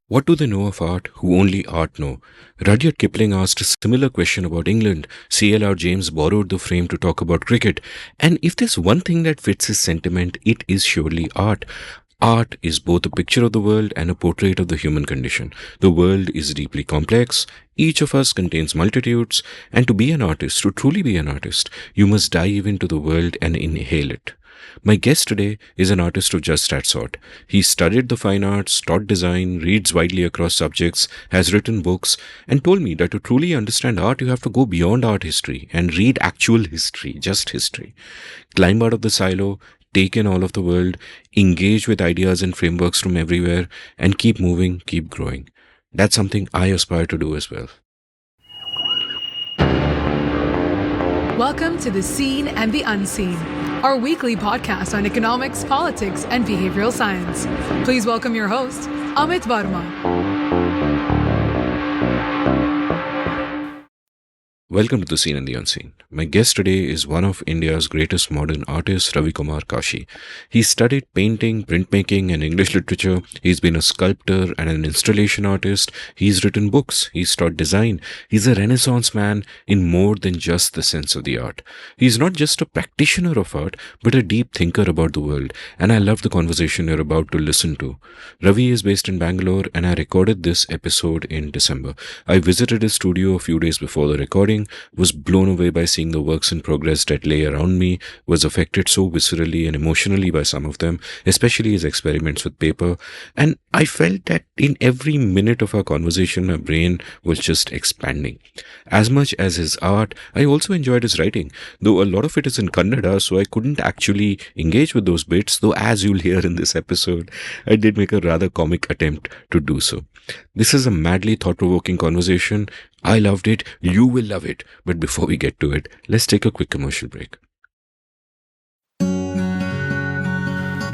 What do they know of art who only art know? Rudyard Kipling asked a similar question about England. C.L.R. James borrowed the frame to talk about cricket. And if there's one thing that fits his sentiment, it is surely art. Art is both a picture of the world and a portrait of the human condition. The world is deeply complex. Each of us contains multitudes. And to be an artist, to truly be an artist, you must dive into the world and inhale it. My guest today is an artist of just that sort. He studied the fine arts, taught design, reads widely across subjects, has written books, and told me that to truly understand art, you have to go beyond art history and read actual history, just history. Climb out of the silo, take in all of the world, engage with ideas and frameworks from everywhere, and keep moving, keep growing. That's something I aspire to do as well. Welcome to The Seen and the Unseen, our weekly podcast on economics, politics, and behavioral science. Please welcome your host, Amit Verma. Welcome to The Seen and the Unseen. My guest today is one of India's greatest modern artists, Ravikumar Kashi. He studied painting, printmaking, and English literature. He's been a sculptor and an installation artist. He's written books. He's taught design. He's a Renaissance man in more than just the sense of the art. He's not just a practitioner of art, but a deep thinker about the world. And I love the conversation you're about to listen to. Ravi is based in Bangalore, and I recorded this episode in December. I visited his studio a few days before the recording, was blown away by seeing the works in progress that lay around me, was affected so viscerally and emotionally by some of them, especially his experiments with paper, and I felt that in every minute of our conversation, my brain was just expanding. As much as his art, I also enjoyed his writing, though a lot of it is in Kannada, so I couldn't actually engage with those bits, though as you'll hear in this episode, I did make a rather comic attempt to do so. This is a madly thought-provoking conversation. I loved it. You will love it. But before we get to it, let's take a quick commercial break. Do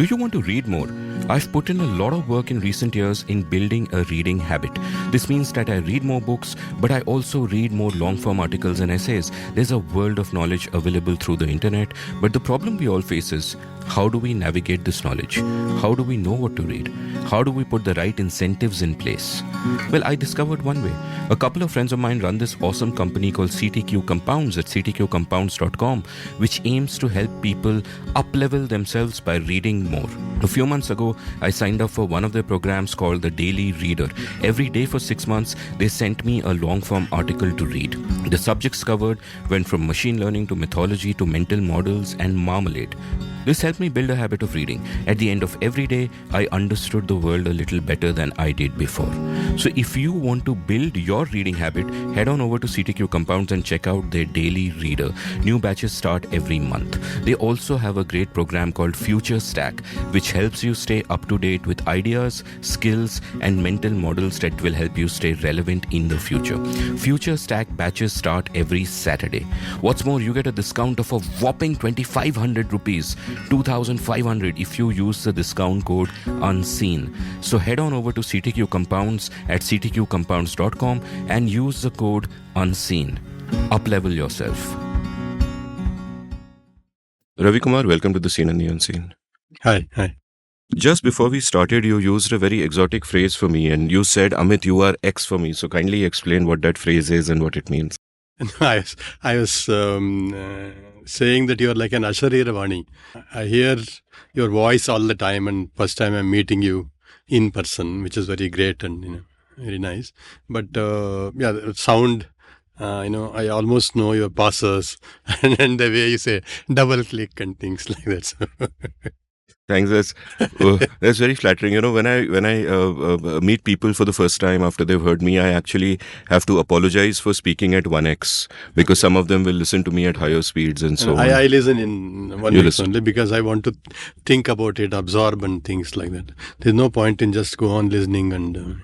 you want to read more? I've put in a lot of work in recent years in building a reading habit. This means that I read more books, but I also read more long-form articles and essays. There's a world of knowledge available through the internet, but the problem we all face is, how do we navigate this knowledge? How do we know what to read? How do we put the right incentives in place? Well, I discovered one way. A couple of friends of mine run this awesome company called CTQ Compounds at ctqcompounds.com, which aims to help people up-level themselves by reading more. A few months ago, I signed up for one of their programs called The Daily Reader. Every day for 6 months, they sent me a long-form article to read. The subjects covered went from machine learning to mythology to mental models and marmalade. This helped me build a habit of reading. At the end of every day, I understood the world a little better than I did before. So if you want to build your reading habit, head on over to CTQ Compounds and check out their Daily Reader. New batches start every month. They also have a great program called Future Stack, which helps you stay up to date with ideas, skills, and mental models that will help you stay relevant in the future. Future Stack batches start every Saturday. What's more, you get a discount of a whopping 2,500 rupees. 2,500 if you use the discount code UNSEEN. So head on over to CTQ Compounds at ctqcompounds.com and use the code UNSEEN. Up-level yourself. Ravikumar, welcome to The Seen and the Unseen. Hi. Just before we started, you used a very exotic phrase for me, and you said, Amit, you are X for me. So kindly explain what that phrase is and what it means. I was saying that you're like an Asharirvani. I hear your voice all the time, and first time I'm meeting you in person, which is very great and very nice. But the sound, I almost know your passes and the way you say double click and things like that. So. Thanks. That's very flattering. When I meet people for the first time after they've heard me, I actually have to apologize for speaking at 1x because some of them will listen to me at higher speeds and so on. I listen in 1x only because I want to think about it, absorb and things like that. There's no point in just go on listening and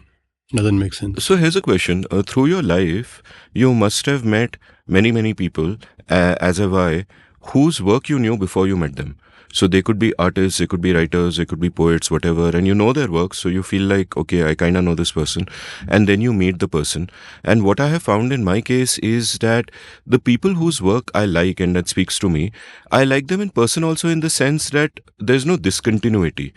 doesn't make sense. So here's a question. Through your life, you must have met many people, as have I, whose work you knew before you met them. So they could be artists, they could be writers, they could be poets, whatever, and you know their work, so you feel like, okay, I kind of know this person, and then you meet the person. And what I have found in my case is that the people whose work I like and that speaks to me, I like them in person also, in the sense that there's no discontinuity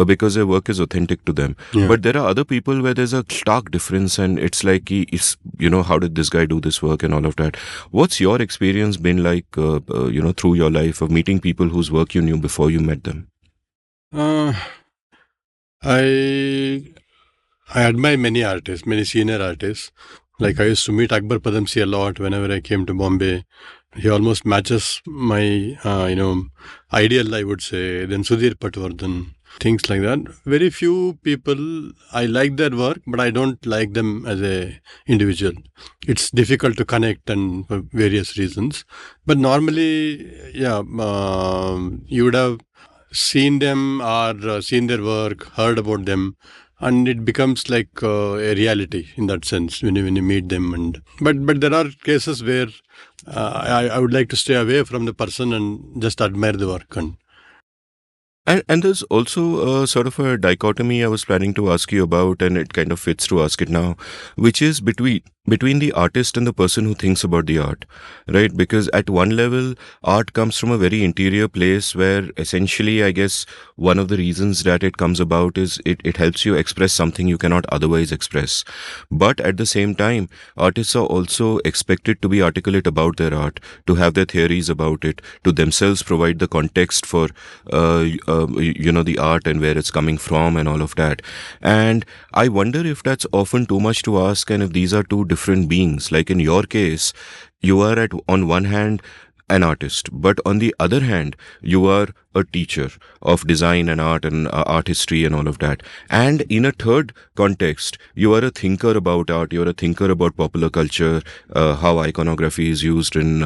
because their work is authentic to them. Yeah. But there are other people where there's a stark difference, and it's like, how did this guy do this work and all of that. What's your experience been like, through your life of meeting people whose work you knew before you met them? I admire many artists, many senior artists. Like I used to meet Akbar Padamsi a lot whenever I came to Bombay. He almost matches my, ideal, I would say. Then Sudhir Patwardhan, things like that. Very few people, I like their work, but I don't like them as a individual. It's difficult to connect, and for various reasons. But normally, you would have seen them or seen their work, heard about them, and it becomes like a reality in that sense when you meet them. But there are cases where I would like to stay away from the person and just admire the work. And there's also sort of a dichotomy I was planning to ask you about, and it kind of fits to ask it now, which is between the artist and the person who thinks about the art, right? Because at one level, art comes from a very interior place where essentially, I guess, one of the reasons that it comes about is it helps you express something you cannot otherwise express. But at the same time, artists are also expected to be articulate about their art, to have their theories about it, to themselves provide the context for, the art and where it's coming from and all of that. And I wonder if that's often too much to ask, and if these are two different beings. Like in your case, you are on one hand an artist, but on the other hand, you are a teacher of design and art and art history and all of that. And in a third context, you are a thinker about art, you are a thinker about popular culture, how iconography is used in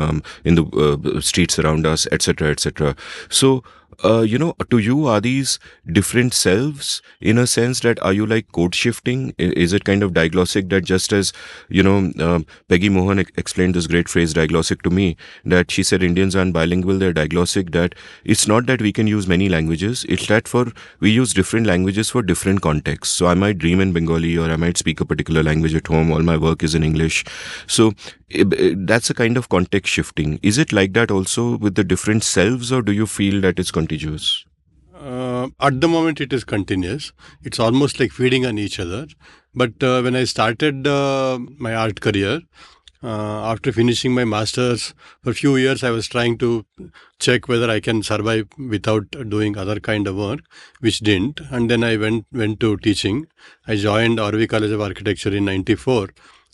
the streets around us, etc., etc. So, to you, are these different selves in a sense that, are you like code shifting? Is it kind of diglossic that, just as, Peggy Mohan explained this great phrase, diglossic, to me, that she said Indians aren't bilingual, they're diglossic, that it's not that we can use many languages, it's that we use different languages for different contexts. So I might dream in Bengali, or I might speak a particular language at home, all my work is in English. So that's a kind of context shifting. Is it like that also with the different selves, or do you feel that it's contiguous? At the moment, it is continuous. It's almost like feeding on each other. But when I started my art career, after finishing my master's, for a few years I was trying to check whether I can survive without doing other kind of work, which didn't. And then I went to teaching. I joined Ravi College of Architecture in '94.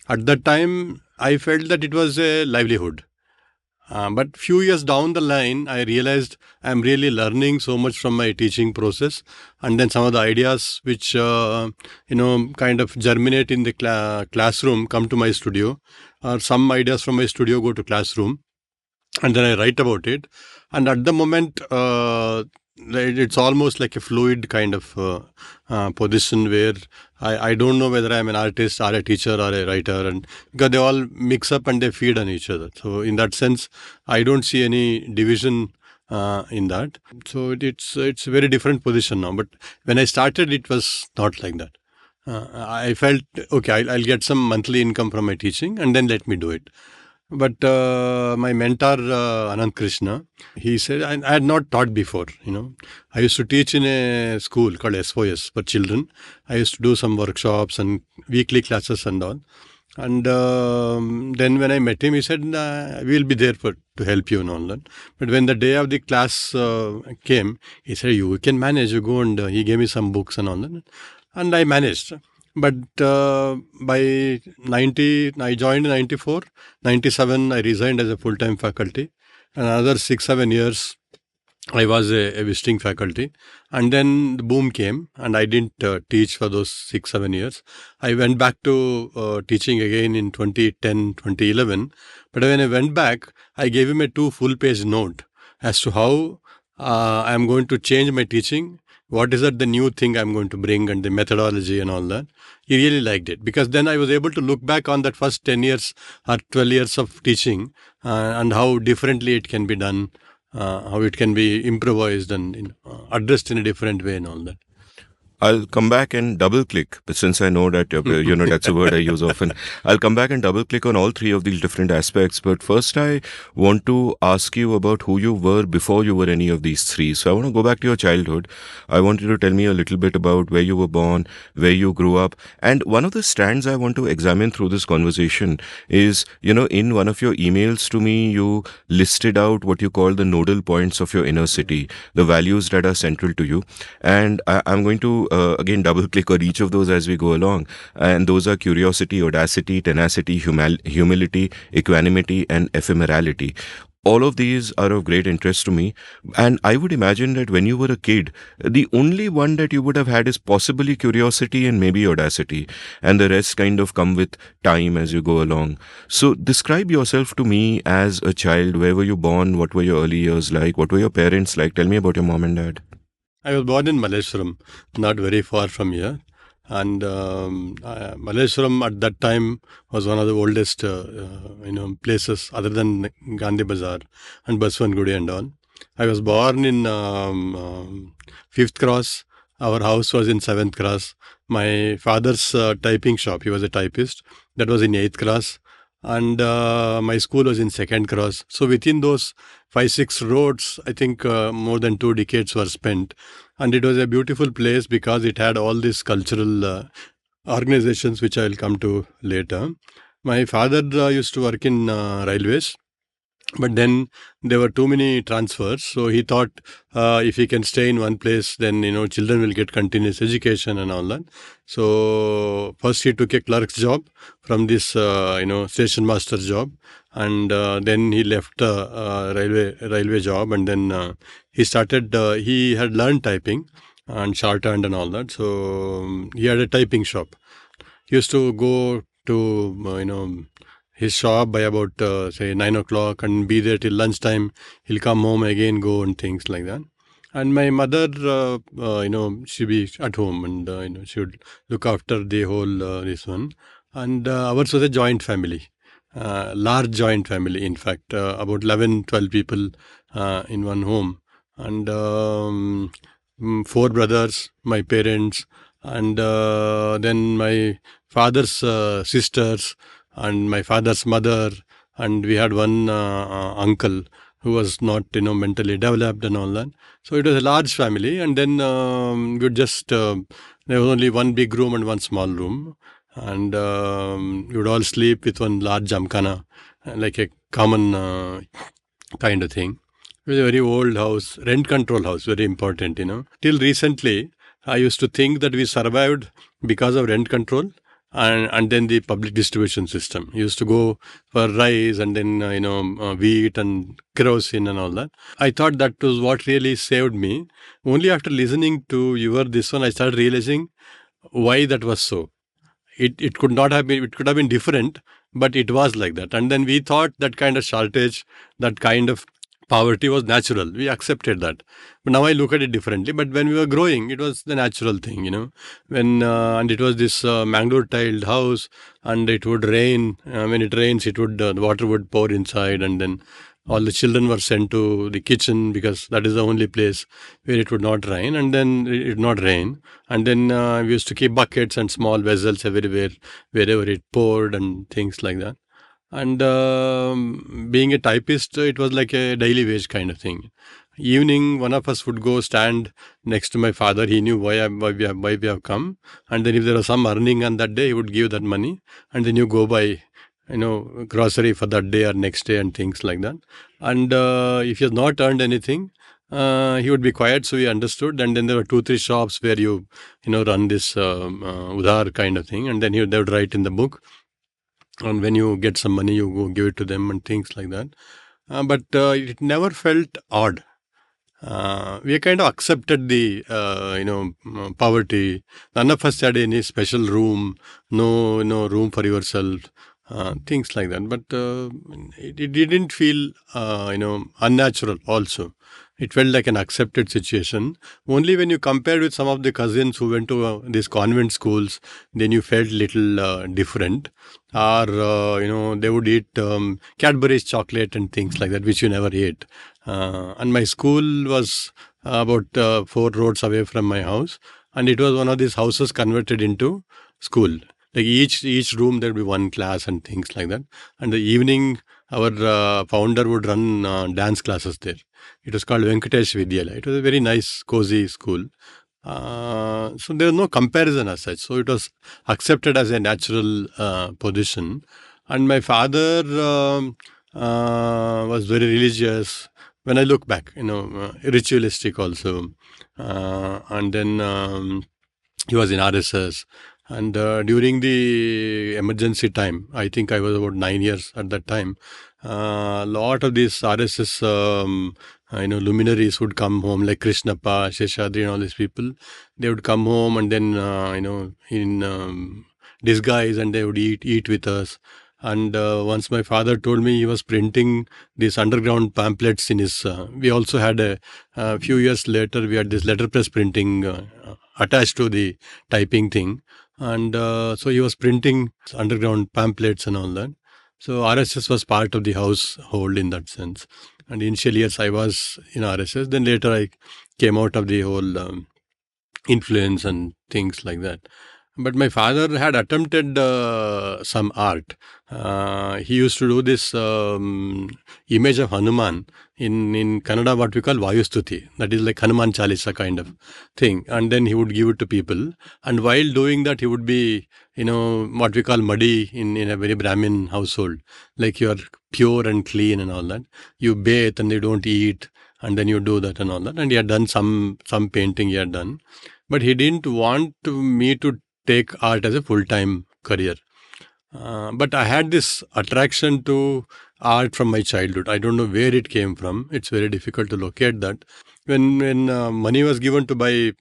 At that time, I felt that it was a livelihood. But few years down the line, I realized I'm really learning so much from my teaching process, and then some of the ideas which kind of germinate in the classroom come to my studio, or some ideas from my studio go to classroom, and then I write about it. And at the moment, it's almost like a fluid kind of position where I don't know whether I'm an artist or a teacher or a writer, and because they all mix up and they feed on each other. So in that sense, I don't see any division in that. So it's a very different position now. But when I started, it was not like that. I felt, okay, I'll get some monthly income from my teaching, and then let me do it. But my mentor, Anand Krishna, he said, I had not taught before, I used to teach in a school called SOS for children. I used to do some workshops and weekly classes and all. And then when I met him, he said, we'll be there to help you and all that. But when the day of the class came, he said, you can manage, you go, and he gave me some books and all that. And I managed. But by 90, I joined in 94. 97, I resigned as a full-time faculty. Another 6-7 years, I was a visiting faculty. And then the boom came, and I didn't teach for those 6-7 years. I went back to teaching again in 2010, 2011. But when I went back, I gave him a 2 full-page note as to how I'm going to change my teaching. What is the new thing I'm going to bring, and the methodology and all that. He really liked it, because then I was able to look back on that first 10 years or 12 years of teaching and how differently it can be done. how it can be improvised and addressed in a different way and all that. I'll come back and double click, but since I know that that's a word I use often. I'll come back and double click on all three of these different aspects. But first, I want to ask you about who you were before you were any of these three. So I want to go back to your childhood. I want you to tell me a little bit about where you were born, where you grew up, and one of the strands I want to examine through this conversation is, in one of your emails to me, you listed out what you call the nodal points of your inner city, the values that are central to you, and I'm going to again double click on each of those as we go along, and those are curiosity, audacity, tenacity, humility, equanimity, and ephemerality. All of these are of great interest to me, and I would imagine that when you were a kid, the only one that you would have had is possibly curiosity and maybe audacity, and the rest kind of come with time as you go along. So describe yourself to me as a child. Where were you born? What were your early years like? What were your parents like? Tell me about your mom and dad. I was born in Malleshwaram, not very far from here. And Malleshwaram at that time was one of the oldest, places other than Gandhi Bazaar and Baswan Gudi and all. I was born in 5th Cross. Our house was in 7th Cross. My father's typing shop, he was a typist, that was in 8th Cross. And my school was in 2nd Cross. So within those 5-6 roads, I think more than 2 decades were spent. And it was a beautiful place because it had all these cultural organizations, which I will come to later. My father used to work in railways. But then there were too many transfers. So he thought if he can stay in one place, then, children will get continuous education and all that. So first he took a clerk's job from this, station master job. And then he left railway job. And then he started, he had learned typing and shorthand and all that. So he had a typing shop. He used to go to, his shop by about, say, 9 o'clock and be there till lunchtime. He'll come home again, go and things like that. And my mother, she'd be at home and, she would look after the whole, this one. And ours was a joint family, large joint family, in fact, about 11, 12 people in one home. And 4 brothers, my parents, and then my father's sisters, and my father's mother, and we had one uncle who was not, mentally developed and all that. So it was a large family, and then we would just, there was only one big room and one small room, and we would all sleep with one large jamkhana, like a common kind of thing. It was a very old house, rent control house, very important, Till recently, I used to think that we survived because of rent control. And then the public distribution system. You used to go for rice and then, wheat and kerosene and all that. I thought that was what really saved me. Only after listening to this one, I started realizing why that was so. It could not have been, it could have been different, but it was like that. And then we thought that kind of shortage, that kind of poverty was natural. We accepted that. But now I look at it differently. But when we were growing, it was the natural thing, When and it was this mangrove tiled house, and it would rain. When it rains, the water would pour inside, and then all the children were sent to the kitchen because that is the only place where it would not rain. And then it would not rain. And then we used to keep buckets and small vessels everywhere, wherever it poured and things like that. And being a typist, it was like a daily wage kind of thing. Evening, one of us would go stand next to my father. He knew why we have come. And then if there was some earning on that day, he would give that money. And then you go buy, grocery for that day or next day and things like that. And if he has not earned anything, he would be quiet, so he understood. And then there were 2-3 shops where you run this udhar kind of thing. And then they would write in the book. And when you get some money, you go give it to them and things like that. But it never felt odd. We kind of accepted the, poverty. None of us had any special room, no room for yourself, things like that. But it didn't feel, unnatural also. It felt like an accepted situation. Only when you compared with some of the cousins who went to these convent schools, then you felt little different. Or, they would eat Cadbury's chocolate and things like that, which you never ate. And my school was about 4 roads away from my house, and it was one of these houses converted into school. Like each room there would be one class and things like that. And the evening, our founder would run dance classes there. It was called Venkatesh Vidyalaya. It was a very nice, cozy school. So there was no comparison as such. So it was accepted as a natural position. And my father was very religious. When I look back, ritualistic also. And then he was in RSS. And during the emergency time, I think I was about 9 years at that time. A lot of these RSS, luminaries would come home, like Krishnappa, Sheshadri, and all these people. They would come home and then, in disguise, and they would eat with us. And once my father told me he was printing these underground pamphlets in his. We also had a few years later, we had this letterpress printing attached to the typing thing. And so he was printing underground pamphlets and all that. So RSS was part of the household in that sense. And initially, yes, I was in RSS. Then later I came out of the whole influence and things like that. But my father had attempted some art. He used to do this image of Hanuman in Kannada, what we call Vayustuti. That is like Hanuman Chalisa kind of thing. And then he would give it to people. And while doing that, he would be, what we call muddy in a very Brahmin household. Like you are pure and clean and all that. You bathe and you don't eat. And then you do that and all that. And he had done some painting he had done. But he didn't want me to take art as a full-time career. But I had this attraction to art from my childhood. I don't know where it came from. It's very difficult to locate that. When money was given to buy, in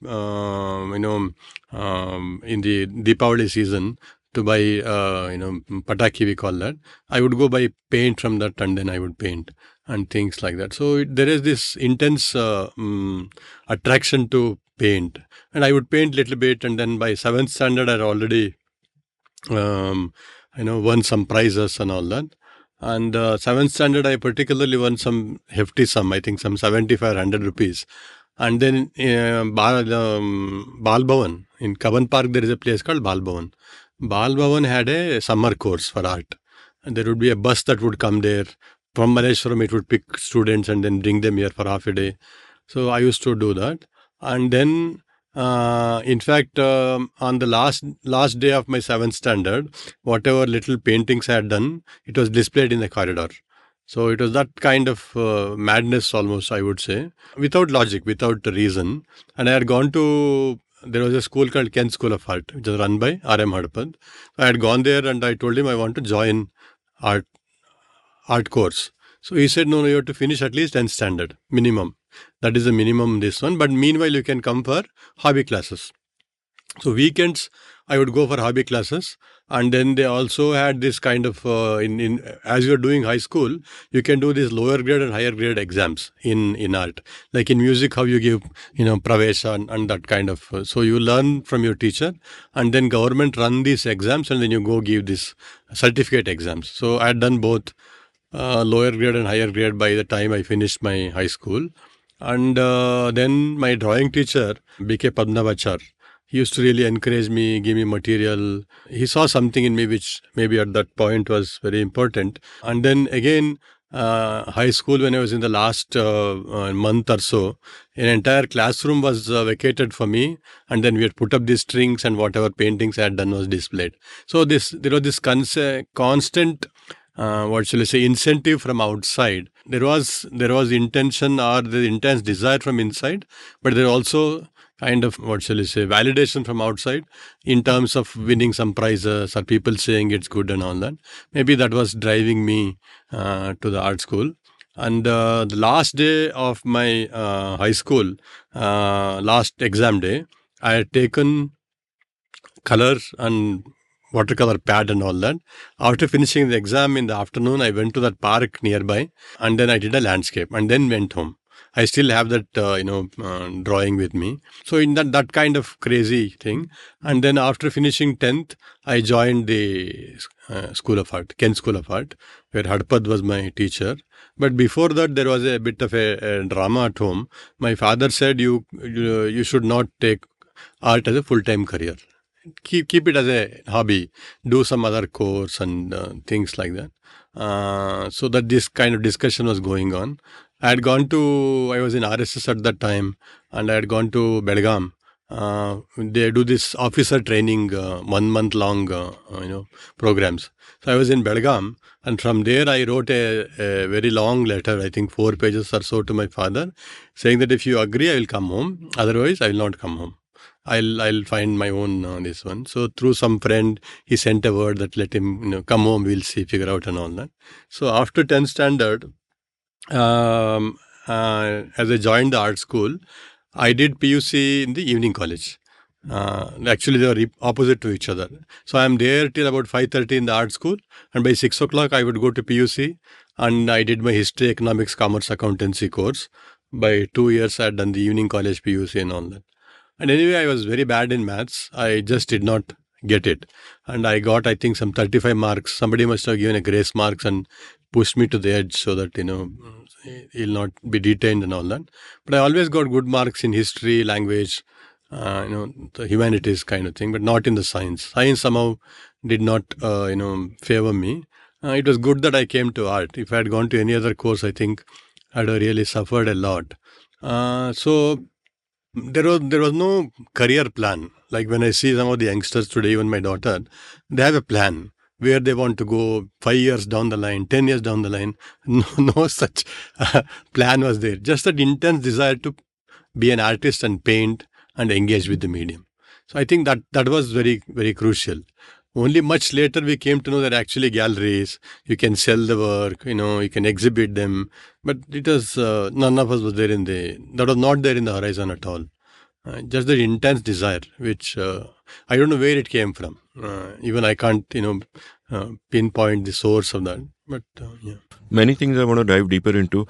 the Deepavali season, to buy, pataki we call that, I would go buy paint from that and then I would paint and things like that. So there is this intense attraction to paint, and I would paint little bit, and then by 7th standard I had already won some prizes and all that. And 7th standard I particularly won some hefty sum, I think some 7500 rupees. And then Bal Bhavan in Kavan Park, there is a place called Bal Bhavan. Bal Bhavan had a summer course for art, and there would be a bus that would come there from Malleshwaram. It would pick students and then bring them here for half a day. So I used to do that. And then, in fact, on the last day of my 7th standard, whatever little paintings I had done, it was displayed in the corridor. So it was that kind of madness almost, I would say, without logic, without reason. And I had gone to, there was a school called Kent School of Art, which was run by R.M. Hadapad. I had gone there and I told him I want to join art course. So he said, no, you have to finish at least 10th standard, minimum. That is the minimum, this one. But meanwhile, you can come for hobby classes. So weekends, I would go for hobby classes. And then they also had this kind of, as you're doing high school, you can do these lower grade and higher grade exams in art. Like in music, how you give, pravesha and that kind of. So you learn from your teacher, and then government run these exams, and then you go give these certificate exams. So I had done both lower grade and higher grade by the time I finished my high school. And then my drawing teacher, B.K. Padnavachar, he used to really encourage me, give me material. He saw something in me which maybe at that point was very important. And then again, high school, when I was in the last month or so, an entire classroom was vacated for me. And then we had put up these strings, and whatever paintings I had done was displayed. So there was this constant incentive from outside. There was intention or the intense desire from inside, but there also kind of, validation from outside in terms of winning some prizes or people saying it's good and all that. Maybe that was driving me to the art school. And the last day of my high school, last exam day, I had taken color and watercolor pad and all that. After finishing the exam in the afternoon, I went to that park nearby, and then I did a landscape and then went home. I still have that drawing with me. So in that kind of crazy thing, and then after finishing 10th, I joined the School of Art, Kent School of Art, where Hadpad was my teacher. But before that, there was a bit of a drama at home. My father said, you should not take art as a full-time career. Keep it as a hobby. Do some other course and things like that. So that this kind of discussion was going on. I was in RSS at that time, and I had gone to Belgaum. They do this officer training, 1 month long, programs. So I was in Belgaum, and from there I wrote a very long letter, I think 4 pages or so, to my father, saying that if you agree, I will come home. Otherwise, I will not come home. I'll find my own this one. So through some friend, he sent a word that let him come home. We'll see, figure out and all that. So after 10th standard, as I joined the art school, I did PUC in the evening college. Actually, they were opposite to each other. So I'm there till about 5:30 in the art school, and by 6 o'clock I would go to PUC, and I did my history, economics, commerce, accountancy course. By 2 years, I had done the evening college PUC and all that. And anyway, I was very bad in maths. I just did not get it. And I got, I think, some 35 marks. Somebody must have given a grace marks and pushed me to the edge so that, he'll not be detained and all that. But I always got good marks in history, language, the humanities kind of thing, but not in the science. Science somehow did not, favor me. It was good that I came to art. If I had gone to any other course, I think I'd have really suffered a lot. So there was no career plan. Like when I see some of the youngsters today, even my daughter, they have a plan where they want to go 5 years down the line, 10 years down the line. No such plan was there. Just that intense desire to be an artist and paint and engage with the medium. So I think that was very, very crucial. Only much later we came to know that actually galleries, you can sell the work, you can exhibit them. But it was, none of us was there that was not there in the horizon at all. Just the intense desire, which I don't know where it came from. Even I can't, pinpoint the source of that. But yeah. Many things I want to dive deeper into.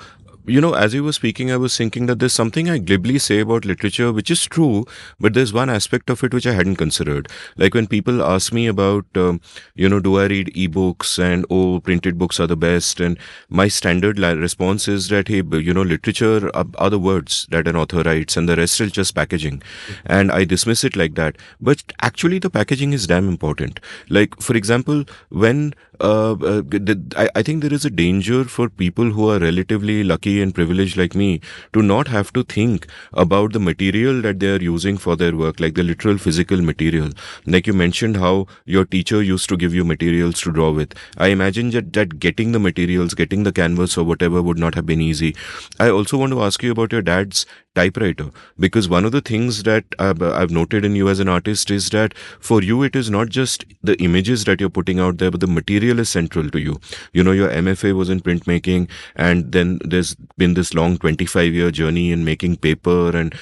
As you were speaking, I was thinking that there's something I glibly say about literature, which is true, but there's one aspect of it which I hadn't considered. Like when people ask me about, do I read ebooks and, printed books are the best? And my standard response is that, hey, literature are the words that an author writes and the rest is just packaging. And I dismiss it like that. But actually the packaging is damn important. Like, for example, when I think there is a danger for people who are relatively lucky and privileged like me to not have to think about the material that they are using for their work, like the literal physical material. Like you mentioned how your teacher used to give you materials to draw with. I imagine that getting the materials, getting the canvas or whatever would not have been easy. I also want to ask you about your dad's typewriter, because one of the things that I've noted in you as an artist is that for you it is not just the images that you're putting out there, but the material is central to you. Your MFA was in printmaking, and then there's been this long 25-year journey in making paper and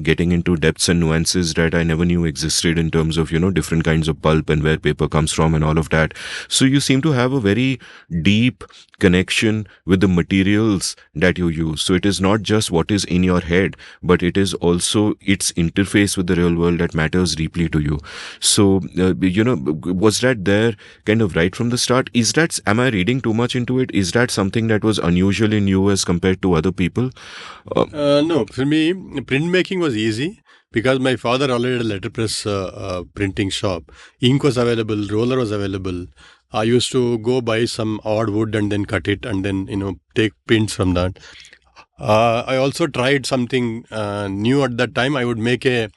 getting into depths and nuances that I never knew existed in terms of different kinds of pulp and where paper comes from and all of that. So you seem to have a very deep connection with the materials that you use. So it is not just what is in your head, but it is also its interface with the real world that matters deeply to you. So was that there kind of right from the start? Am I reading too much into it? Is that something that was unusual in you as compared to other people? No, for me, printmaking was easy because my father already had a letterpress printing shop. Ink was available, roller was available. I used to go buy some odd wood and then cut it and then, take prints from that. I also tried something new at that time. I would make a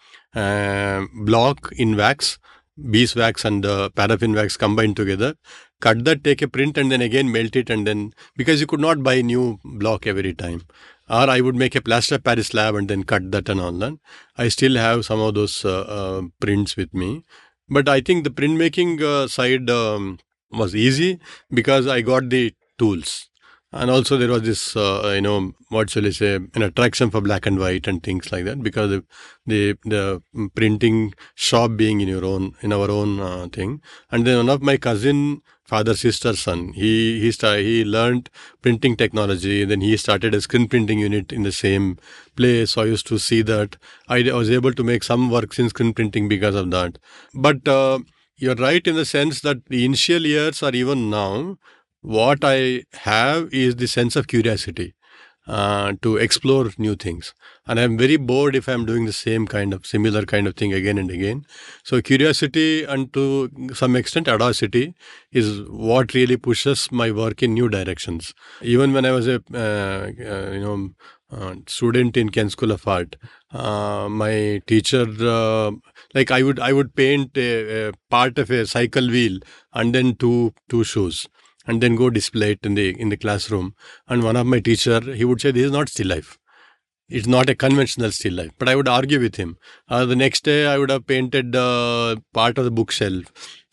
block in wax, beeswax and paraffin wax combined together, cut that, take a print and then again melt it, and then, because you could not buy new block every time. Or I would make a plaster of Paris slab and then cut that and all that. I still have some of those prints with me. But I think the printmaking side was easy because I got the tools. And also there was this, what shall I say, an attraction for black and white and things like that, because the printing shop being in our own thing. And then one of my cousin, father, sister, son, he learned printing technology. Then he started a screen printing unit in the same place. So I used to see that. I was able to make some works in screen printing because of that. But you're right in the sense that the initial years or even now, what I have is the sense of curiosity to explore new things. And I'm very bored if I'm doing the similar kind of thing again and again. So curiosity and to some extent audacity is what really pushes my work in new directions. Even when I was a student in Kent School of Art, my teacher, like I would paint a part of a cycle wheel and then two shoes, and then go display it in the classroom. And one of my teacher, he would say, "This is not still life. It's not a conventional still life." But I would argue with him. The next day, I would have painted part of the bookshelf,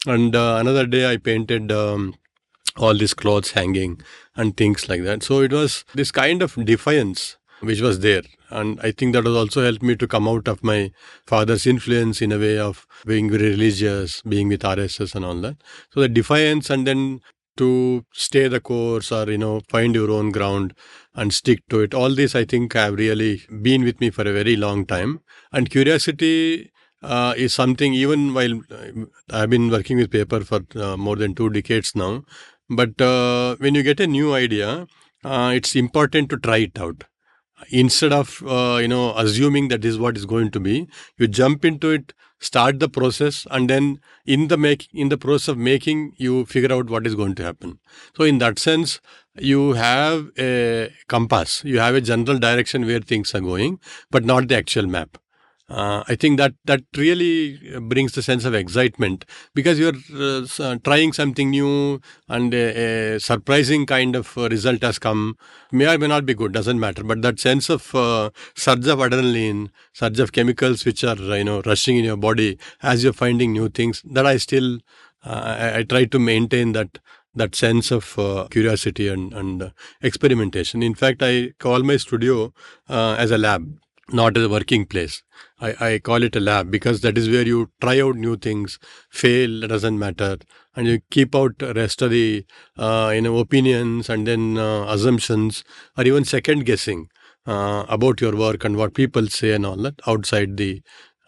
and another day I painted all these clothes hanging and things like that. So it was this kind of defiance which was there. And I think that has also helped me to come out of my father's influence in a way of being very religious, being with RSS and all that. So the defiance, and then to stay the course, or find your own ground and stick to it. All this, I think, have really been with me for a very long time. And curiosity is something, even while I've been working with paper for more than 2 decades now. But when you get a new idea, it's important to try it out. Instead of assuming that is what is going to be, you jump into it, start the process, and then in the process of making, you figure out what is going to happen. So in that sense, you have a compass, you have a general direction where things are going, but not the actual map. I think that really brings the sense of excitement, because you're trying something new, and a surprising kind of result has come. May or may not be good, doesn't matter. But that sense of surge of adrenaline, surge of chemicals which are rushing in your body as you're finding new things, that I still I try to maintain that sense of curiosity and experimentation. In fact, I call my studio as a lab, not as a working place. I call it a lab, because that is where you try out new things, fail, that doesn't matter, and you keep out the rest of the opinions, and then assumptions, or even second guessing about your work and what people say and all that outside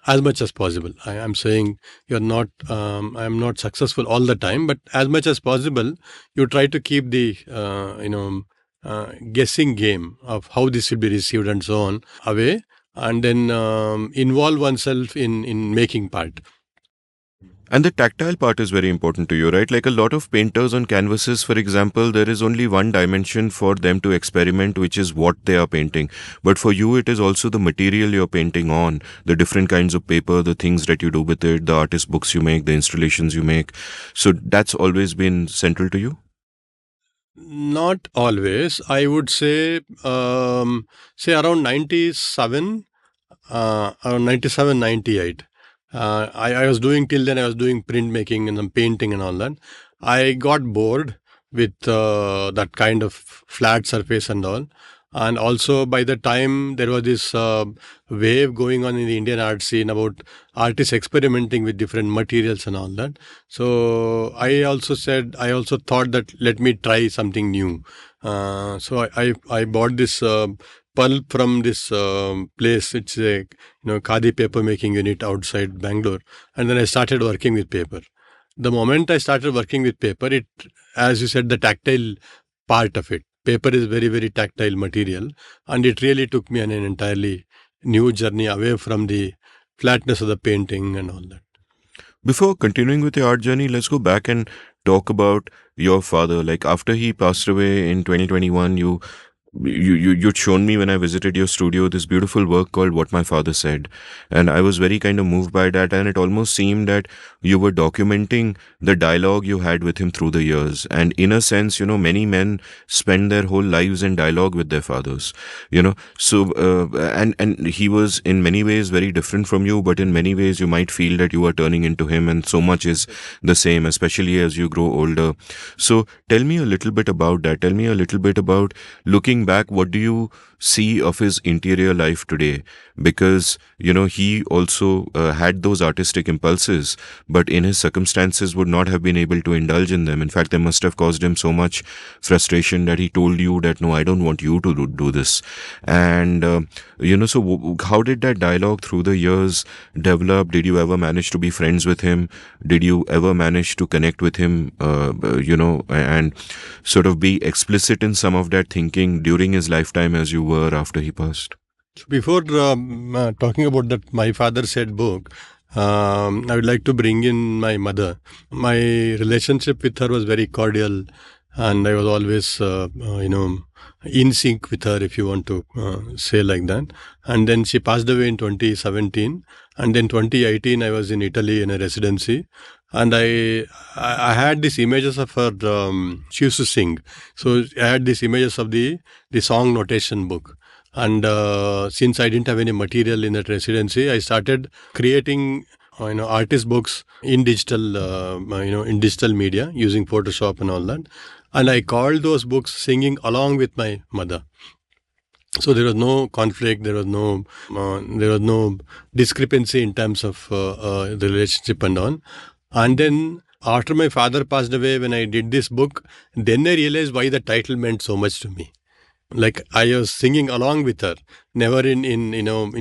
as much as possible. I am saying I am not successful all the time, but as much as possible, you try to keep the guessing game of how this will be received and so on away, and then involve oneself in making part. And the tactile part is very important to you, right? Like a lot of painters on canvases, for example, there is only one dimension for them to experiment, which is what they are painting. But for you, it is also the material you're painting on, the different kinds of paper, the things that you do with it, the artist books you make, the installations you make. So that's always been central to you? Not always. I would say, around 97, around 97, 98. I was doing, till then I was doing printmaking and painting and all that. I got bored with that kind of flat surface and all. And also, by the time there was this wave going on in the Indian art scene about artists experimenting with different materials and all that. So I also thought that let me try something new. So I bought this pulp from this place. It's a khadi paper making unit outside Bangalore, and then I started working with paper. The moment I started working with paper, it, as you said, the tactile part of it. Paper is very, very tactile material, and it really took me on an entirely new journey away from the flatness of the painting and all that. Before continuing with your art journey, let's go back and talk about your father. Like after he passed away in 2021, you you'd shown me when I visited your studio this beautiful work called What My Father Said, and I was very kind of moved by that, and it almost seemed that you were documenting the dialogue you had with him through the years. And in a sense, many men spend their whole lives in dialogue with their fathers, so and he was in many ways very different from you, but in many ways you might feel that you are turning into him, and so much is the same, especially as you grow older. So tell me a little bit about that. Tell me a little bit about, looking back, what do you see of his interior life today? Because he also had those artistic impulses, but in his circumstances would not have been able to indulge in them. In fact, they must have caused him so much frustration that he told you that, no, I don't want you to do this. And so how did that dialogue through the years develop? Did you ever manage to be friends with him? Did you ever manage to connect with him, and sort of be explicit in some of that thinking during his lifetime as you were after he passed? So before talking about that My Father Said book, I would like to bring in my mother. My relationship with her was very cordial, and I was always, in sync with her, if you want to say like that. And then she passed away in 2017, and then 2018 I was in Italy in a residency, and I had these images of her. She used to sing, so I had these images of the song notation book. And since I didn't have any material in that residency, I started creating artist books in digital, in digital media using Photoshop and all that. And I called those books Singing Along with My Mother. So there was no conflict, there was no discrepancy in terms of the relationship and all. And then after my father passed away, when I did this book, then I realized why the title meant so much to me. Like I was singing along with her, never in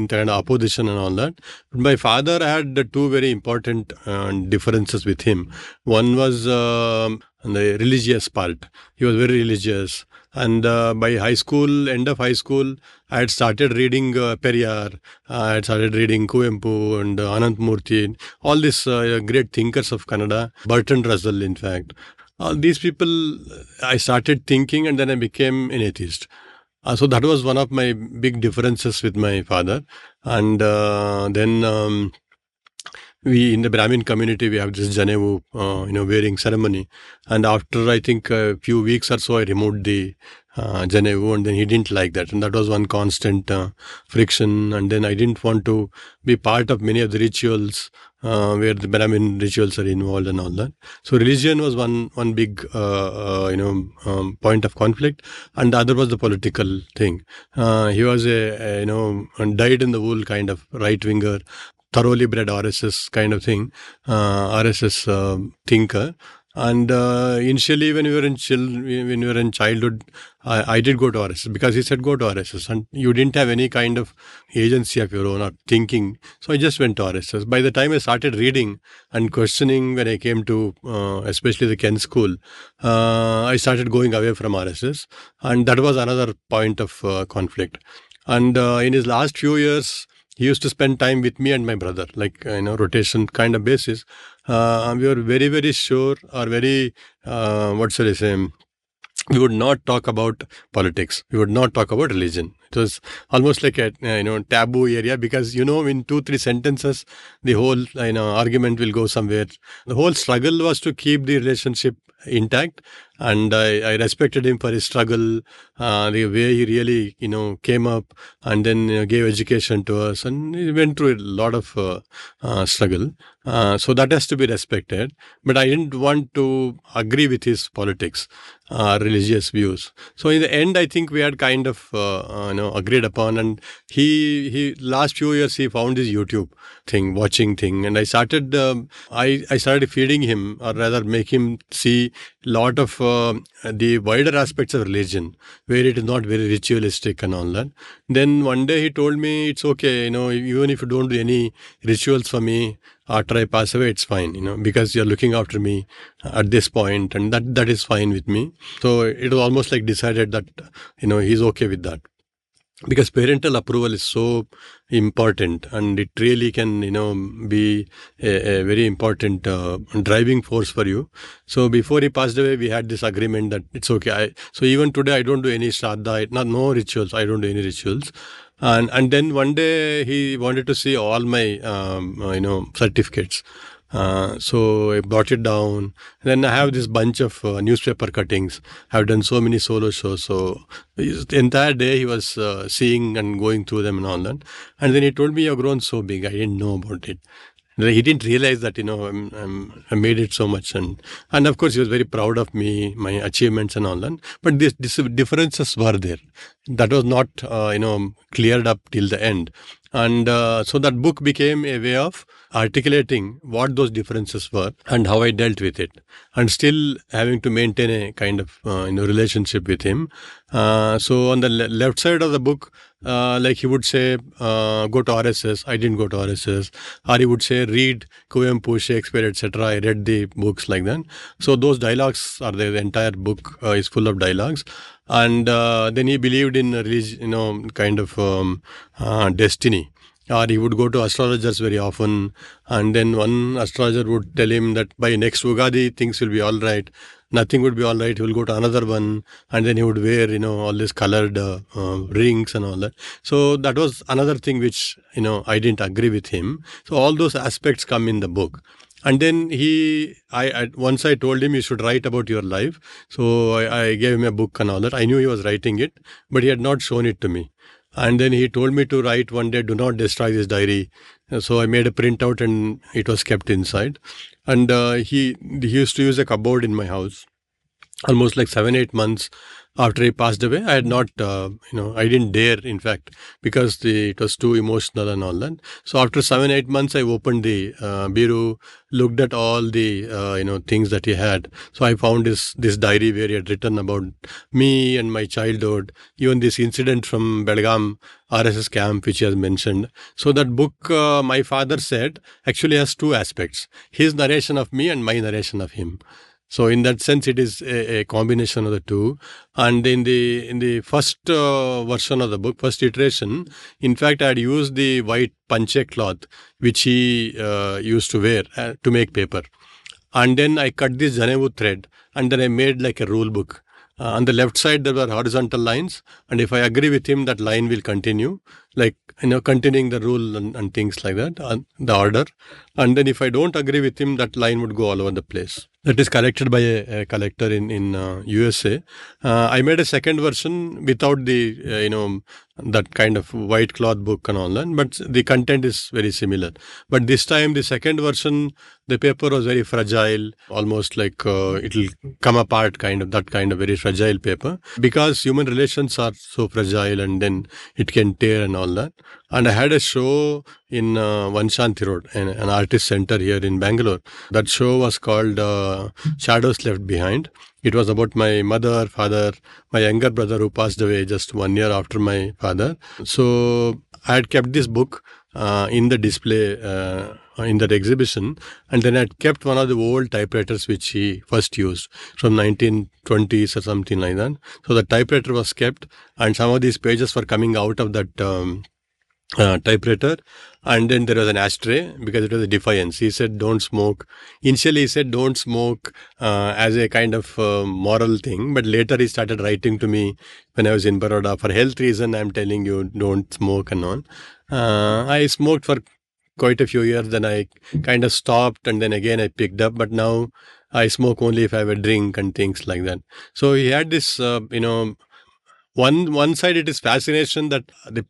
kind of opposition and all that. But my father had the two very important differences with him. One was the religious part. He was very religious. And by end of high school, I had started reading Periyar. I had started reading Kuvempu and Anantmurthy, all these great thinkers of Kannada, Bertrand Russell, in fact. All these people, I started thinking, and then I became an atheist. So that was one of my big differences with my father. And then we, in the Brahmin community, we have this Janevu, wearing ceremony. And after, I think, a few weeks or so, I removed the Janevu, and then he didn't like that. And that was one constant friction. And then I didn't want to be part of many of the rituals where the Brahmin rituals are involved and all that. So religion was one big, point of conflict. And the other was the political thing. He was dyed in the wool kind of right-winger, thoroughly bred RSS kind of thing, RSS thinker. And initially, when we were in childhood, I did go to RSS because he said go to RSS, and you didn't have any kind of agency of your own or thinking. So I just went to RSS. By the time I started reading and questioning, when I came to especially the Ken school, I started going away from RSS, and that was another point of conflict. And in his last few years, he used to spend time with me and my brother, like, rotation kind of basis. We were very, very sure, or very, what should I say, we would not talk about politics. We would not talk about religion. It was almost like a taboo area, because in 2-3 sentences the whole argument will go somewhere. The whole struggle was to keep the relationship intact, and I respected him for his struggle, the way he really came up and then gave education to us, and he went through a lot of struggle. So that has to be respected. But I didn't want to agree with his politics, religious views. So in the end, I think we had kind of agreed upon. And he last few years he found his YouTube thing, watching thing, and I started I started feeding him, or rather make him see lot of the wider aspects of religion, where it is not very ritualistic and all that. Then one day he told me, it's okay, even if you don't do any rituals for me after I pass away, it's fine, because you're looking after me at this point, and that is fine with me. So it was almost like decided that, he's okay with that. because parental approval is so important, and it really can be a very important driving force for you. So before he passed away, we had this agreement that it's okay. So even today I don't do any shraddha, no rituals. I don't do any rituals. And then one day he wanted to see all my certificates. So I brought it down. Then I have this bunch of newspaper cuttings. I've done so many solo shows. So the entire day he was seeing and going through them and all that. And then he told me, "You've grown so big. I didn't know about it." He didn't realize that I made it so much, and of course he was very proud of me, my achievements and all that. But these differences were there. That was not cleared up till the end, and so that book became a way of articulating what those differences were and how I dealt with it, and still having to maintain a kind of relationship with him. So on the left side of the book, like he would say, go to RSS. I didn't go to RSS. Or he would say, read Kuvempu, Shakespeare, etc. I read the books like that. So those dialogues are there. The entire book is full of dialogues. And then he believed in religion, kind of destiny. Or he would go to astrologers very often, and then one astrologer would tell him that by next Ugadi things will be all right. Nothing would be all right. He will go to another one, and then he would wear all these colored rings and all that. So that was another thing which I didn't agree with him. So all those aspects come in the book. And then once I told him you should write about your life. So I gave him a book and all that. I knew he was writing it, but he had not shown it to me. And then he told me to write one day, "Do not destroy this diary." So I made a printout and it was kept inside. And he used to use a cupboard in my house. Almost like 7-8 months after he passed away, I had not, I didn't dare, in fact, because it was too emotional and all that. So after 7-8 months, I opened the bureau, looked at all the, things that he had. So I found this diary where he had written about me and my childhood, even this incident from Belgaum RSS camp, which he has mentioned. So that book, my father said, actually has two aspects: his narration of me and my narration of him. So in that sense, it is a combination of the two. And in the first version of the book, first iteration, in fact, I had used the white panche cloth, which he used to wear to make paper. And then I cut this Janevu thread, and then I made like a rule book. On the left side, there were horizontal lines, and if I agree with him, that line will continue, like, continuing the rule and things like that, the order. And then if I don't agree with him, that line would go all over the place. That is collected by a collector in USA. I made a second version without the, that kind of white cloth book and all that, but the content is very similar. But this time, the second version, the paper was very fragile, almost like it'll come apart, that kind of very fragile paper, because human relations are so fragile, and then it can tear and all that. And I had a show in Vanshanti Road, an artist center here in Bangalore. That show was called Shadows Left Behind. It was about my mother, father, my younger brother who passed away just 1 year after my father. So I had kept this book in the display in that exhibition, and then I had kept one of the old typewriters which he first used from 1920s or something like that. So the typewriter was kept, and some of these pages were coming out of that typewriter. And then there was an ashtray, because it was a defiance. He said, "Don't smoke." Initially, he said, "Don't smoke," as a kind of moral thing. But later, he started writing to me when I was in Baroda. "For health reason, I'm telling you, don't smoke," and on. I smoked for quite a few years. Then I kind of stopped, and then again I picked up. But now I smoke only if I have a drink and things like that. So he had this, one side, it is fascination that the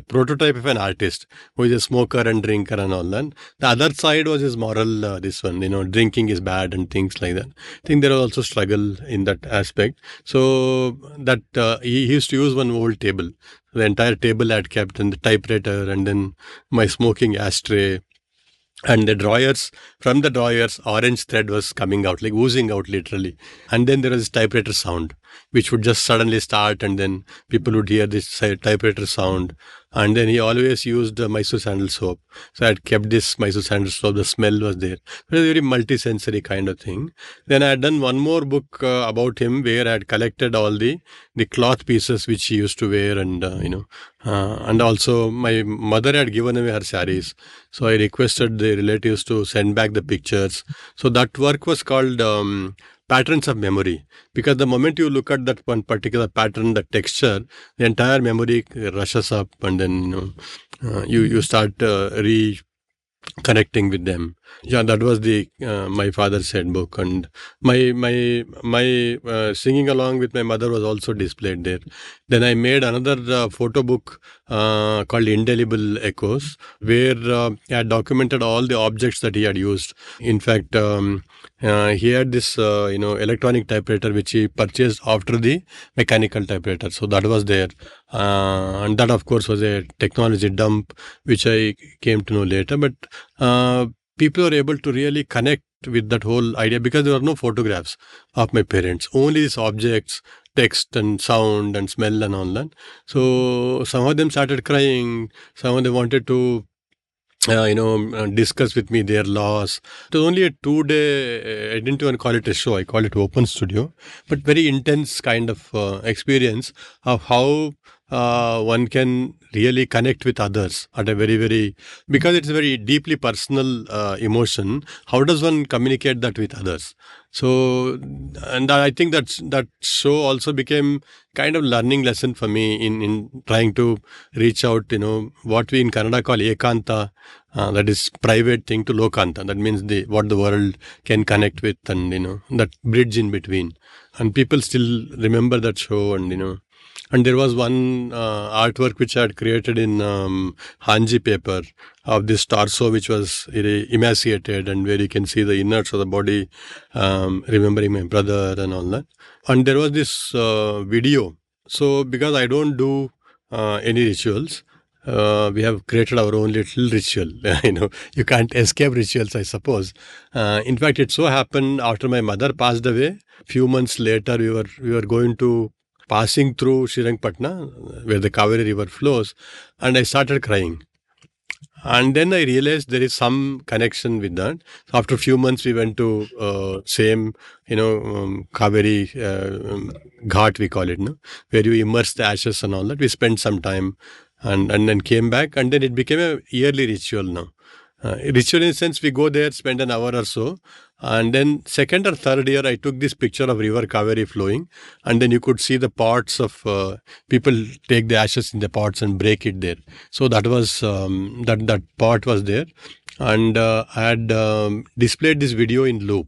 prototype of an artist who is a smoker and drinker and all that. The other side was his moral, this one, drinking is bad and things like that. I think there was also struggle in that aspect. So that he used to use one old table. The entire table I had kept, and the typewriter, and then my smoking ashtray. And the drawers, from the drawers, orange thread was coming out, like oozing out literally. And then there was this typewriter sound. which would just suddenly start, and then people would hear this typewriter sound. And then he always used Mysore sandal soap. So I had kept this Mysore sandal soap. The smell was there. It was a very multi-sensory kind of thing. Then I had done one more book about him, where I had collected all the cloth pieces which he used to wear, and and also my mother had given away her saris. So I requested the relatives to send back the pictures. So that work was called patterns of memory, because the moment you look at that one particular pattern, the texture, the entire memory rushes up, and then you start reconnecting with them. Yeah, that was the my father said book, and my singing along with my mother was also displayed there. Then I made another photo book called Indelible Echoes, where I had documented all the objects that he had used. In fact, he had this electronic typewriter which he purchased after the mechanical typewriter. So that was there, and that of course was a technology dump which I came to know later. But people were able to really connect with that whole idea, because there were no photographs of my parents, only these objects, text and sound and smell and all that. So some of them started crying, some of them wanted to discuss with me their loss. It was only a 2-day, I didn't even call it a show, I call it open studio, but very intense kind of experience of how one can really connect with others at a very, very, because it's a very deeply personal emotion. How does one communicate that with others? So, and I think that show also became kind of learning lesson for me in trying to reach out, what we in Kannada call ekanta, that is private thing, to lokanta. That means what the world can connect with, and, that bridge in between. And people still remember that show, and, and there was one artwork which I had created in Hanji paper of this torso, which was emaciated, and where you can see the innards of the body, remembering my brother and all that. And there was this video. So because I don't do any rituals, we have created our own little ritual. You can't escape rituals, I suppose. In fact, it so happened after my mother passed away, few months later, we were going to passing through Srirangpatna, where the Kaveri river flows, and I started crying. And then I realized there is some connection with that. So after a few months, we went to same, Kaveri Ghat, we call it, where you immerse the ashes and all that. We spent some time and then came back, and then it became a yearly ritual now. Ritual in the sense, we go there, spend an hour or so, and then second or third year I took this picture of river Kaveri flowing, and then you could see the pots of people take the ashes in the pots and break it there. So that was that pot was there, and I had displayed this video in loop,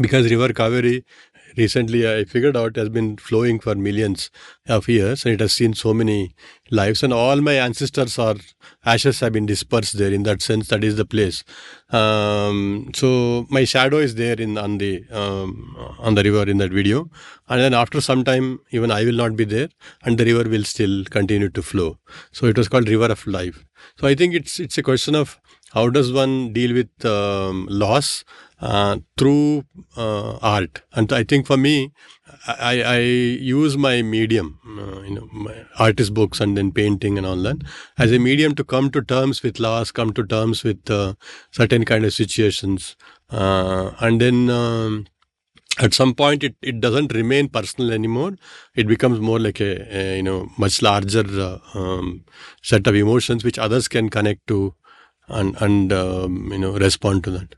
because river Kaveri, recently I figured out, has been flowing for millions of years, and it has seen so many lives, and all my ancestors' ashes have been dispersed there. In that sense, that is the place. So my shadow is there on the river in that video, and then after some time, even I will not be there, and the river will still continue to flow. So it was called River of Life. So I think it's a question of how does one deal with loss through art. And I think for me, I use my medium, my artist books and then painting and all that, as a medium to come to terms with loss, come to terms with certain kind of situations. And then at some point, it doesn't remain personal anymore. It becomes more like a much larger set of emotions which others can connect to and respond to that.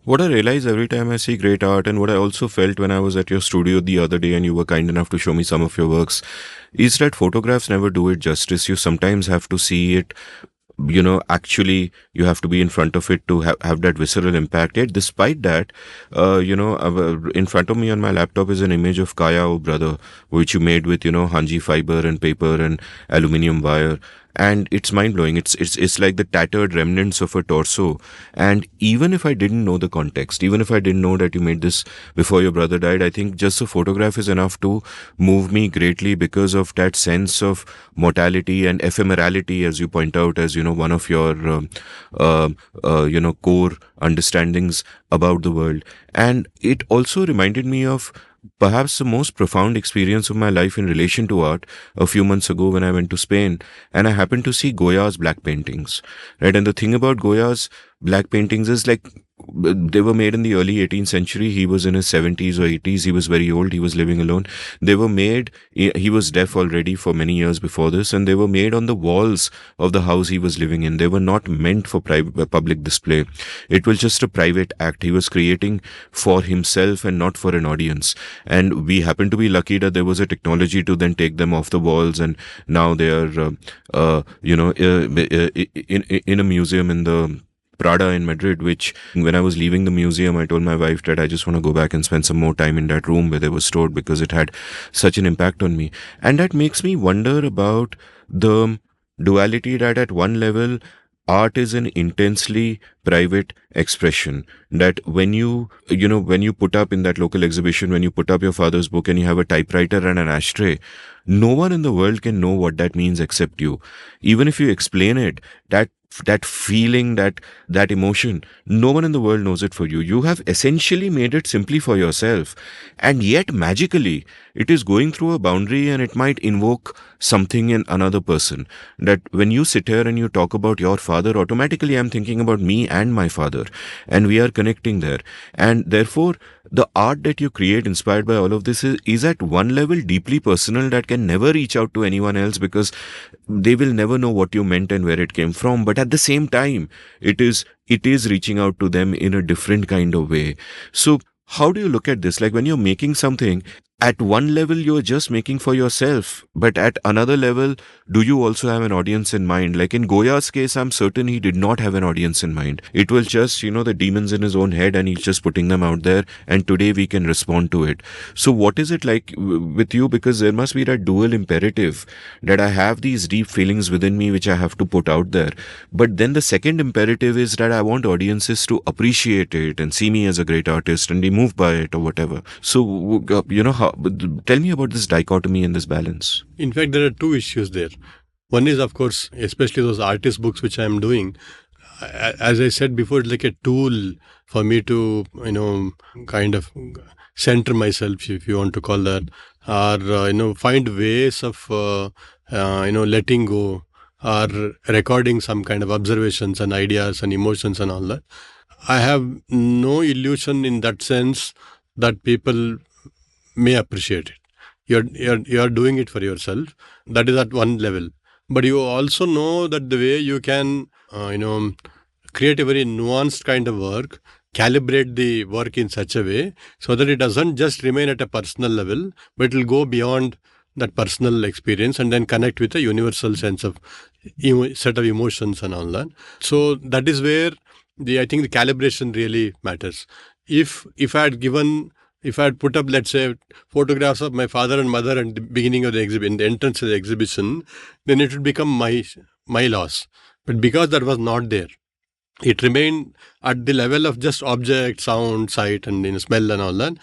What I realize every time I see great art, and what I also felt when I was at your studio the other day and you were kind enough to show me some of your works, is that photographs never do it justice. You sometimes have to see it, actually you have to be in front of it to have that visceral impact. Yet despite that, in front of me on my laptop is an image of Kaya, oh brother, which you made with, Hanji fiber and paper and aluminium wire. And it's mind-blowing. It's like the tattered remnants of a torso. And even if I didn't know the context, even if I didn't know that you made this before your brother died, I think just the photograph is enough to move me greatly, because of that sense of mortality and ephemerality, as you point out, as one of your core understandings about the world. And it also reminded me of perhaps the most profound experience of my life in relation to art a few months ago when I went to Spain and I happened to see Goya's black paintings. Right. And the thing about Goya's black paintings is like they were made in the early 18th century. He was in his 70s or 80s. He was very old. He was living alone. They were made, he was deaf already for many years before this, and they were made on the walls of the house he was living in. They were not meant for public display. It was just a private act. He was creating for himself and not for an audience. And we happened to be lucky that there was a technology to then take them off the walls, and now they are, in a museum in the Prada in Madrid, which when I was leaving the museum, I told my wife that I just want to go back and spend some more time in that room where they were stored because it had such an impact on me. And that makes me wonder about the duality that at one level, art is an intensely private expression, that when you put up in that local exhibition, when you put up your father's book and you have a typewriter and an ashtray, no one in the world can know what that means except you. Even if you explain it, that feeling, that emotion, no one in the world knows it for you. You have essentially made it simply for yourself. And yet magically, it is going through a boundary and it might invoke something in another person. That when you sit here and you talk about your father, automatically I'm thinking about me and my father. And we are connecting there. And therefore, the art that you create inspired by all of this is at one level deeply personal, that can never reach out to anyone else because they will never know what you meant and where it came from. But at the same time, it is reaching out to them in a different kind of way. So how do you look at this? Like when you're making something, at one level you're just making for yourself, but at another level, do you also have an audience in mind? Like in Goya's case, I'm certain he did not have an audience in mind. It was just, the demons in his own head and he's just putting them out there, and today we can respond to it. So what is it like with you? Because there must be that dual imperative that I have these deep feelings within me which I have to put out there. But then the second imperative is that I want audiences to appreciate it and see me as a great artist and be moved by it or whatever. So, tell me about this dichotomy and this balance. In fact, there are two issues there. One is, of course, especially those artist books which I am doing. As I said before, it's like a tool for me to, kind of center myself, if you want to call that, or, find ways of, letting go or recording some kind of observations and ideas and emotions and all that. I have no illusion in that sense that people may appreciate it. You're doing it for yourself. That is at one level. But you also know that the way you can, create a very nuanced kind of work, calibrate the work in such a way so that it doesn't just remain at a personal level, but it will go beyond that personal experience and then connect with a universal sense of set of emotions and all that. So that is where I think the calibration really matters. If I had put up, let's say, photographs of my father and mother at the beginning of the exhibit, the entrance of the exhibition, then it would become my loss. But because that was not there, it remained at the level of just object, sound, sight, and smell and all that.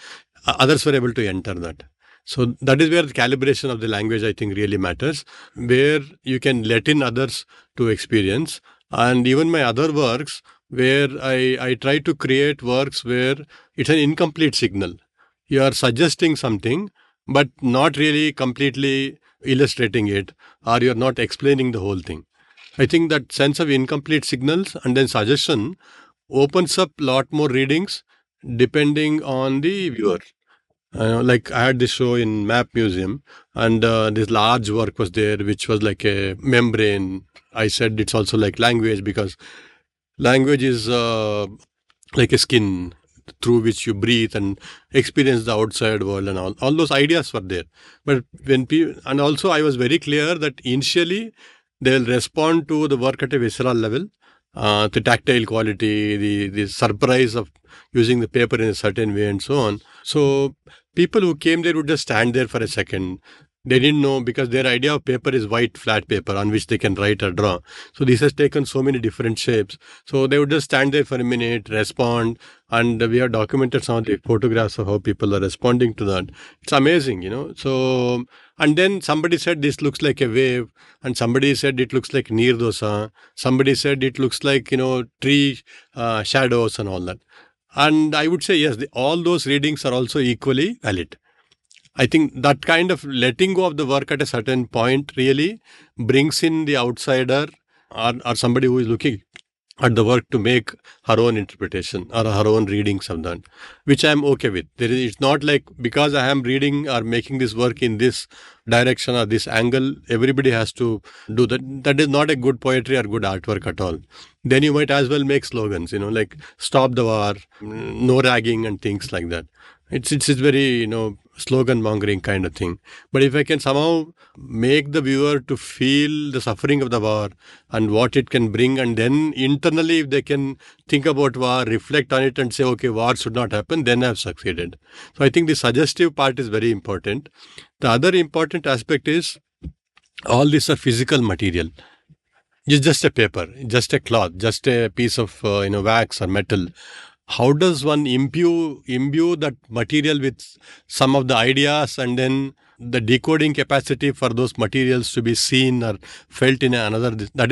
Others were able to enter that. So that is where the calibration of the language, I think, really matters, where you can let in others to experience. And even my other works, where I try to create works where it's an incomplete signal. You are suggesting something, but not really completely illustrating it, or you're not explaining the whole thing. I think that sense of incomplete signals and then suggestion opens up a lot more readings depending on the viewer. Like I had this show in Map Museum, and this large work was there, which was like a membrane. I said it's also like language, because language is like a skin through which you breathe and experience the outside world, and all those ideas were there. But when people, and also I was very clear that initially they will respond to the work at a visceral level, the tactile quality, the surprise of using the paper in a certain way and so on. So people who came there would just stand there for a second. They didn't know, because their idea of paper is white flat paper on which they can write or draw. So this has taken so many different shapes. So they would just stand there for a minute, respond, and we have documented some of the photographs of how people are responding to that. It's amazing, So, and then somebody said this looks like a wave, and somebody said it looks like nirdosa. Somebody said it looks like, tree shadows and all that. And I would say, yes, all those readings are also equally valid. I think that kind of letting go of the work at a certain point really brings in the outsider or somebody who is looking at the work to make her own interpretation or her own readings of that, which I am okay with. It's not like because I am reading or making this work in this direction or this angle, everybody has to do that. That is not a good poetry or good artwork at all. Then you might as well make slogans, like stop the war, no ragging and things like that. It's very, slogan mongering kind of thing. But if I can somehow make the viewer to feel the suffering of the war and what it can bring, and then internally if they can think about war, reflect on it and say, okay, war should not happen, then I've succeeded. So I think the suggestive part is very important. The other important aspect is all these are physical material. It's just a paper, just a cloth, just a piece of wax or metal. How does one imbue that material with some of the ideas and then the decoding capacity for those materials to be seen or felt in another? I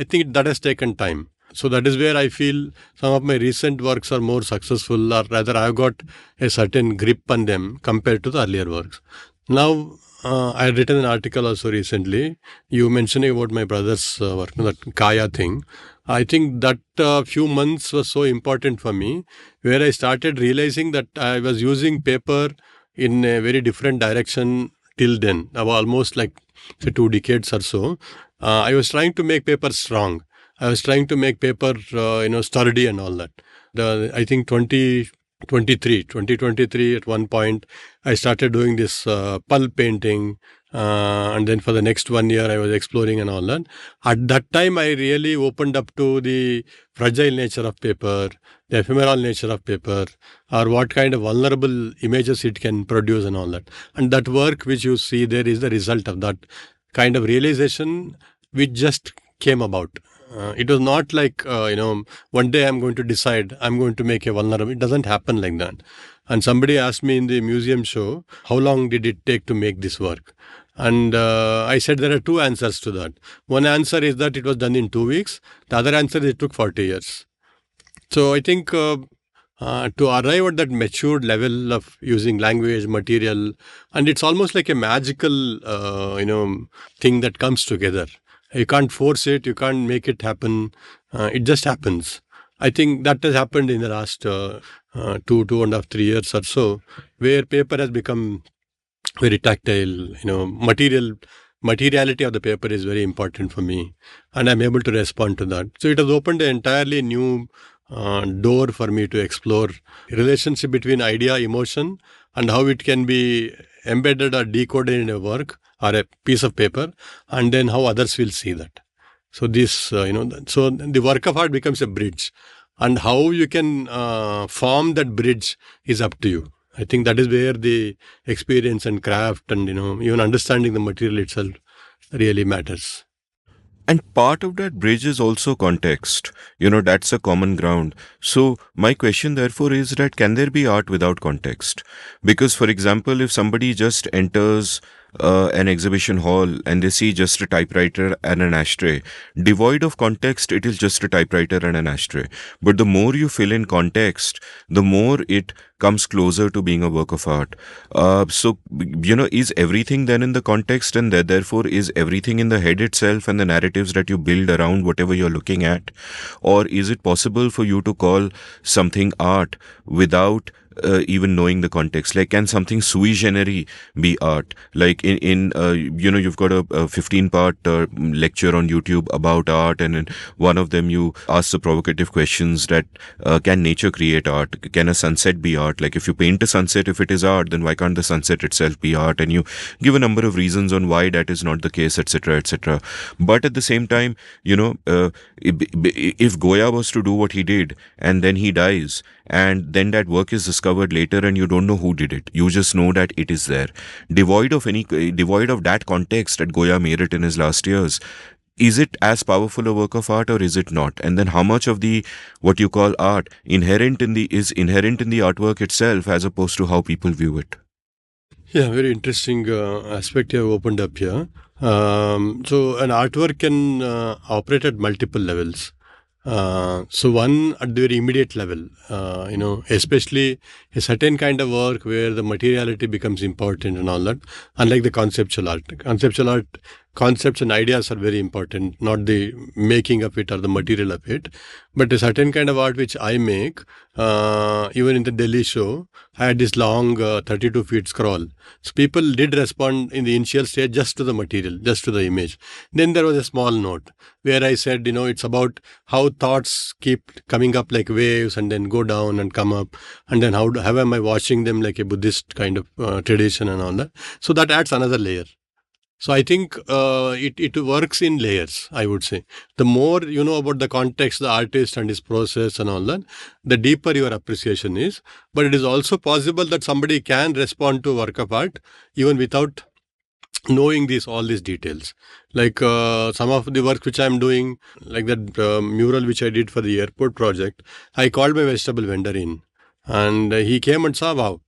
think that has taken time. So that is where I feel some of my recent works are more successful, or rather I've got a certain grip on them compared to the earlier works. Now, I had written an article also recently. You mentioning about my brother's work, that Kaya thing. I think that few months was so important for me, where I started realizing that I was using paper in a very different direction till then, almost like say 2 decades or so. I was trying to make paper strong. I was trying to make paper, sturdy and all that. I think 2023 at one point, I started doing this pulp painting. And then for the next 1 year, I was exploring and all that. At that time, I really opened up to the fragile nature of paper, the ephemeral nature of paper, or what kind of vulnerable images it can produce and all that. And that work which you see there is the result of that kind of realization which just came about. It was not like, one day I'm going to decide I'm going to make a vulnerable. It doesn't happen like that. And somebody asked me in the museum show, how long did it take to make this work? And I said there are 2 answers to that. One answer is that it was done in 2 weeks. The other answer is it took 40 years. So I think to arrive at that matured level of using language, material, and it's almost like a magical, thing that comes together. You can't force it. You can't make it happen. It just happens. I think that has happened in the last 2.5, 3 years or so, where paper has become very tactile. Materiality of the paper is very important for me, and I'm able to respond to that. So it has opened an entirely new door for me to explore relationship between idea, emotion, and how it can be embedded or decoded in a work or a piece of paper, and then how others will see that. So this, so the work of art becomes a bridge, and how you can form that bridge is up to you. I think that is where the experience and craft and, even understanding the material itself really matters. And part of that bridge is also context. That's a common ground. So my question therefore is that can there be art without context? Because, for example, if somebody just enters an exhibition hall and they see just a typewriter and an ashtray, devoid of context, it is just a typewriter and an ashtray. But the more you fill in context, the more it comes closer to being a work of art. So, is everything then in the context, and therefore is everything in the head itself and the narratives that you build around whatever you're looking at? Or is it possible for you to call something art without even knowing the context? Like, can something sui generis be art? Like you've got a 15-part lecture on YouTube about art, and in one of them you ask the provocative questions that can nature create art? Can a sunset be art? Like, if you paint a sunset, if it is art, then why can't the sunset itself be art? And you give a number of reasons on why that is not the case, etc., etc. But at the same time, if Goya was to do what he did and then he dies, and then that work is discovered later and you don't know who did it, you just know that it is there, devoid of that context that Goya made it in his last years, is it as powerful a work of art or is it not? And then how much of the what you call art is inherent in the artwork itself as opposed to how people view it? Yeah, very interesting aspect you have opened up here. So an artwork can operate at multiple levels. So one at the very immediate level, especially a certain kind of work where the materiality becomes important and all that, unlike the conceptual art. Conceptual art, concepts and ideas are very important, not the making of it or the material of it. But a certain kind of art which I make, even in the Delhi show, I had this long 32 feet scroll. So people did respond in the initial stage just to the material, just to the image. Then there was a small note where I said, it's about how thoughts keep coming up like waves and then go down and come up. And then how am I watching them like a Buddhist kind of tradition and all that. So that adds another layer. So I think it works in layers, I would say. The more you know about the context, the artist and his process and all that, the deeper your appreciation is. But it is also possible that somebody can respond to a work of art even without knowing all these details. Like some of the work which I am doing, like that mural which I did for the airport project, I called my vegetable vendor in. And he came and saw, wow,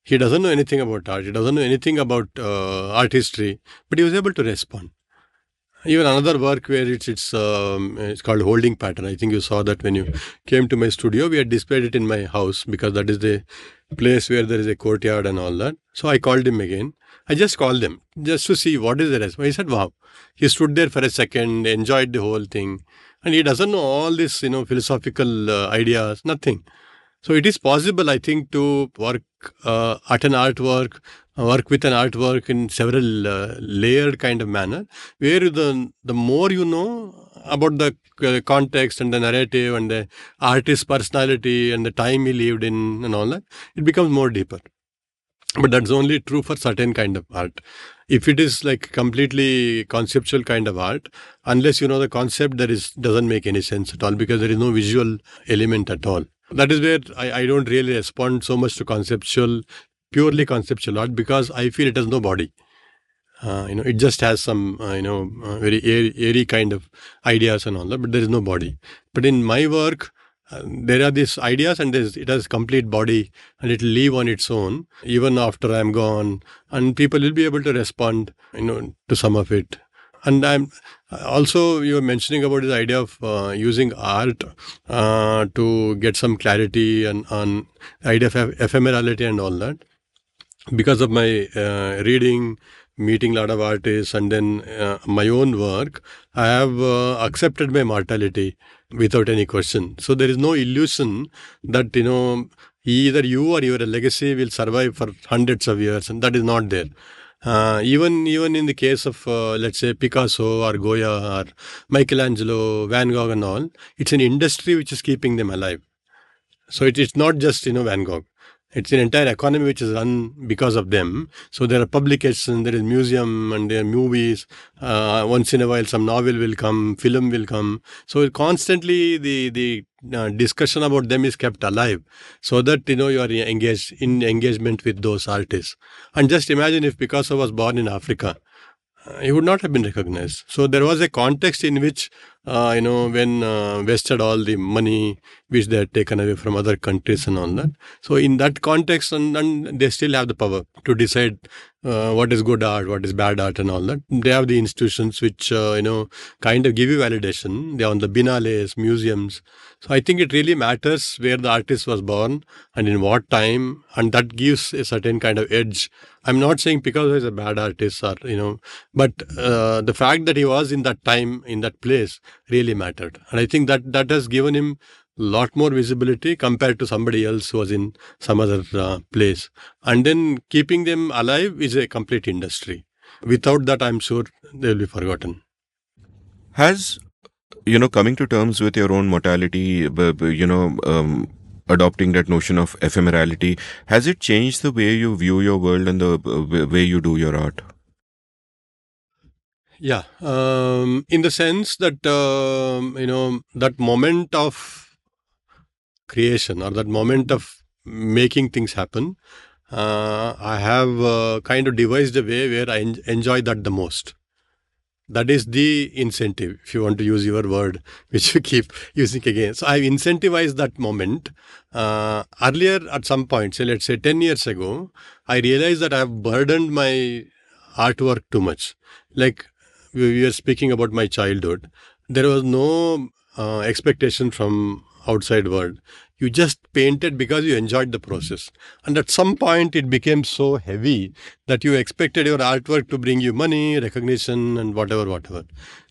he doesn't know anything about art. He doesn't know anything about art history, but he was able to respond. Even another work where it's called holding pattern. I think you saw that when you came to my studio. We had displayed it in my house because that is the place where there is a courtyard and all that. So I called him again. I just called him just to see what is the response. He said, wow. He stood there for a second, enjoyed the whole thing. And he doesn't know all this, philosophical ideas, nothing. So it is possible, I think, to work at an artwork, work with an artwork in several layered kind of manner, where the more you know about the context and the narrative and the artist's personality and the time he lived in and all that, it becomes more deeper. But that's only true for certain kind of art. If it is like completely conceptual kind of art, unless you know the concept, doesn't make any sense at all because there is no visual element at all. That is where I don't really respond so much to purely conceptual art because I feel it has no body. It just has some, very airy kind of ideas and all that, but there is no body. But in my work, there are these ideas and it has complete body and it will live on its own even after I'm gone, and people will be able to respond, to some of it. And I'm also, you were mentioning about this idea of using art to get some clarity and on the idea of ephemerality and all that. Because of my reading, meeting a lot of artists, and then my own work, I have accepted my mortality without any question. So there is no illusion that, either you or your legacy will survive for hundreds of years, and that is not there. Even in the case of, let's say, Picasso or Goya or Michelangelo, Van Gogh and all, it's an industry which is keeping them alive. So it's not just, Van Gogh. It's an entire economy which is run because of them. So there are publications, there is museum, and there are movies. Once in a while, some novel will come, film will come. So constantly the discussion about them is kept alive, so that you are engaged in engagement with those artists. And just imagine if Picasso was born in Africa, he would not have been recognized. So there was a context in which, when West had all the money which they had taken away from other countries and all that. So in that context, and they still have the power to decide what is good art, what is bad art and all that. They have the institutions which, kind of give you validation. They are on the biennales, museums. So I think it really matters where the artist was born and in what time, and that gives a certain kind of edge. I'm not saying Picasso is a bad artist or, but the fact that he was in that time, in that place really mattered. And I think that has given him a lot more visibility compared to somebody else who was in some other place. And then keeping them alive is a complete industry. Without that, I'm sure they will be forgotten. Has, coming to terms with your own mortality, adopting that notion of ephemerality, has it changed the way you view your world and the way you do your art? Yeah, in the sense that, that moment of creation or that moment of making things happen, I have kind of devised a way where I enjoy that the most. That is the incentive, if you want to use your word, which you keep using again. So I've incentivized that moment. Earlier, at some point, say let's say 10 years ago, I realized that I've burdened my artwork too much. Like we were speaking about my childhood. There was no expectation from outside world. You just painted because you enjoyed the process. And at some point, it became so heavy that you expected your artwork to bring you money, recognition, and whatever.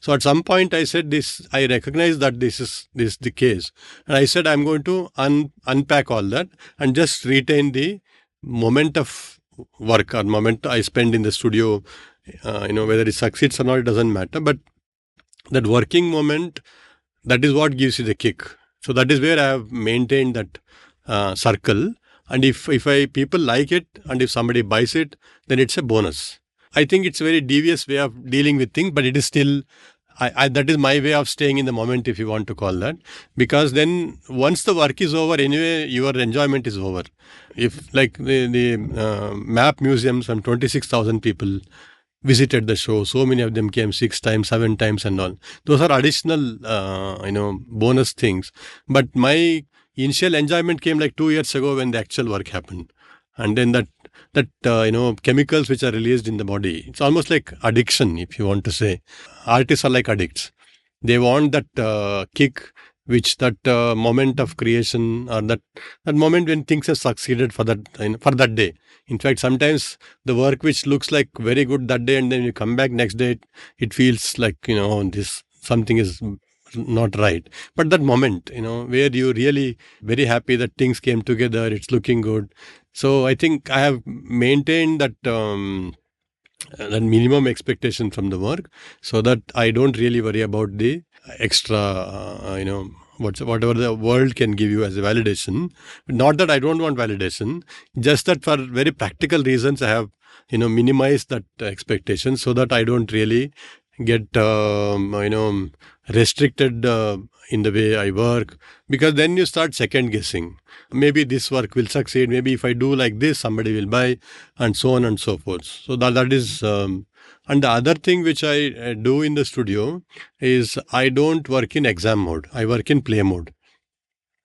So at some point, I said this. I recognize that this is the case, and I said I'm going to unpack all that and just retain the moment of work or moment I spend in the studio. Whether it succeeds or not, it doesn't matter. But that working moment, that is what gives you the kick. So that is where I have maintained that circle. And if people like it and if somebody buys it, then it's a bonus. I think it's a very devious way of dealing with things, but it is still, that is my way of staying in the moment, if you want to call that. Because then once the work is over, anyway, your enjoyment is over. If like the map museum, some 26,000 people visited the show. So many of them came 6 times, 7 times and all. Those are additional, bonus things. But my initial enjoyment came like 2 years ago when the actual work happened. And then that chemicals which are released in the body, it's almost like addiction, if you want to say. Artists are like addicts. They want that kick, which that moment of creation or that moment when things have succeeded for that day. In fact, sometimes the work which looks like very good that day, and then you come back next day, it feels like this something is not right. But that moment, where you really very happy that things came together, it's looking good. So I think I have maintained that minimum expectation from the work, so that I don't really worry about the extra, whatever the world can give you as a validation. Not that I don't want validation, just that for very practical reasons, I have, minimized that expectation so that I don't really get, restricted in the way I work, because then you start second guessing. Maybe this work will succeed. Maybe if I do like this, somebody will buy, and so on and so forth. So that is, and the other thing which I do in the studio is I don't work in exam mode. I work in play mode.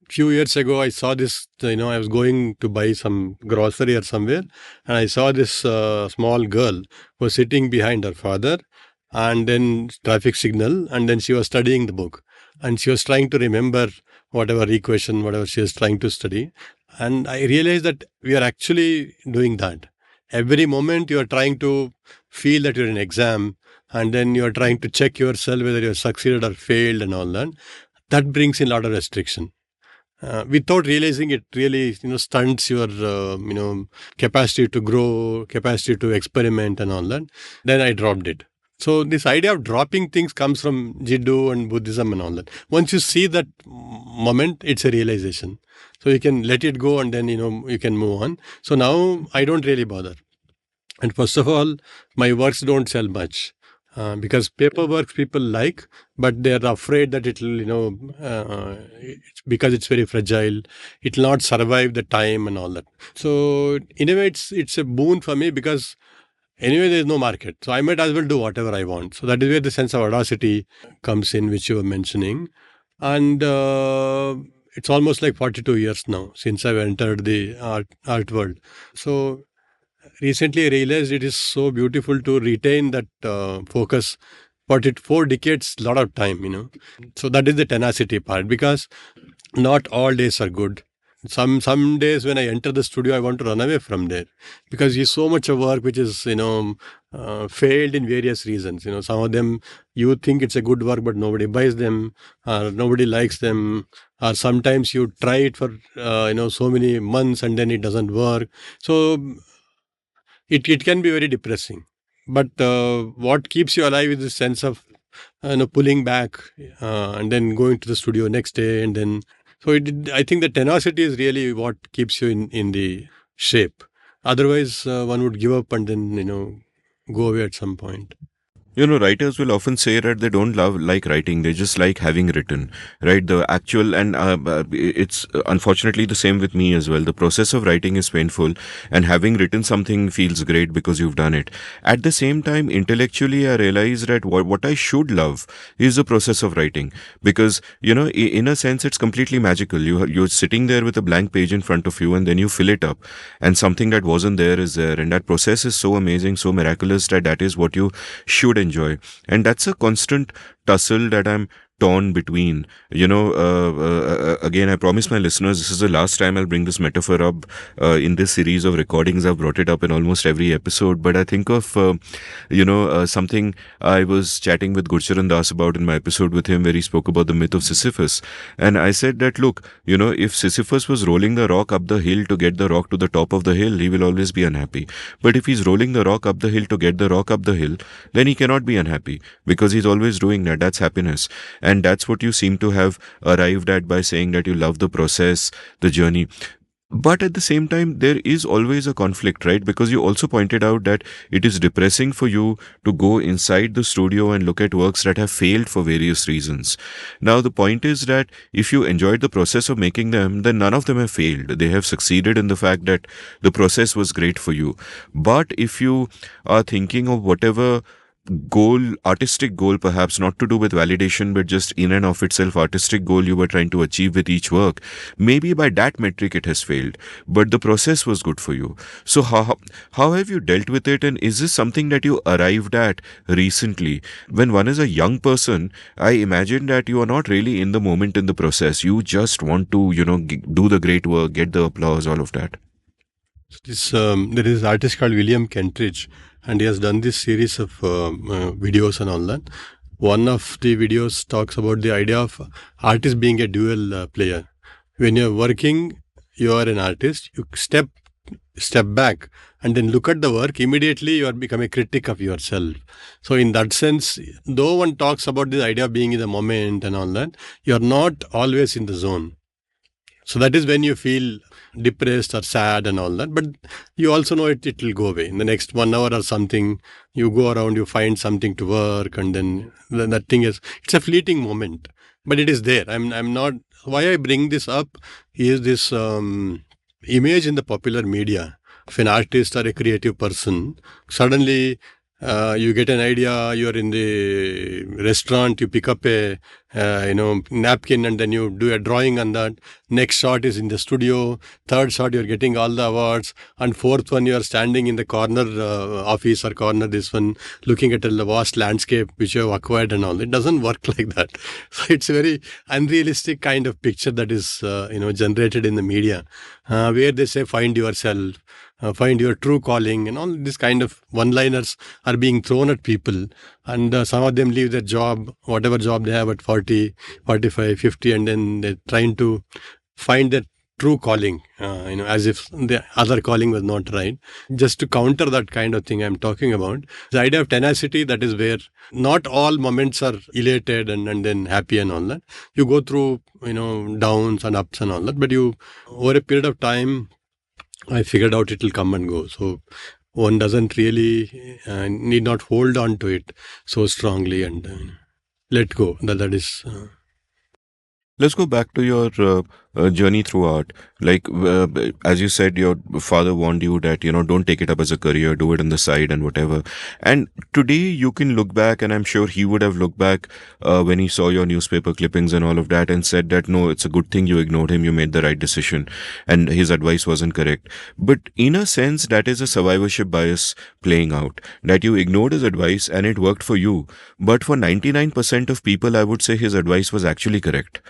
Few years ago, I saw this, I was going to buy some grocery or somewhere, and I saw this small girl who was sitting behind her father, and then traffic signal, and then she was studying the book, and she was trying to remember whatever equation, whatever she was trying to study. And I realized that we are actually doing that. Every moment you are trying to feel that you're in an exam, and then you are trying to check yourself whether you have succeeded or failed and all that. That brings in a lot of restriction. Without realizing it really, stunts your, capacity to grow, capacity to experiment and all that. Then I dropped it. So this idea of dropping things comes from Jiddu and Buddhism and all that. Once you see that moment, it's a realization. So you can let it go and then, you can move on. So now I don't really bother. And first of all, my works don't sell much. Because paperwork people like, but they're afraid that it will, because it's very fragile, it will not survive the time and all that. So in a way, it's a boon for me, because anyway, there is no market. So I might as well do whatever I want. So that is where the sense of audacity comes in, which you were mentioning. And it's almost like 42 years now since I've entered the art world. So recently I realized it is so beautiful to retain that focus. But 4 decades, lot of time, So that is the tenacity part, because not all days are good. Some days when I enter the studio, I want to run away from there, because you so much of work which is, failed in various reasons. Some of them you think it's a good work, but nobody buys them, or nobody likes them, or sometimes you try it for, so many months and then it doesn't work. So it can be very depressing. But what keeps you alive is the sense of, pulling back and then going to the studio next day, and then. So I think the tenacity is really what keeps you in the shape. Otherwise, one would give up and then, go away at some point. Writers will often say that they don't like writing, they just like having written, right? The actual, and it's unfortunately the same with me as well. The process of writing is painful, and having written something feels great because you've done it. At the same time, intellectually, I realize that what I should love is the process of writing, because, in a sense, it's completely magical. You're sitting there with a blank page in front of you, and then you fill it up, and something that wasn't there is there. And that process is so amazing, so miraculous, that is what you should enjoy. And that's a constant tussle that I'm torn between. Again, I promise my listeners this is the last time I'll bring this metaphor up in this series of recordings. I've brought it up in almost every episode, but I think of something I was chatting with Gurcharan Das about in my episode with him, where he spoke about the myth of Sisyphus. And I said that, look, if Sisyphus was rolling the rock up the hill to get the rock to the top of the hill, he will always be unhappy. But if he's rolling the rock up the hill to get the rock up the hill, then he cannot be unhappy, because he's always doing that. That's happiness. And that's what you seem to have arrived at by saying that you love the process, the journey. But at the same time, there is always a conflict, right? Because you also pointed out that it is depressing for you to go inside the studio and look at works that have failed for various reasons. Now, the point is that if you enjoyed the process of making them, then none of them have failed. They have succeeded in the fact that the process was great for you. But if you are thinking of whatever artistic goal, perhaps not to do with validation, but just in and of itself artistic goal you were trying to achieve with each work, maybe by that metric it has failed, but the process was good for you. So how have you dealt with it, and is this something that you arrived at recently? When one is a young person, I imagine that you are not really in the moment in the process. You just want to do the great work, get the applause, all of that. There is an artist called William Kentridge, and he has done this series of videos and all that. One of the videos talks about the idea of artist being a dual player. When you're working, you are an artist. You step back and then look at the work. Immediately, you are become a critic of yourself. So, in that sense, though one talks about the idea of being in the moment and all that, you are not always in the zone. So that is when you feel depressed or sad and all that. But you also know it will go away. In the next 1 hour or something, you go around, you find something to work, and then that thing it's a fleeting moment. But it is there. I'm not. Why I bring this up is this image in the popular media of an artist or a creative person. Suddenly, you get an idea, you're in the restaurant, you pick up a napkin, and then you do a drawing on that. Next shot is in the studio. Third shot, you're getting all the awards. And fourth one, you're standing in the corner office or corner this one, looking at the vast landscape which you have acquired and all. It doesn't work like that. So it's a very unrealistic kind of picture that is generated in the media, where they say find yourself, find your true calling, and all this kind of one-liners are being thrown at people. And some of them leave their job, whatever job they have at 40, 45, 50, and then they're trying to find their true calling, as if the other calling was not right. Just to counter that kind of thing I'm talking about, the idea of tenacity, that is where not all moments are elated and then happy and all that. You go through, downs and ups and all that, but you, over a period of time, I figured out it will come and go. So one doesn't really need not hold on to it so strongly and let go. That is. Let's go back to your journey through art. Like, as you said, your father warned you that, don't take it up as a career, do it on the side and whatever. And today you can look back, and I'm sure he would have looked back when he saw your newspaper clippings and all of that and said that, no, it's a good thing you ignored him, you made the right decision, and his advice wasn't correct. But in a sense, that is a survivorship bias playing out, that you ignored his advice and it worked for you. But for 99% of people, I would say his advice was actually correct.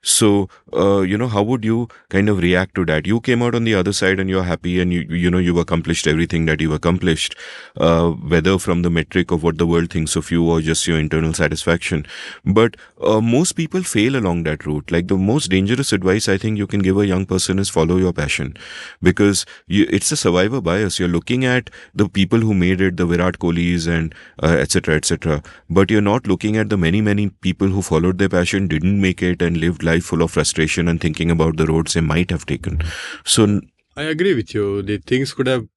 So, how would you kind of react to that? You came out on the other side and you're happy, and you accomplished everything that you accomplished, whether from the metric of what the world thinks of you or just your internal satisfaction. But most people fail along that route. Like, the most dangerous advice I think you can give a young person is follow your passion, because it's a survivor bias. You're looking at the people who made it, the Virat Kohlis and etc., etc. But you're not looking at the many, many people who followed their passion, didn't make it, and lived life full of frustration and thinking about the roads they might have taken. So I agree with you. The things could have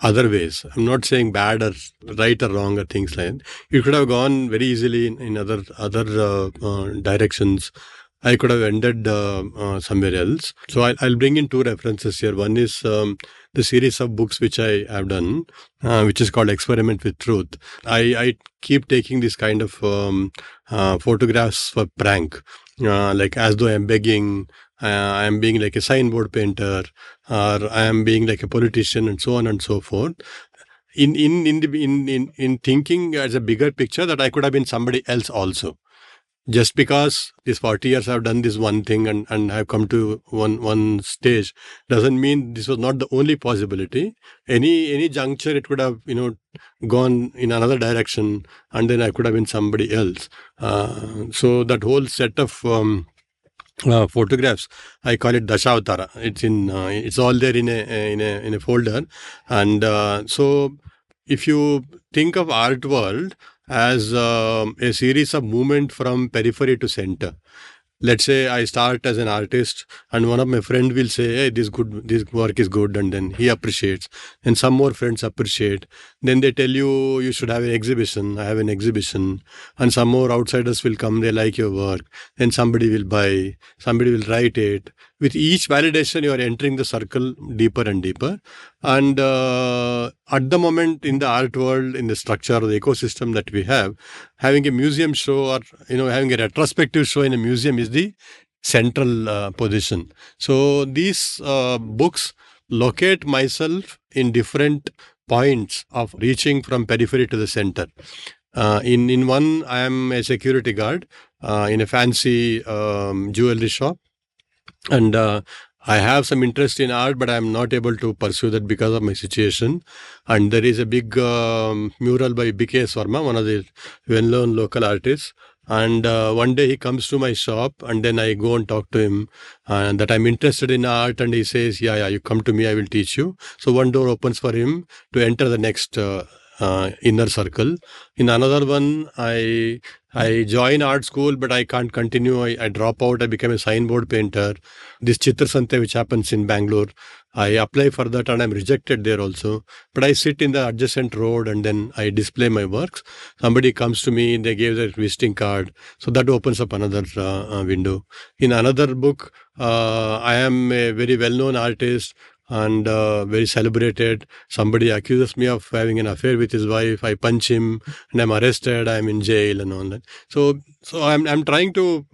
other ways. I'm not saying bad or right or wrong or things like that. You could have gone very easily in other directions. I could have ended somewhere else. So I'll bring in two references here. One is the series of books which I have done, which is called Experiment with Truth. I keep taking this kind of photographs for prank, like as though I'm begging, I am being like a signboard painter, or I am being like a politician, and so on and so forth. In thinking as a bigger picture that I could have been somebody else also. just because these 40 years I've done this one thing and I've come to one stage doesn't mean this was not the only possibility. Any juncture it could have gone in another direction, and then I could have been somebody else. So that whole set of photographs, I call it Dashavatara. It's all there in a folder, and so if you think of art world as a series of movement from periphery to center. Let's say I start as an artist and one of my friends will say, hey, this work is good, and then he appreciates, and some more friends appreciate. Then they tell you should have an exhibition. I have an exhibition, and some more outsiders will come, they like your work. Then somebody will buy, somebody will write it. With each validation, you are entering the circle deeper and deeper. And at the moment in the art world, in the structure of the ecosystem that we have, having a museum show or having a retrospective show in a museum is the central position. So these books locate myself in different points of reaching from periphery to the center. In one, I am a security guard in a fancy jewelry shop. And I have some interest in art, but I'm not able to pursue that because of my situation. And there is a big mural by B.K. Swarma, one of the well-known local artists. And one day he comes to my shop, and then I go and talk to him that I'm interested in art. And he says, yeah, you come to me, I will teach you. So one door opens for him to enter the next inner circle. In another one, I join art school, but I can't continue. I drop out. I become a signboard painter. This Chitra Sante, which happens in Bangalore, I apply for that and I'm rejected there also. But I sit in the adjacent road and then I display my works. Somebody comes to me, they gave their visiting card. So that opens up another window. In another book, I am a very well-known artist and very celebrated. Somebody accuses me of having an affair with his wife. I punch him and I'm arrested. I'm in jail and all that. So I'm trying to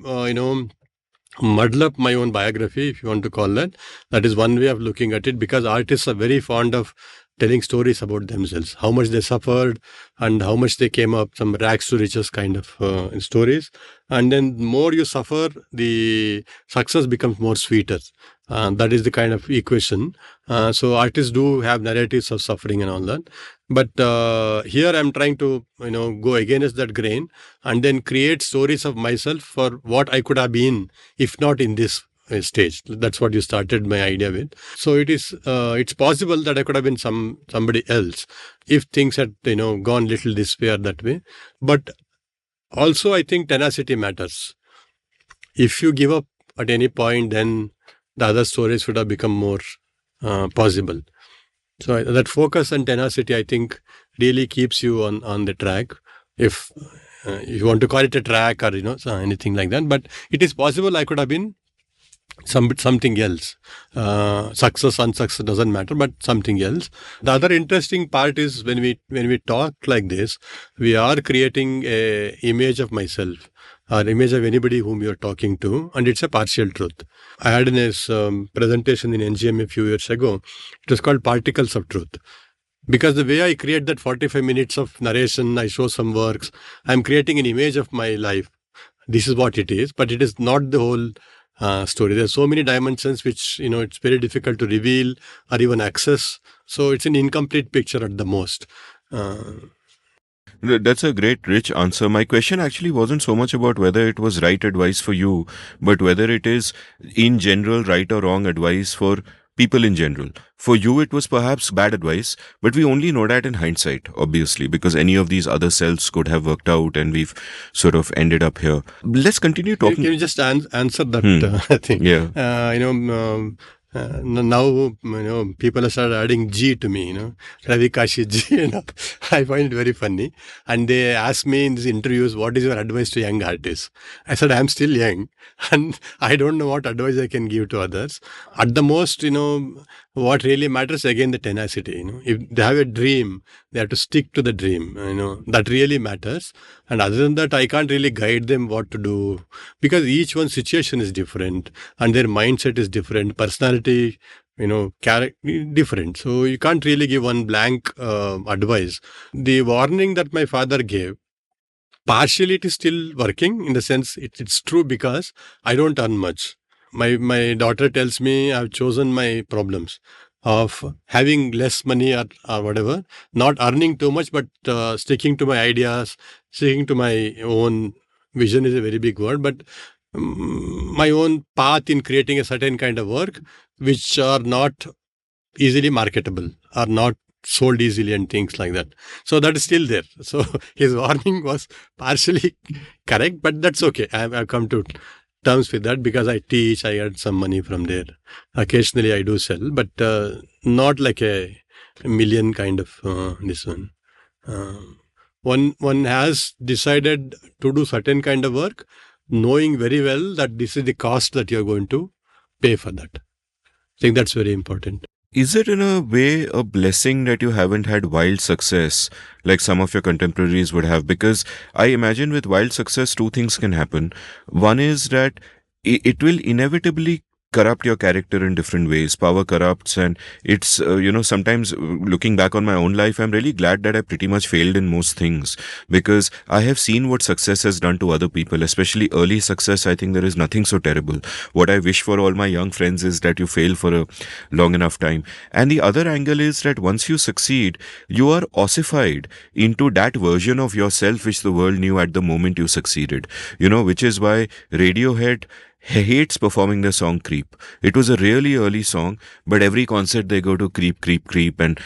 muddle up my own biography, if you want to call that. That is one way of looking at it, because artists are very fond of telling stories about themselves, how much they suffered and how much they came up, some rags to riches kind of stories. And then the more you suffer, the success becomes more sweeter. That is the kind of equation. So artists do have narratives of suffering and all that. But here I'm trying to go against that grain and then create stories of myself for what I could have been if not in this stage. That's what you started my idea with. So it's possible that I could have been somebody else if things had gone little this way or that way. But also I think tenacity matters. If you give up at any point, then the other stories would have become more possible. So that focus and tenacity, I think, really keeps you on the track. If you want to call it a track or anything like that, but it is possible I could have been something else. Success, unsuccess doesn't matter, but something else. The other interesting part is when we talk like this, we are creating a image of myself or image of anybody whom you're talking to, and it's a partial truth. I had a presentation in NGM a few years ago. It was called Particles of Truth. Because the way I create that 45 minutes of narration, I show some works, I'm creating an image of my life. This is what it is, but it is not the whole story. There are so many dimensions which it's very difficult to reveal or even access. So it's an incomplete picture at the most. That's a great, rich answer. My question actually wasn't so much about whether it was right advice for you, but whether it is, in general, right or wrong advice for people in general. For you, it was perhaps bad advice, but we only know that in hindsight, obviously, because any of these other selves could have worked out and we've sort of ended up here. Let's continue talking. Can you just answer that thing? Yeah. Now people have started adding G to me, Ravi, Kashi, G. I find it very funny. And they ask me in these interviews, what is your advice to young artists? I said, I'm still young and I don't know what advice I can give to others. At the most, what really matters, again, the tenacity. If they have a dream, they have to stick to the dream. That really matters. And other than that, I can't really guide them what to do, because each one's situation is different and their mindset is different, personality, different. So you can't really give one blank advice. The warning that my father gave partially it is still working in the sense it's true because I don't earn much. My daughter tells me I've chosen my problems of having less money or whatever, not earning too much, but sticking to my ideas, sticking to my own vision is a very big word, but my own path in creating a certain kind of work, which are not easily marketable, are not sold easily and things like that. So that is still there. So his warning was partially correct, but that's okay. I've come to terms with that because I teach, I earn some money from there. Occasionally I do sell, but not like a million kind of this one. One has decided to do certain kind of work, knowing very well that this is the cost that you're going to pay for that. I think that's very important. Is it in a way a blessing that you haven't had wild success like some of your contemporaries would have? Because I imagine with wild success, two things can happen. One is that it will inevitably corrupt your character in different ways. Power corrupts, and it's, sometimes looking back on my own life, I'm really glad that I pretty much failed in most things because I have seen what success has done to other people, especially early success. I think there is nothing so terrible. What I wish for all my young friends is that you fail for a long enough time. And the other angle is that once you succeed, you are ossified into that version of yourself which the world knew at the moment you succeeded, which is why Radiohead hates performing the song Creep. It was a really early song, but every concert they go to Creep, Creep, Creep, and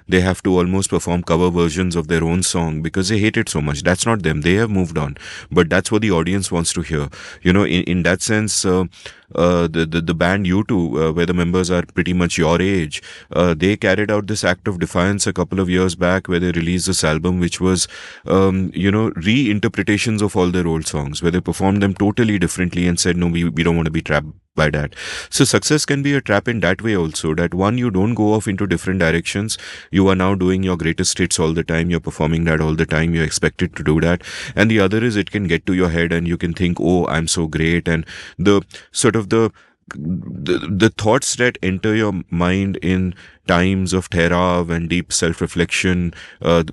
they have to almost perform cover versions of their own song because they hate it so much. That's not them. They have moved on, but that's what the audience wants to hear. In that sense, the band U2, where the members are pretty much your age, they carried out this act of defiance a couple of years back where they released this album which was reinterpretations of all their old songs, where they performed them totally differently and said, no, we don't want to be trapped by that. So success can be a trap in that way also, that one, you don't go off into different directions. You are now doing your greatest hits all the time. You're performing that all the time. You're expected to do that. And the other is it can get to your head and you can think, oh, I'm so great. And the sort of the thoughts that enter your mind in times of terav and deep self-reflection,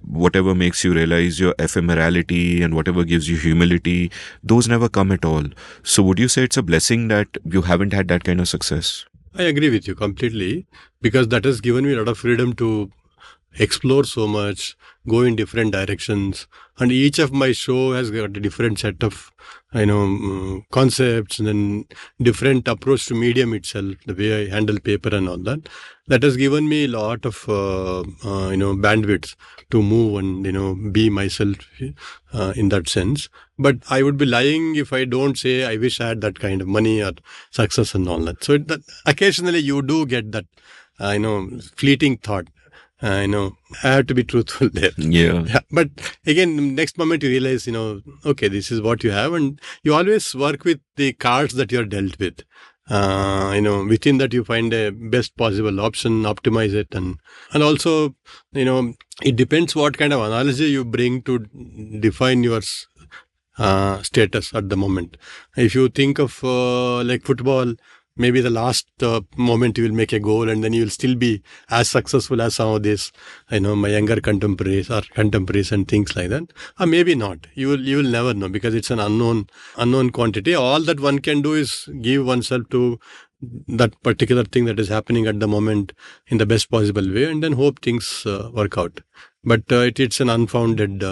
whatever makes you realize your ephemerality and whatever gives you humility, those never come at all. So would you say it's a blessing that you haven't had that kind of success? I agree with you completely because that has given me a lot of freedom to explore so much, go in different directions, and each of my show has got a different set of concepts and then different approach to medium itself, the way I handle paper and all that. That has given me a lot of bandwidth to move and be myself in that sense. But I would be lying if I don't say I wish I had that kind of money or success and all that. So occasionally you do get that fleeting thought. I have to be truthful there. Yeah. But again, next moment you realize, okay, this is what you have, and you always work with the cards that you're dealt with. Within that you find a best possible option, optimize it, and also, it depends what kind of analogy you bring to define your status at the moment. If you think of like football, maybe the last moment you will make a goal and then you will still be as successful as some of this, my younger contemporaries and things like that. Or maybe not. You will never know because it's an unknown quantity. All that one can do is give oneself to that particular thing that is happening at the moment in the best possible way and then hope things work out. But it's an unfounded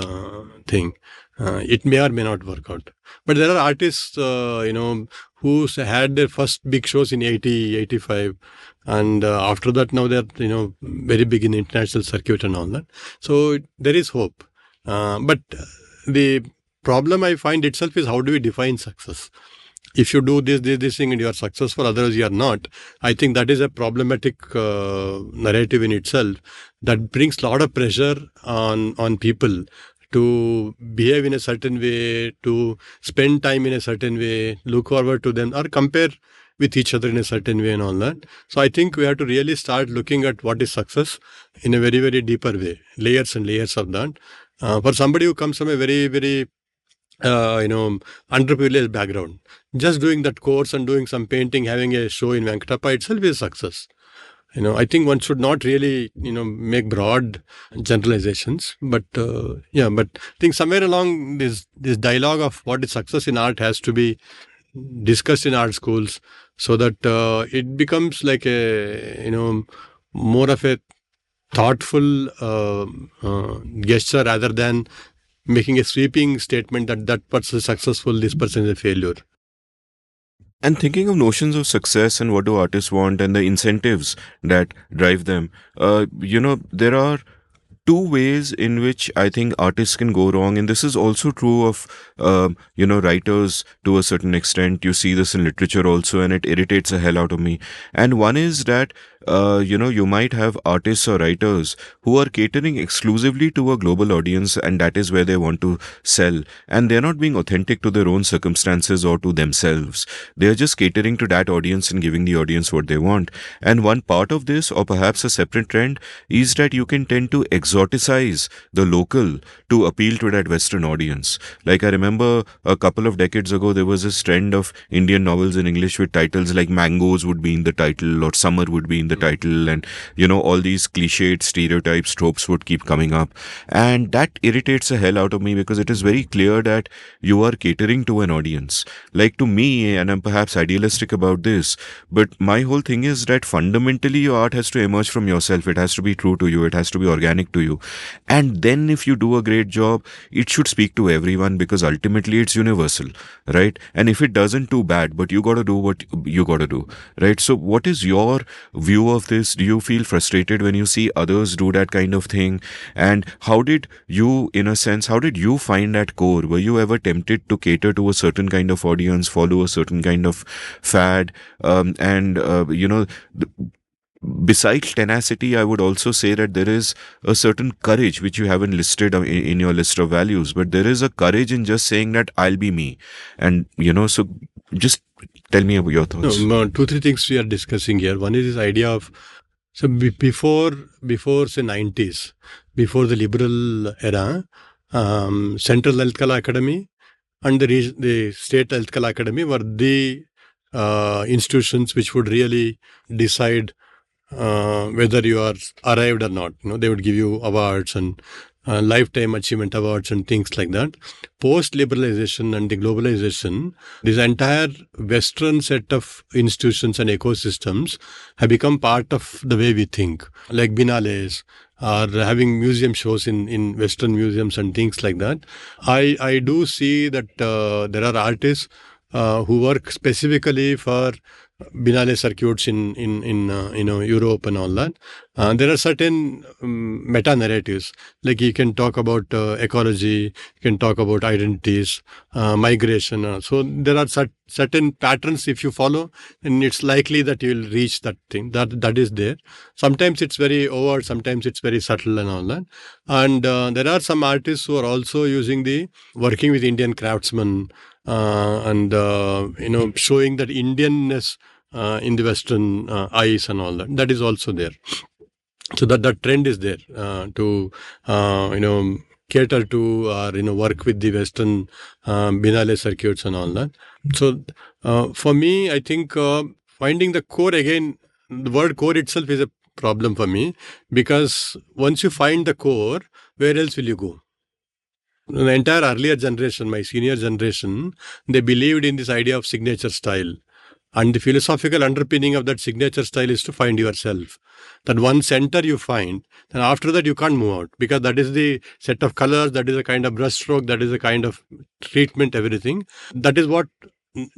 thing. It may or may not work out. But there are artists, who had their first big shows in 80, 85. And after that, now they're, very big in international circuit and all that. So there is hope. But the problem I find itself is how do we define success? If you do this thing and you are successful, otherwise you are not. I think that is a problematic narrative in itself that brings a lot of pressure on people to behave in a certain way, to spend time in a certain way, look forward to them, or compare with each other in a certain way and all that. So I think we have to really start looking at what is success in a very, very deeper way, layers and layers of that. For somebody who comes from a very, very underprivileged background, just doing that course and doing some painting, having a show in Venkatappa itself is success. I think one should not really, make broad generalizations. But but I think somewhere along this dialogue of what is success in art has to be discussed in art schools, so that it becomes like more of a thoughtful gesture rather than making a sweeping statement that person is successful, this person is a failure. And thinking of notions of success and what do artists want and the incentives that drive them, there are two ways in which I think artists can go wrong, and this is also true of writers to a certain extent. You see this in literature also, and it irritates the hell out of me. And one is that you might have artists or writers who are catering exclusively to a global audience, and that is where they want to sell, and they're not being authentic to their own circumstances or to themselves. They're just catering to that audience and giving the audience what they want. And one part of this, or perhaps a separate trend, is that you can tend to exoticize the local to appeal to that Western audience. Like, I remember a couple of decades ago, there was this trend of Indian novels in English with titles like Mangoes would be in the title, or Summer would be in the title, and all these cliched stereotypes, tropes would keep coming up. And that irritates the hell out of me, because it is very clear that you are catering to an audience. Like, to me, and I'm perhaps idealistic about this, but my whole thing is that fundamentally your art has to emerge from yourself. It has to be true to you. It has to be organic to you. And then if you do a great job, it should speak to everyone, because ultimately it's universal, right? And if it doesn't, too bad, but you got to do what you got to do, right? So what is your view of this? Do you feel frustrated when you see others do that kind of thing? And how did you, in a sense, how did you find that core? Were you ever tempted to cater to a certain kind of audience, follow a certain kind of fad? Besides tenacity, I would also say that there is a certain courage which you haven't listed in your list of values, but there is a courage in just saying that I'll be me. And, so just tell me about your thoughts. No, two, three things we are discussing here. One is this idea of, so before say 90s, before the liberal era, Central Health Kala Academy and the State Health Kala Academy were the institutions which would really decide whether you are arrived or not. They would give you awards and lifetime achievement awards and things like that. Post-liberalization and the globalization, this entire Western set of institutions and ecosystems have become part of the way we think, like Biennales, or having museum shows in Western museums and things like that. I do see that there are artists who work specifically for Biennale circuits in Europe and all that. There are certain meta narratives, like you can talk about ecology, you can talk about identities, migration. So there are certain patterns if you follow, and it's likely that you will reach that thing that is there. Sometimes it's very overt, sometimes it's very subtle and all that. And there are some artists who are also using working with Indian craftsmen. And showing that Indianness in the Western eyes and all that. That is also there. So that trend is there to cater to or work with the Western Biennale circuits and all that. So for me, I think finding the core again. The word core itself is a problem for me, because once you find the core, where else will you go? The entire earlier generation, my senior generation, they believed in this idea of signature style. And the philosophical underpinning of that signature style is to find yourself. That one center you find, then after that you can't move out, because that is the set of colors, that is a kind of brushstroke, that is a kind of treatment, everything. That is what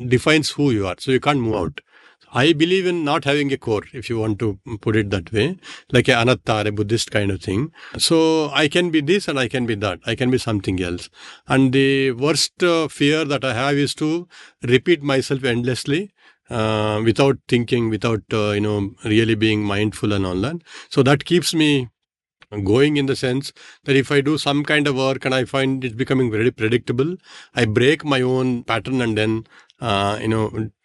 defines who you are. So you can't move out. I believe in not having a core, if you want to put it that way, like a anatta, a Buddhist kind of thing. So I can be this and I can be that. I can be something else. And the worst fear that I have is to repeat myself endlessly without thinking, without, really being mindful and all that. So that keeps me going, in the sense that if I do some kind of work and I find it becoming very predictable, I break my own pattern and then,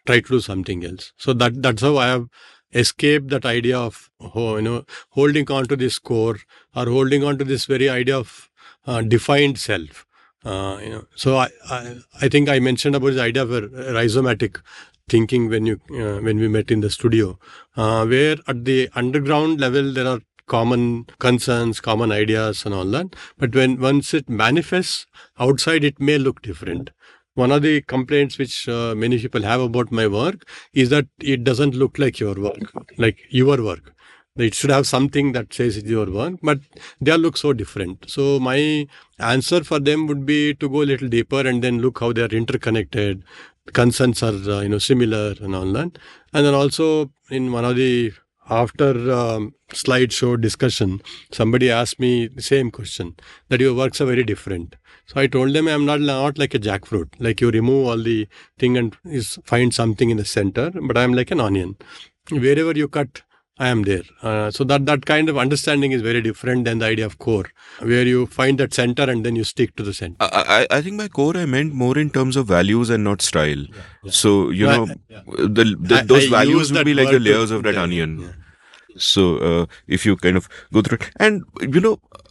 try to do something else. So that's how I have escaped that idea of, holding on to this core, or holding on to this very idea of defined self. So I think I mentioned about the idea of a rhizomatic. thinking when we met in the studio, where at the underground level there are common concerns, common ideas and all that. But once it manifests outside, it may look different. One of the complaints which many people have about my work is that it doesn't look like your work, like your work. It should have something that says it's your work, but they all look so different. So my answer for them would be to go a little deeper and then look how they are interconnected. Concerns are similar and all that. And then also in one of the after slideshow discussion, somebody asked me the same question, that your works are very different. So I told them I'm not like a jackfruit, like you remove all the thing and find something in the center, but I'm like an onion. Wherever you cut, I am there. So that kind of understanding is very different than the idea of core, where you find that center and then you stick to the center. I think by core I meant more in terms of values and not style. Yeah. So those values will be like the layers of that onion. Yeah. So if you kind of go through it, and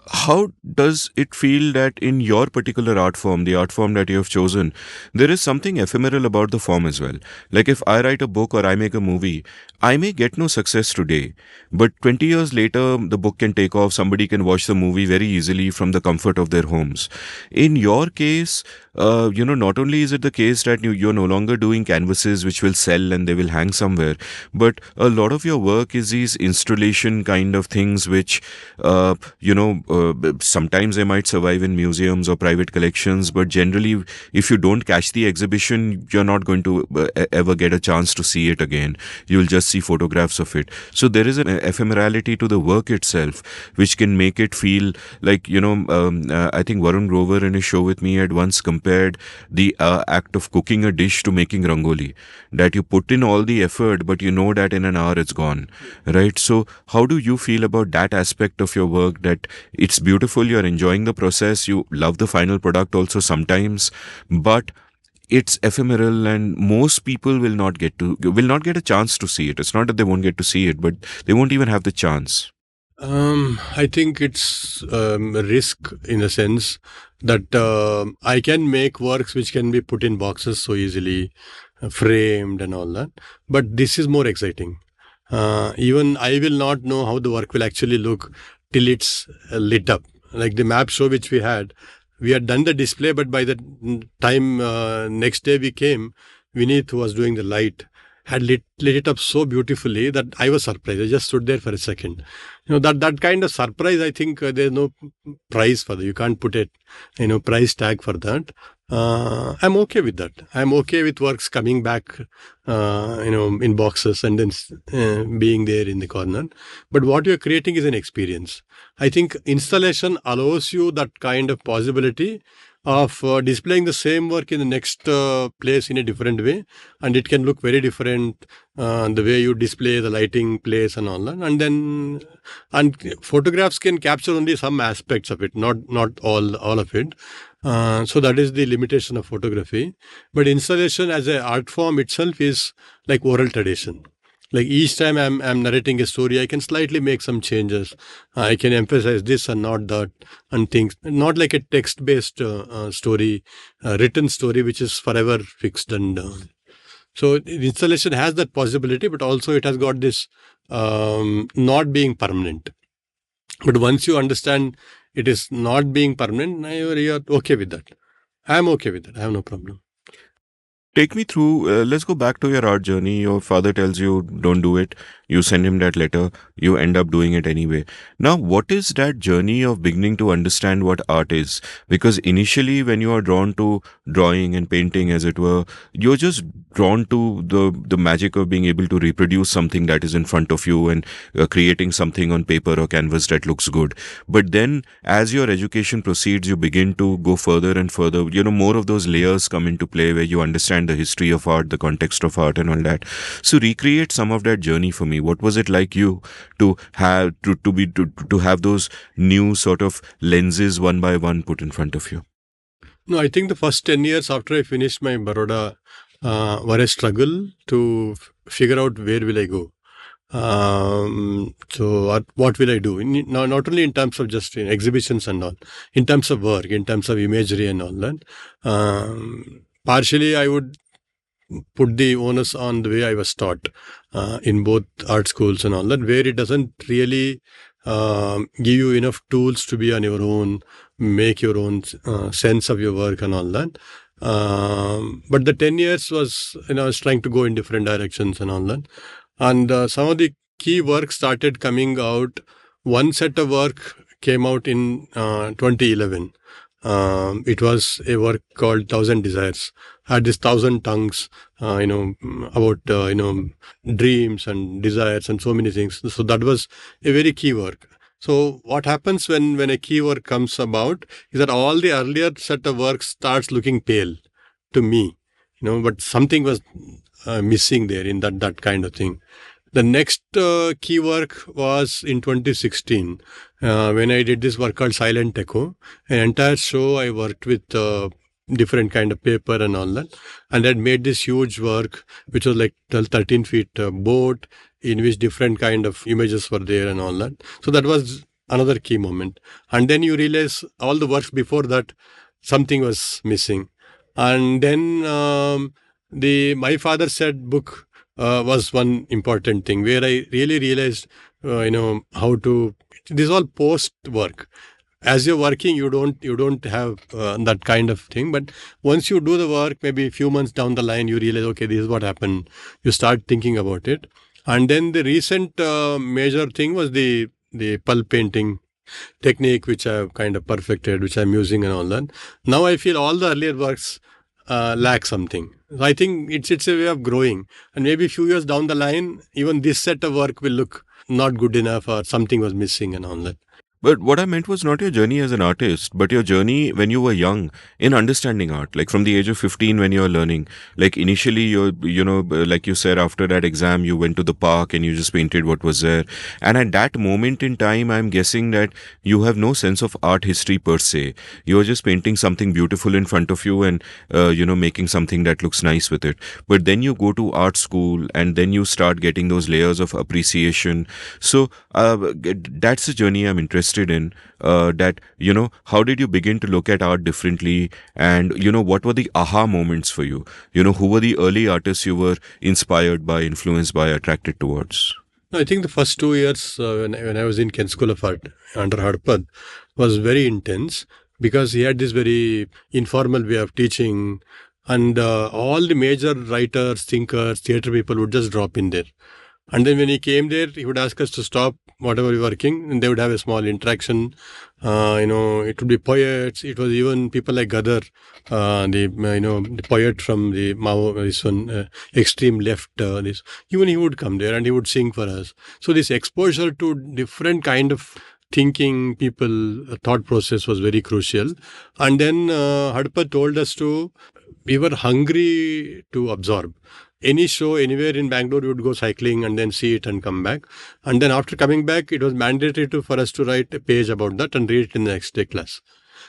how does it feel that in your particular art form, the art form that you have chosen, there is something ephemeral about the form as well? Like if I write a book or I make a movie, I may get no success today, but 20 years later, the book can take off. Somebody can watch the movie very easily from the comfort of their homes. In your case, not only is it the case that you're no longer doing canvases which will sell and they will hang somewhere, but a lot of your work is these installation kind of things which, sometimes they might survive in museums or private collections, but generally, if you don't catch the exhibition, you're not going to ever get a chance to see it again. You'll just see photographs of it. So there is an ephemerality to the work itself, which can make it feel like, I think Varun Grover in his show with me had once compared the act of cooking a dish to making rangoli, that you put in all the effort, but you know that in an hour it's gone, right? So how do you feel about that aspect of your work, that it's beautiful, you're enjoying the process, you love the final product also sometimes, but it's ephemeral and most people will not get a chance to see it. It's not that they won't get to see it, but they won't even have the chance. I think it's a risk in a sense that I can make works which can be put in boxes so easily, framed and all that. But this is more exciting. Even I will not know how the work will actually look till it's lit up. Like the map show which we had done the display, but by the time next day we came, Vineet, who was doing the light, had lit it up so beautifully that I was surprised. I just stood there for a second. That kind of surprise, I think there's no price for that. You can't put a price tag for that. I'm okay with that. I'm okay with works coming back, in boxes and then being there in the corner. But what you're creating is an experience. I think installation allows you that kind of possibility of displaying the same work in the next place in a different way, and it can look very different, the way you display the lighting place and all that, and photographs can capture only some aspects of it, not all of it. So that is the limitation of photography. But installation as an art form itself is like oral tradition. Like each time I'm narrating a story, I can slightly make some changes. I can emphasize this and not that, and things. Not like a text-based story, written story, which is forever fixed. And so the installation has that possibility, but also it has got this not being permanent. But once you understand it is not being permanent, you're okay with that. I'm okay with that. I have no problem. Take me through, let's go back to your art journey. Your father tells you, don't do it. You send him that letter. You end up doing it anyway. Now, what is that journey of beginning to understand what art is? Because initially, when you are drawn to drawing and painting, as it were, you're just drawn to the magic of being able to reproduce something that is in front of you and creating something on paper or canvas that looks good. But then, as your education proceeds, you begin to go further and further. More of those layers come into play where you understand the history of art, the context of art and all that. So recreate some of that journey for me. What was it like you to have to have those new sort of lenses one by one put in front of you? No, I think the first 10 years after I finished my Baroda were a struggle to figure out where will I go. So what will I do? Not only in terms of just exhibitions and all, in terms of work, in terms of imagery and all that. Partially, I would put the onus on the way I was taught in both art schools and all that, where it doesn't really give you enough tools to be on your own, make your own sense of your work and all that. But the 10 years was, I was trying to go in different directions and all that. And some of the key work started coming out. One set of work came out in 2011. It was a work called Thousand Desires. Had this 1,000 tongues, about, dreams and desires and so many things. So that was a very key work. So what happens when a key work comes about is that all the earlier set of work starts looking pale to me, but something was missing there in that kind of thing. The next key work was in 2016 when I did this work called Silent Echo. An entire show I worked with different kind of paper and all that, and I made this huge work which was like 12, 13 feet boat in which different kind of images were there and all that. So that was another key moment. And then you realize all the works before that something was missing. And then My Father Said book was one important thing where I really realized, how to. This is all post work. As you're working, you don't have that kind of thing. But once you do the work, maybe a few months down the line, you realize, okay, this is what happened. You start thinking about it. And then the recent major thing was the pulp painting technique, which I've kind of perfected, which I'm using and all that. Now I feel all the earlier works lack something. So I think it's a way of growing. And maybe a few years down the line, even this set of work will look not good enough or something was missing and all that. But what I meant was not your journey as an artist, but your journey when you were young in understanding art, like from the age of 15 when you were learning. Like initially, like you said, after that exam, you went to the park and you just painted what was there. And at that moment in time, I'm guessing that you have no sense of art history per se. You're just painting something beautiful in front of you and, making something that looks nice with it. But then you go to art school and then you start getting those layers of appreciation. So that's the journey I'm interested in, that how did you begin to look at art differently, and what were the aha moments for you? Who were the early artists you were inspired by, influenced by, attracted towards? I think the first 2 years when I was in Kent School of Art under Harpad was very intense because he had this very informal way of teaching, and all the major writers, thinkers, theatre people would just drop in there. And then when he came there, he would ask us to stop whatever we were working, and they would have a small interaction. It would be poets. It was even people like Gadar, the poet from the Mao, this one, extreme left. Even he would come there and he would sing for us. So this exposure to different kind of thinking people, thought process was very crucial. And then Hadpa told us we were hungry to absorb. Any show anywhere in Bangalore, we would go cycling and then see it and come back. And then after coming back, it was mandatory for us to write a page about that and read it in the next day class.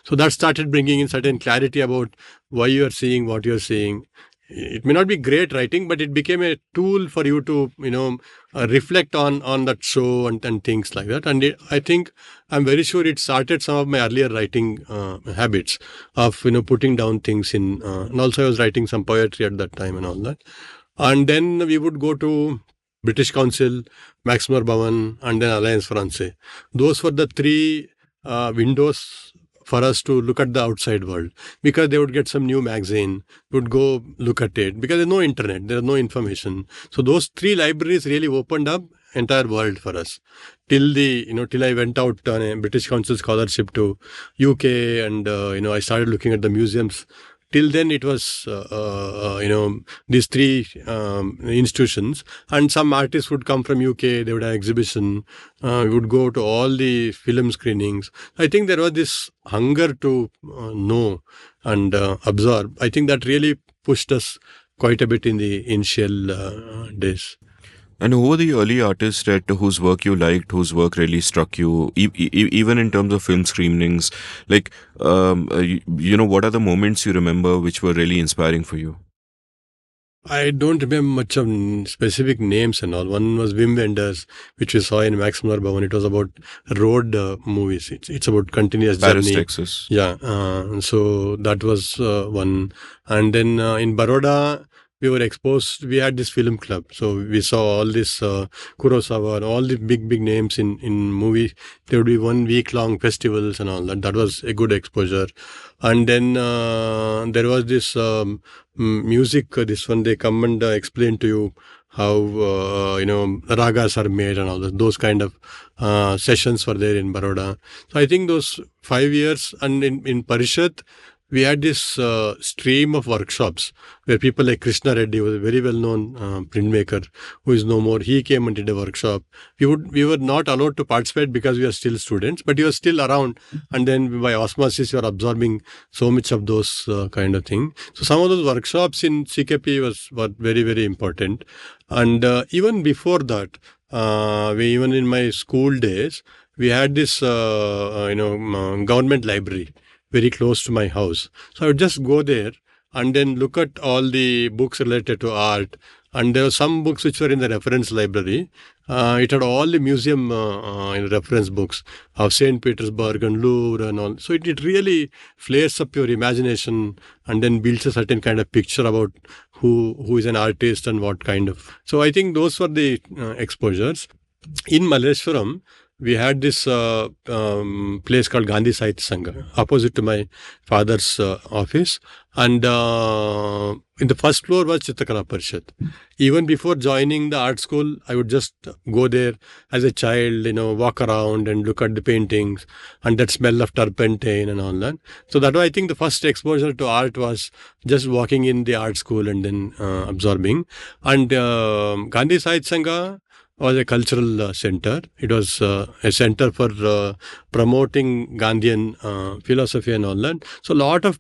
So that started bringing in certain clarity about why you are seeing what you are seeing. It may not be great writing, but it became a tool for you to, reflect on that show and things like that. And I think I'm very sure it started some of my earlier writing habits of, putting down things in. And also I was writing some poetry at that time and all that. And then we would go to British Council, Maximer Bhavan, and then Alliance Francaise. Those were the three windows for us to look at the outside world, because they would get some new magazine, would go look at it, because there's no internet, there's no information. So those three libraries really opened up entire world for us till I went out on a British Council scholarship to UK, and I started looking at the museums. Till then, it was, these three institutions, and some artists would come from UK, they would have exhibition, we would go to all the film screenings. I think there was this hunger to know and absorb. I think that really pushed us quite a bit in the initial days. And who were the early artists whose work you liked, whose work really struck you, even in terms of film screenings? Like, what are the moments you remember which were really inspiring for you? I don't remember much of specific names and all. One was Wim Wenders, which we saw in Maximer Bhavan. It was about road movies. It's about continuous Paris, journey. Texas. Yeah. So that was one. And then in Baroda, we were exposed. We had this film club, so we saw all this Kurosawa and all the big names in movie. There would be 1 week long festivals and all that. That was a good exposure. And then there was this music. This one they come and explain to you how ragas are made and all that. Those kind of sessions were there in Baroda. So I think those 5 years, and in Parishad we had this stream of workshops where people like Krishna Reddy was a very well-known printmaker who is no more. He came and did a workshop. We were not allowed to participate because we are still students, but he was still around. And then by osmosis, you are absorbing so much of those kind of thing. So some of those workshops in CKP were very, very important. And even before that, even in my school days, we had this government library very close to my house. So I would just go there and then look at all the books related to art. And there were some books which were in the reference library. It had all the museum reference books of St. Petersburg and Louvre and all. So it really flares up your imagination and then builds a certain kind of picture about who is an artist and what kind of. So I think those were the exposures. In Malleshwaram, we had this place called Gandhi Sahitya Sangha, opposite to my father's office. And in the first floor was Chitrakala Parishad. Even before joining the art school, I would just go there as a child, walk around and look at the paintings and that smell of turpentine and all that. So that way, I think the first exposure to art was just walking in the art school and then absorbing. And Gandhi Sahitya Sangha was a cultural center. It was a center for promoting Gandhian philosophy and all that. So a lot of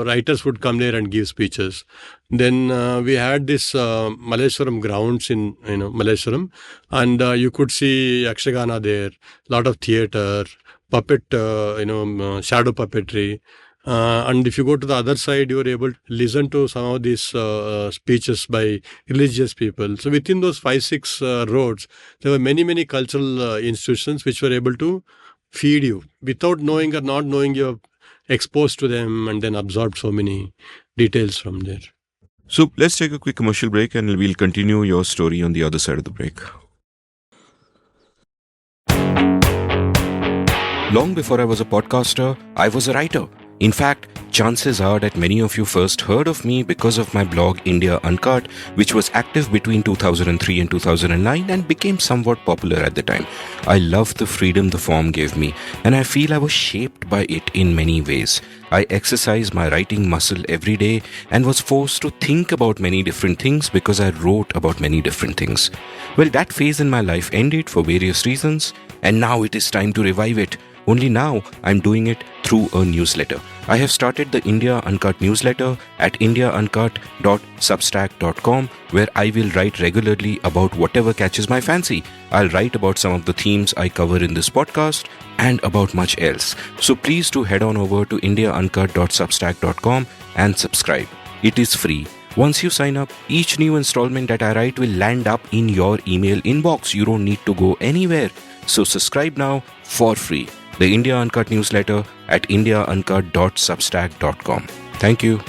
writers would come there and give speeches. Then we had this Malleshwaram grounds in Malleshwaram, and you could see Yakshagana there. A lot of theatre, puppet, shadow puppetry. And if you go to the other side, you are able to listen to some of these speeches by religious people. So within those 5-6 roads, there were many cultural institutions which were able to feed you without knowing or not knowing. You're exposed to them and then absorbed so many details from there. So let's take a quick commercial break and we'll continue your story on the other side of the break. Long before I was a podcaster, I was a writer. In fact, chances are that many of you first heard of me because of my blog India Uncut, which was active between 2003 and 2009 and became somewhat popular at the time. I loved the freedom the form gave me, and I feel I was shaped by it in many ways. I exercised my writing muscle every day and was forced to think about many different things because I wrote about many different things. Well, that phase in my life ended for various reasons, and now it is time to revive it. Only now I'm doing it through a newsletter. I have started the India Uncut newsletter at indiauncut.substack.com, where I will write regularly about whatever catches my fancy. I'll write about some of the themes I cover in this podcast and about much else. So please do head on over to indiauncut.substack.com and subscribe. It is free. Once you sign up, each new installment that I write will land up in your email inbox. You don't need to go anywhere. So subscribe now for free. The India Uncut newsletter at indiauncut.substack.com. Thank you.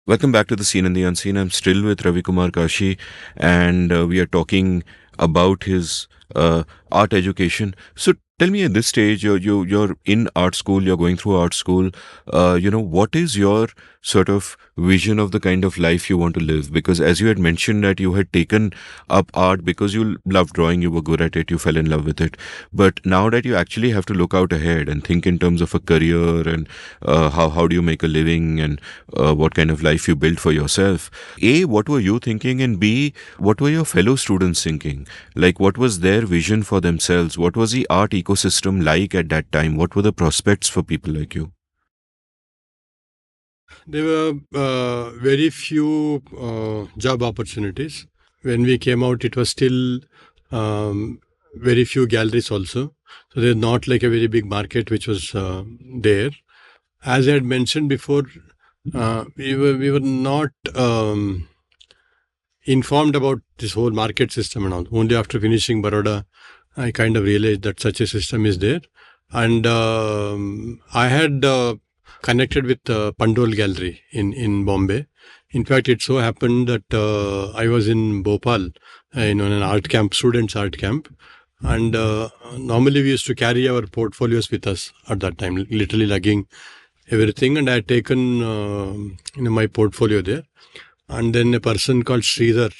Welcome back to The Seen and the Unseen. I'm still with Ravikumar Kashi, and we are talking about his art education. So tell me, at this stage, you're in art school, you're going through art school. What is your sort of vision of the kind of life you want to live? Because as you had mentioned that you had taken up art because you loved drawing, you were good at it, you fell in love with it. But now that you actually have to look out ahead and think in terms of a career and how do you make a living and what kind of life you build for yourself. A, what were you thinking? And B, what were your fellow students thinking? Like, what was their vision for themselves? What was the art ecosystem like at that time? What were the prospects for people like you? There were very few job opportunities. When we came out, it was still very few galleries also. So there's not like a very big market which was there. As I had mentioned before, we were not informed about this whole market system and all. Only after finishing Baroda, I kind of realized that such a system is there. And I had connected with Pandol Gallery in Bombay. In fact, it so happened that I was in Bhopal, in an art camp, students' art camp. And normally we used to carry our portfolios with us at that time, literally lugging everything. And I had taken my portfolio there. And then a person called Sridhar,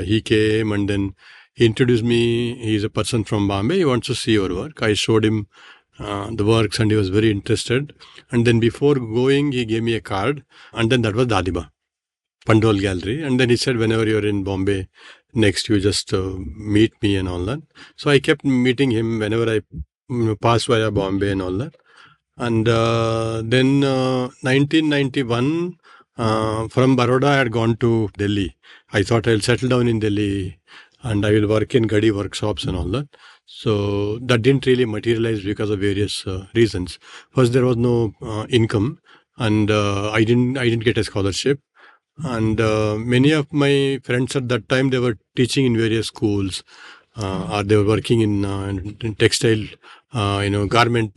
he came and then he introduced me. He's a person from Bombay. He wants to see your work. I showed him the works and he was very interested. And then before going, he gave me a card. And then that was Dadiba, Pandol Gallery. And then he said, whenever you're in Bombay, next you just meet me and all that. So I kept meeting him whenever I passed via Bombay and all that. And then 1991, from Baroda, I had gone to Delhi. I thought I'll settle down in Delhi and I will work in Gadi workshops and all that. So that didn't really materialize because of various reasons. First, there was no income, and I didn't get a scholarship. And many of my friends at that time, they were teaching in various schools, or they were working in textile, garment,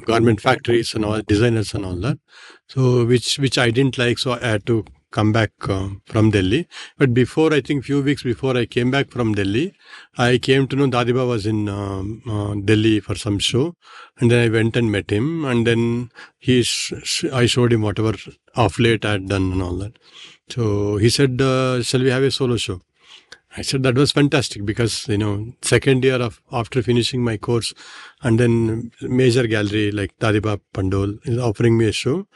garment factories and all, designers and all that. So which I didn't like. So I had to come back from Delhi. But before, I think few weeks before I came back from Delhi, I came to know Dadiba was in Delhi for some show. And then I went and met him. And then I showed him whatever off late I had done and all that. So he said, shall we have a solo show? I said that was fantastic because, second year after finishing my course, and then major gallery like Dadiba Pandol is offering me a show.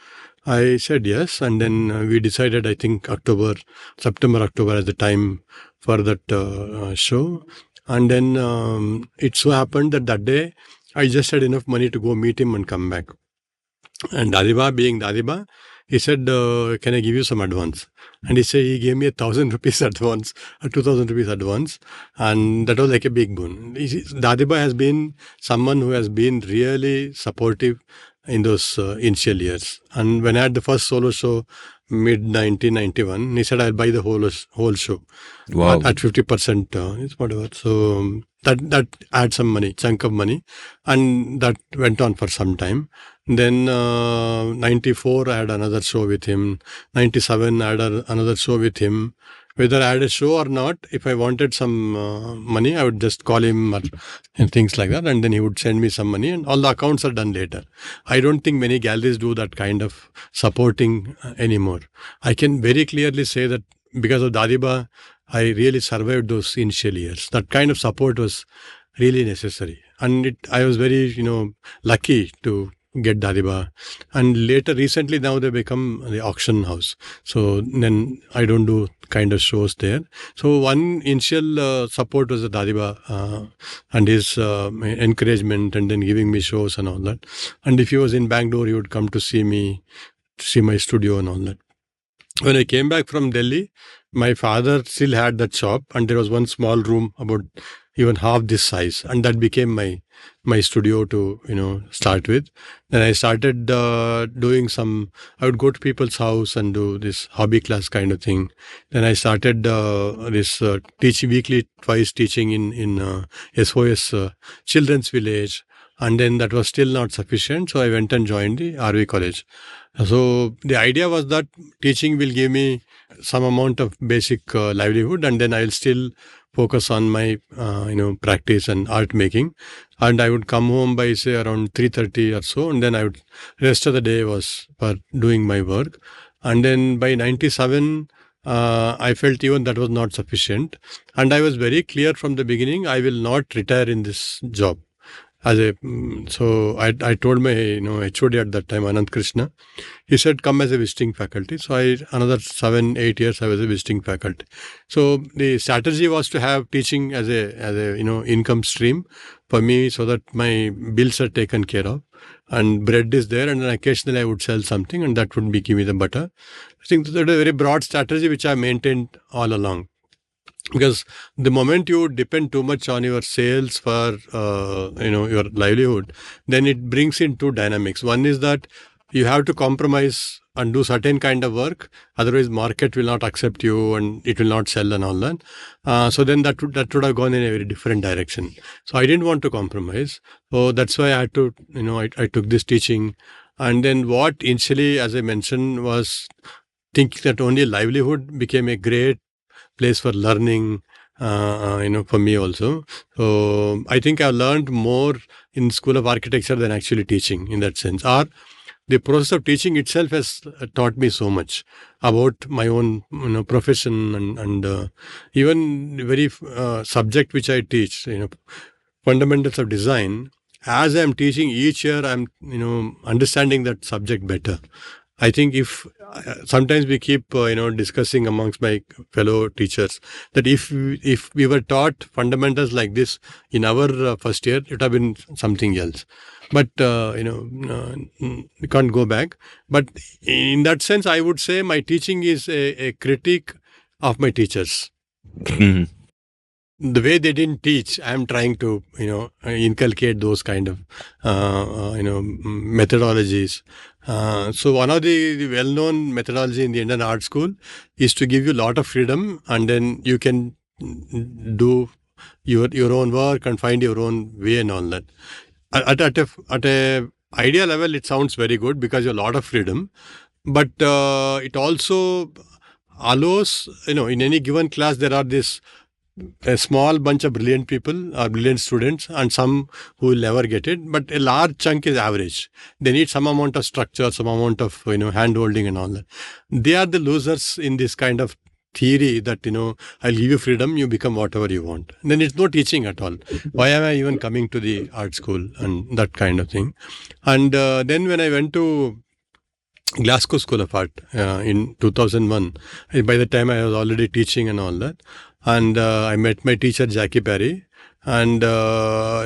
I said yes, and then we decided, I think September, October as the time for that show. And then it so happened that day, I just had enough money to go meet him and come back. And Dadiba, being Dadiba, he said, can I give you some advance? And he gave me 1,000 rupees advance, 2,000 rupees advance. And that was like a big boon. Dadiba has been someone who has been really supportive in those initial years. And when I had the first solo show, mid 1991, he said, I'll buy the whole show. Wow. At 50%, it's whatever. So that had some money, chunk of money. And that went on for some time. Then 94, I had another show with him. 97, I had another show with him. Whether I had a show or not, if I wanted some money, I would just call him and things like that. And then he would send me some money and all the accounts are done later. I don't think many galleries do that kind of supporting anymore. I can very clearly say that because of Dadiba, I really survived those initial years. That kind of support was really necessary. And I was very, lucky to get Dadiba. And recently now they become the auction house. So then I don't do kind of shows there. So one initial support was the Dadiba and his encouragement and then giving me shows and all that. And if he was in Bangalore, he would come to see me, see my studio and all that. When I came back from Delhi, my father still had that shop and there was one small room about even half this size, and that became my studio to start with. Then I started doing I would go to people's house and do this hobby class kind of thing. Then I started this weekly twice teaching in SOS Children's Village, and then that was still not sufficient, so I went and joined the Ravi College. So the idea was that teaching will give me some amount of basic livelihood, and then I'll still focus on my practice and art making. And I would come home by say around 3:30 or so, and then rest of the day was for doing my work. And then by 97, I felt even that was not sufficient, and I was very clear from the beginning, I will not retire in this job. So I told my HOD at that time, Anand Krishna. He said, come as a visiting faculty. So another 7-8 years I was a visiting faculty. So the strategy was to have teaching as a income stream for me, so that my bills are taken care of and bread is there, and then occasionally I would sell something and that would give me the butter. I think that is a very broad strategy which I maintained all along. Because the moment you depend too much on your sales for your livelihood, then it brings in two dynamics. One is that you have to compromise and do certain kind of work, otherwise market will not accept you and it will not sell and all that. So then that would have gone in a very different direction. So I didn't want to compromise. So that's why I had to I took this teaching. And then what initially, as I mentioned, was thinking that only livelihood became a great place for learning, for me also. So I think I've learned more in School of Architecture than actually teaching in that sense. Or the process of teaching itself has taught me so much about my own profession and even the very subject which I teach, fundamentals of design. As I'm teaching each year, I'm understanding that subject better. I think if sometimes we keep discussing amongst my fellow teachers that if we were taught fundamentals like this in our first year, it would have been something else. But we can't go back. But in that sense, I would say my teaching is a critique of my teachers. The way they didn't teach, I'm trying to inculcate those kind of methodologies. So one of the well-known methodology in the Indian art school is to give you a lot of freedom, and then you can do your own work and find your own way and all that. At a idea level, it sounds very good because you have a lot of freedom, but it also allows, in any given class there are a small bunch of brilliant people or brilliant students and some who will never get it, but a large chunk is average. They need some amount of structure, some amount of hand holding and all that. They are the losers in this kind of theory that I'll give you freedom, you become whatever you want. And then it's no teaching at all. Why am I even coming to the art school and that kind of thing? And then when I went to Glasgow School of Art in 2001, by the time I was already teaching and all that, and I met my teacher, Jackie Perry, and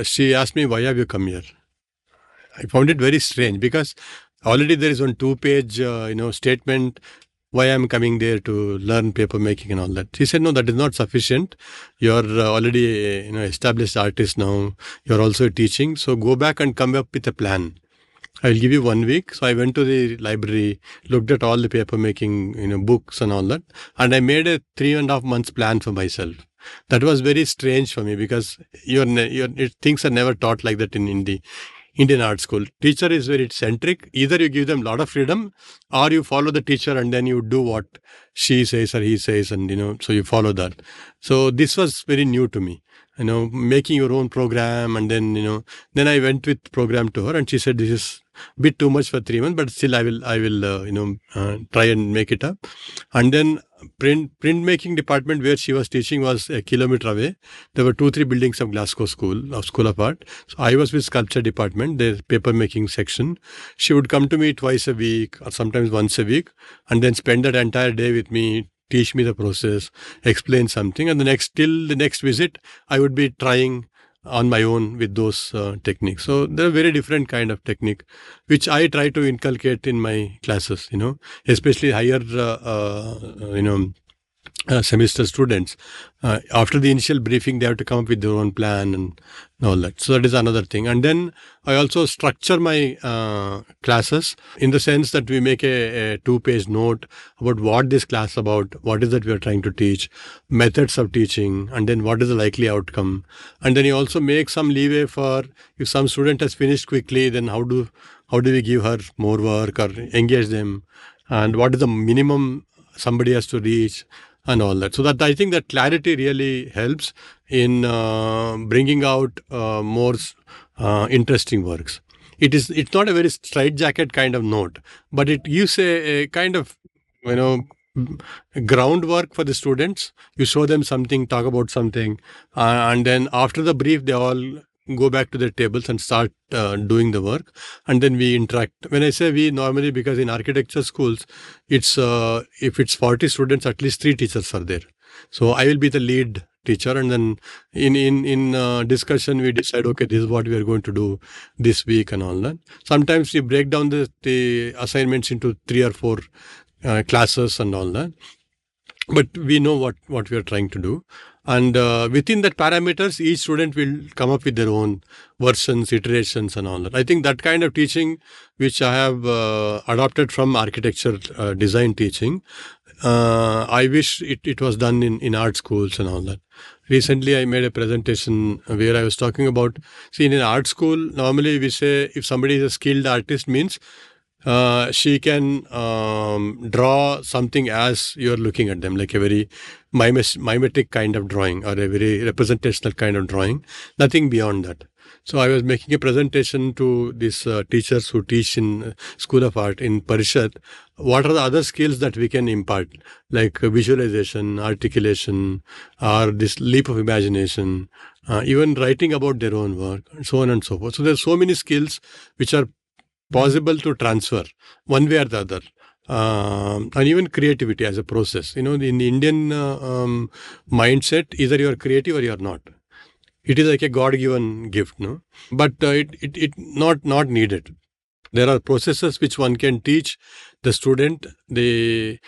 she asked me, why have you come here? I found it very strange because already there is one 2-page statement why I'm coming there to learn paper making and all that. She said, no, that is not sufficient. You're already established artist now. You're also teaching. So go back and come up with a plan. I'll give you 1 week. So I went to the library, looked at all the paper making, books and all that. And I made a 3.5 months plan for myself. That was very strange for me because things are never taught like that in the Indian art school. Teacher is very centric. Either you give them a lot of freedom or you follow the teacher and then you do what she says or he says and, so you follow that. So this was very new to me. Making your own program and then, then I went with program to her and she said, this is a bit too much for 3 months, but still I will try and make it up. And then printmaking department where she was teaching was a kilometer away. There were 2-3 buildings of Glasgow School of Art. So I was with sculpture department, the paper making section. She would come to me twice a week or sometimes once a week and then spend that entire day with me, teach me the process, explain something, and till the next visit, I would be trying on my own with those techniques. So they're a very different kind of technique, which I try to inculcate in my classes, especially higher, semester students. After the initial briefing, they have to come up with their own plan and all that. So that is another thing. And then I also structure my classes in the sense that we make a 2-page note about what this class about, what is that we are trying to teach, methods of teaching, and then what is the likely outcome. And then you also make some leeway for if some student has finished quickly, then how do we give her more work or engage them, and what is the minimum somebody has to reach and all that. So that I think that clarity really helps in bringing out more interesting works. It's not a very straitjacket kind of note, but it gives a kind of groundwork for the students. You show them something, talk about something, and then after the brief, they all go back to their tables and start doing the work, and then we interact. When I say we, normally because in architecture schools, it's if it's 40 students, at least 3 teachers are there. So I will be the lead teacher, and then in discussion we decide, okay, this is what we are going to do this week and all that. Sometimes we break down the assignments into 3 or 4 classes and all that, but we know what we are trying to do. And within that parameters, each student will come up with their own versions, iterations and all that. I think that kind of teaching, which I have adopted from architecture design teaching, I wish it was done in art schools and all that. Recently, I made a presentation where I was talking about, in an art school, normally we say if somebody is a skilled artist means She can draw something as you're looking at them, like a very mimetic kind of drawing or a very representational kind of drawing, nothing beyond that. So I was making a presentation to these teachers who teach in School of Art in Parishad. What are the other skills that we can impart, like visualization, articulation, or this leap of imagination, even writing about their own work, and so on and so forth. So there's so many skills which are possible to transfer one way or the other. And even creativity as a process. In the Indian mindset, either you are creative or you are not. It is like a God-given gift, no? But it not needed. There are processes which one can teach the student, the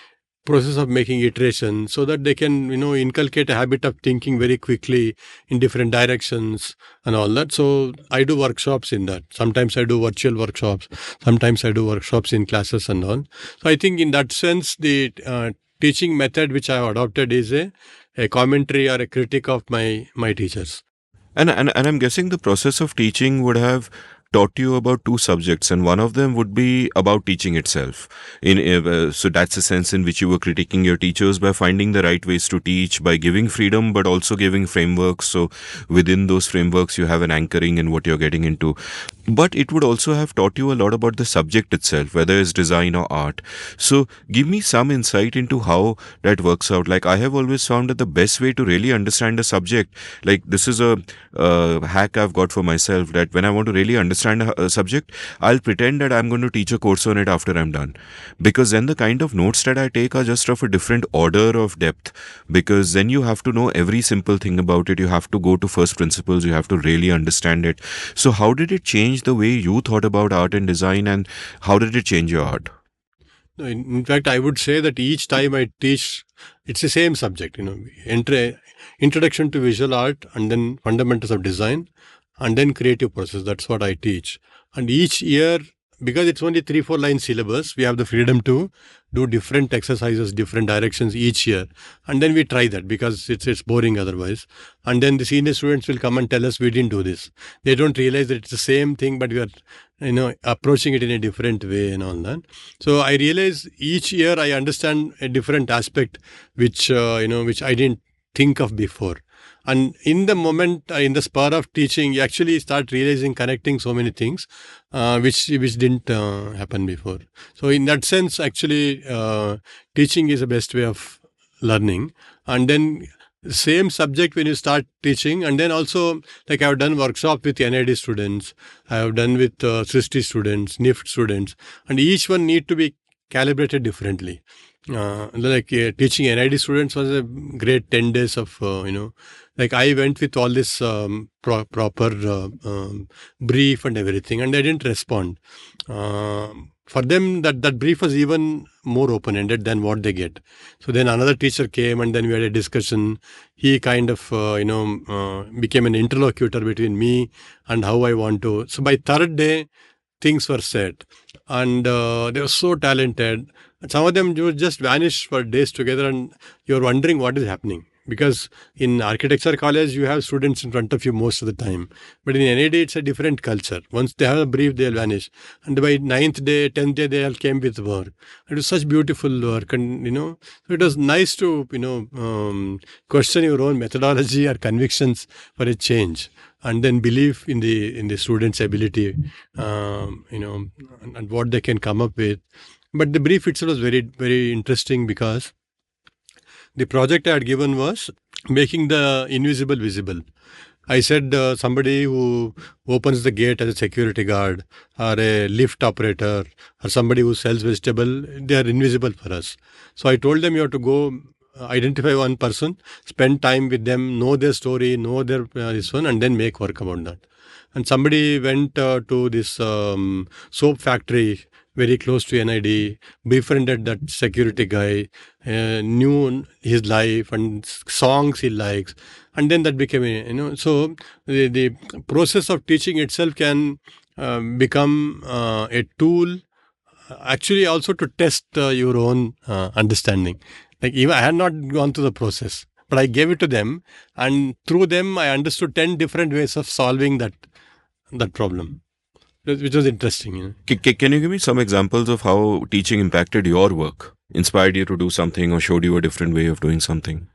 process of making iteration, so that they can inculcate a habit of thinking very quickly in different directions and all that. So I do workshops in that. Sometimes I do virtual workshops, sometimes I do workshops in classes and all. So I think in that sense the teaching method which I have adopted is a commentary or a critique of my teachers. And I'm guessing the process of teaching would have taught you about two subjects, and one of them would be about teaching itself. So that's a sense in which you were critiquing your teachers by finding the right ways to teach, by giving freedom, but also giving frameworks. So within those frameworks, you have an anchoring in what you're getting into. But it would also have taught you a lot about the subject itself, whether it's design or art. So give me some insight into how that works out. Like, I have always found that the best way to really understand a subject, like this is a hack I've got for myself, that when I want to really understand a subject, I'll pretend that I'm going to teach a course on it after I'm done. Because then the kind of notes that I take are just of a different order of depth. Because then you have to know every simple thing about it. You have to go to first principles. You have to really understand it. So how did it change the way you thought about art and design, and how did it change your art? No, in fact, I would say that each time I teach, it's the same subject. Introduction to visual art, and then fundamentals of design, and then creative process. That's what I teach. And each year, because it's only 3-4 line syllabus, we have the freedom to do different exercises, different directions each year. And then we try that because it's boring otherwise. And then the senior students will come and tell us we didn't do this. They don't realize that it's the same thing, but we are approaching it in a different way and all that. So I realize each year I understand a different aspect which I didn't think of before. And in the moment, in the spur of teaching, you actually start realizing, connecting so many things which didn't happen before. So in that sense, actually, teaching is the best way of learning. And then same subject when you start teaching, and then also, like I've done workshop with NID students, I have done with SRISTI students, NIFT students, and each one need to be calibrated differently. Teaching NID students was a great 10 days of, like I went with all this proper brief and everything, and they didn't respond. For them, that brief was even more open-ended than what they get. So then another teacher came, and then we had a discussion. He kind of, became an interlocutor between me and how I want to. So by third day, things were set, and they were so talented. Some of them just vanish for days together, and you're wondering what is happening. Because in architecture college, you have students in front of you most of the time. But in NAD, it's a different culture. Once they have a brief, they'll vanish. And by 9th day, 10th day, they all came with work. It was such beautiful work. And, so it was nice to, question your own methodology or convictions for a change. And then believe in the students' ability, and what they can come up with. But the brief itself was very, very interesting because the project I had given was making the invisible visible. I said somebody who opens the gate as a security guard, or a lift operator, or somebody who sells vegetable, they are invisible for us. So I told them you have to go identify one person, spend time with them, know their story, know their this one, and then make work about that. And somebody went to this soap factory very close to NID, befriended that security guy, knew his life and songs he likes. And then that became, so the process of teaching itself can become a tool, actually also to test your own understanding. Like even I had not gone through the process, but I gave it to them, and through them I understood 10 different ways of solving that problem. which was interesting. Can you give me some examples of how teaching impacted your work, inspired you to do something, or showed you a different way of doing something?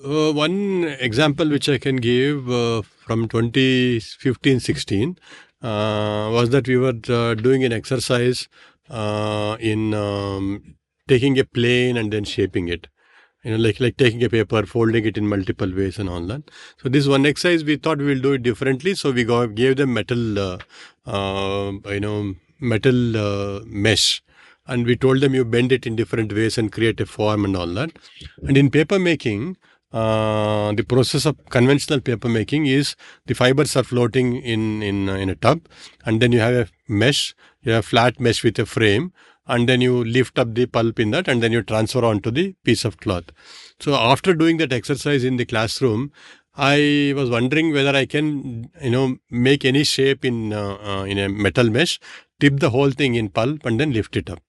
One example which I can give from 2015-16 was that we were doing an exercise in taking a plane and then shaping it. Like taking a paper, folding it in multiple ways and all that. So this one exercise, we thought we will do it differently. So we gave them metal mesh. And we told them you bend it in different ways and create a form and all that. And in paper making, the process of conventional paper making is the fibers are floating in a tub, and then you have a mesh, you have flat mesh with a frame, and then you lift up the pulp in that, and then you transfer onto the piece of cloth. So after doing that exercise in the classroom, I was wondering whether I can, make any shape in a metal mesh, dip the whole thing in pulp, and then lift it up.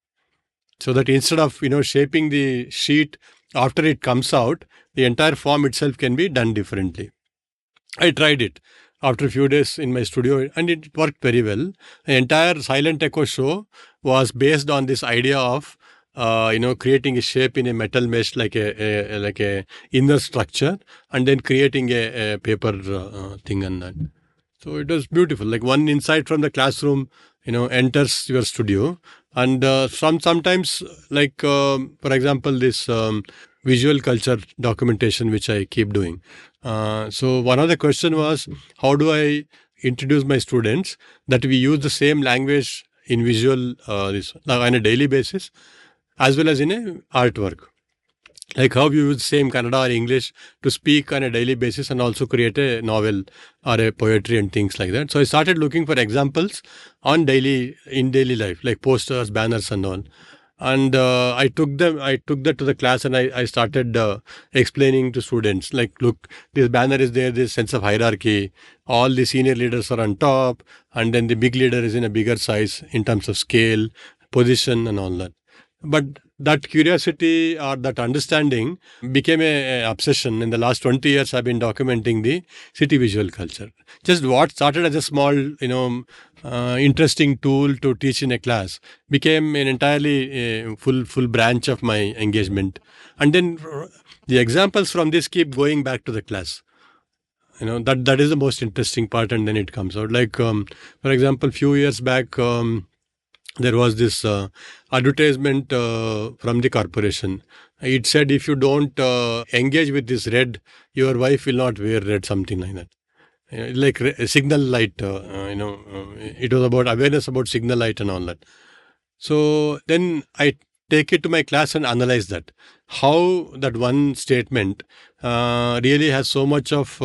So that instead of shaping the sheet after it comes out, the entire form itself can be done differently. I tried it after a few days in my studio, and it worked very well. The entire Silent Echo show was based on this idea of creating a shape in a metal mesh, like a inner structure, and then creating a paper thing and that. So it was beautiful. Like one insight from the classroom, enters your studio, and sometimes, like for example, this visual culture documentation which I keep doing. So one of the question was, how do I introduce my students that we use the same language in visual on a daily basis, as well as in a artwork. Like how you use the same Kannada or English to speak on a daily basis and also create a novel or a poetry and things like that. So I started looking for examples in daily life, like posters, banners and all. And I took that to the class, and I started explaining to students, like, look, this banner is there, this sense of hierarchy. All the senior leaders are on top, and then the big leader is in a bigger size in terms of scale, position and all that. But that curiosity or that understanding became a obsession. In the last 20 years, I've been documenting the city visual culture. Just what started as a small, interesting tool to teach in a class became an entirely full branch of my engagement. And then the examples from this keep going back to the class. That is the most interesting part, and then it comes out. Like, for example, few years back, there was this advertisement from the corporation. It said, if you don't engage with this red, your wife will not wear red, something like that. Like signal light, it was about awareness about signal light and all that. So then I take it to my class and analyze that. How that one statement really has so much of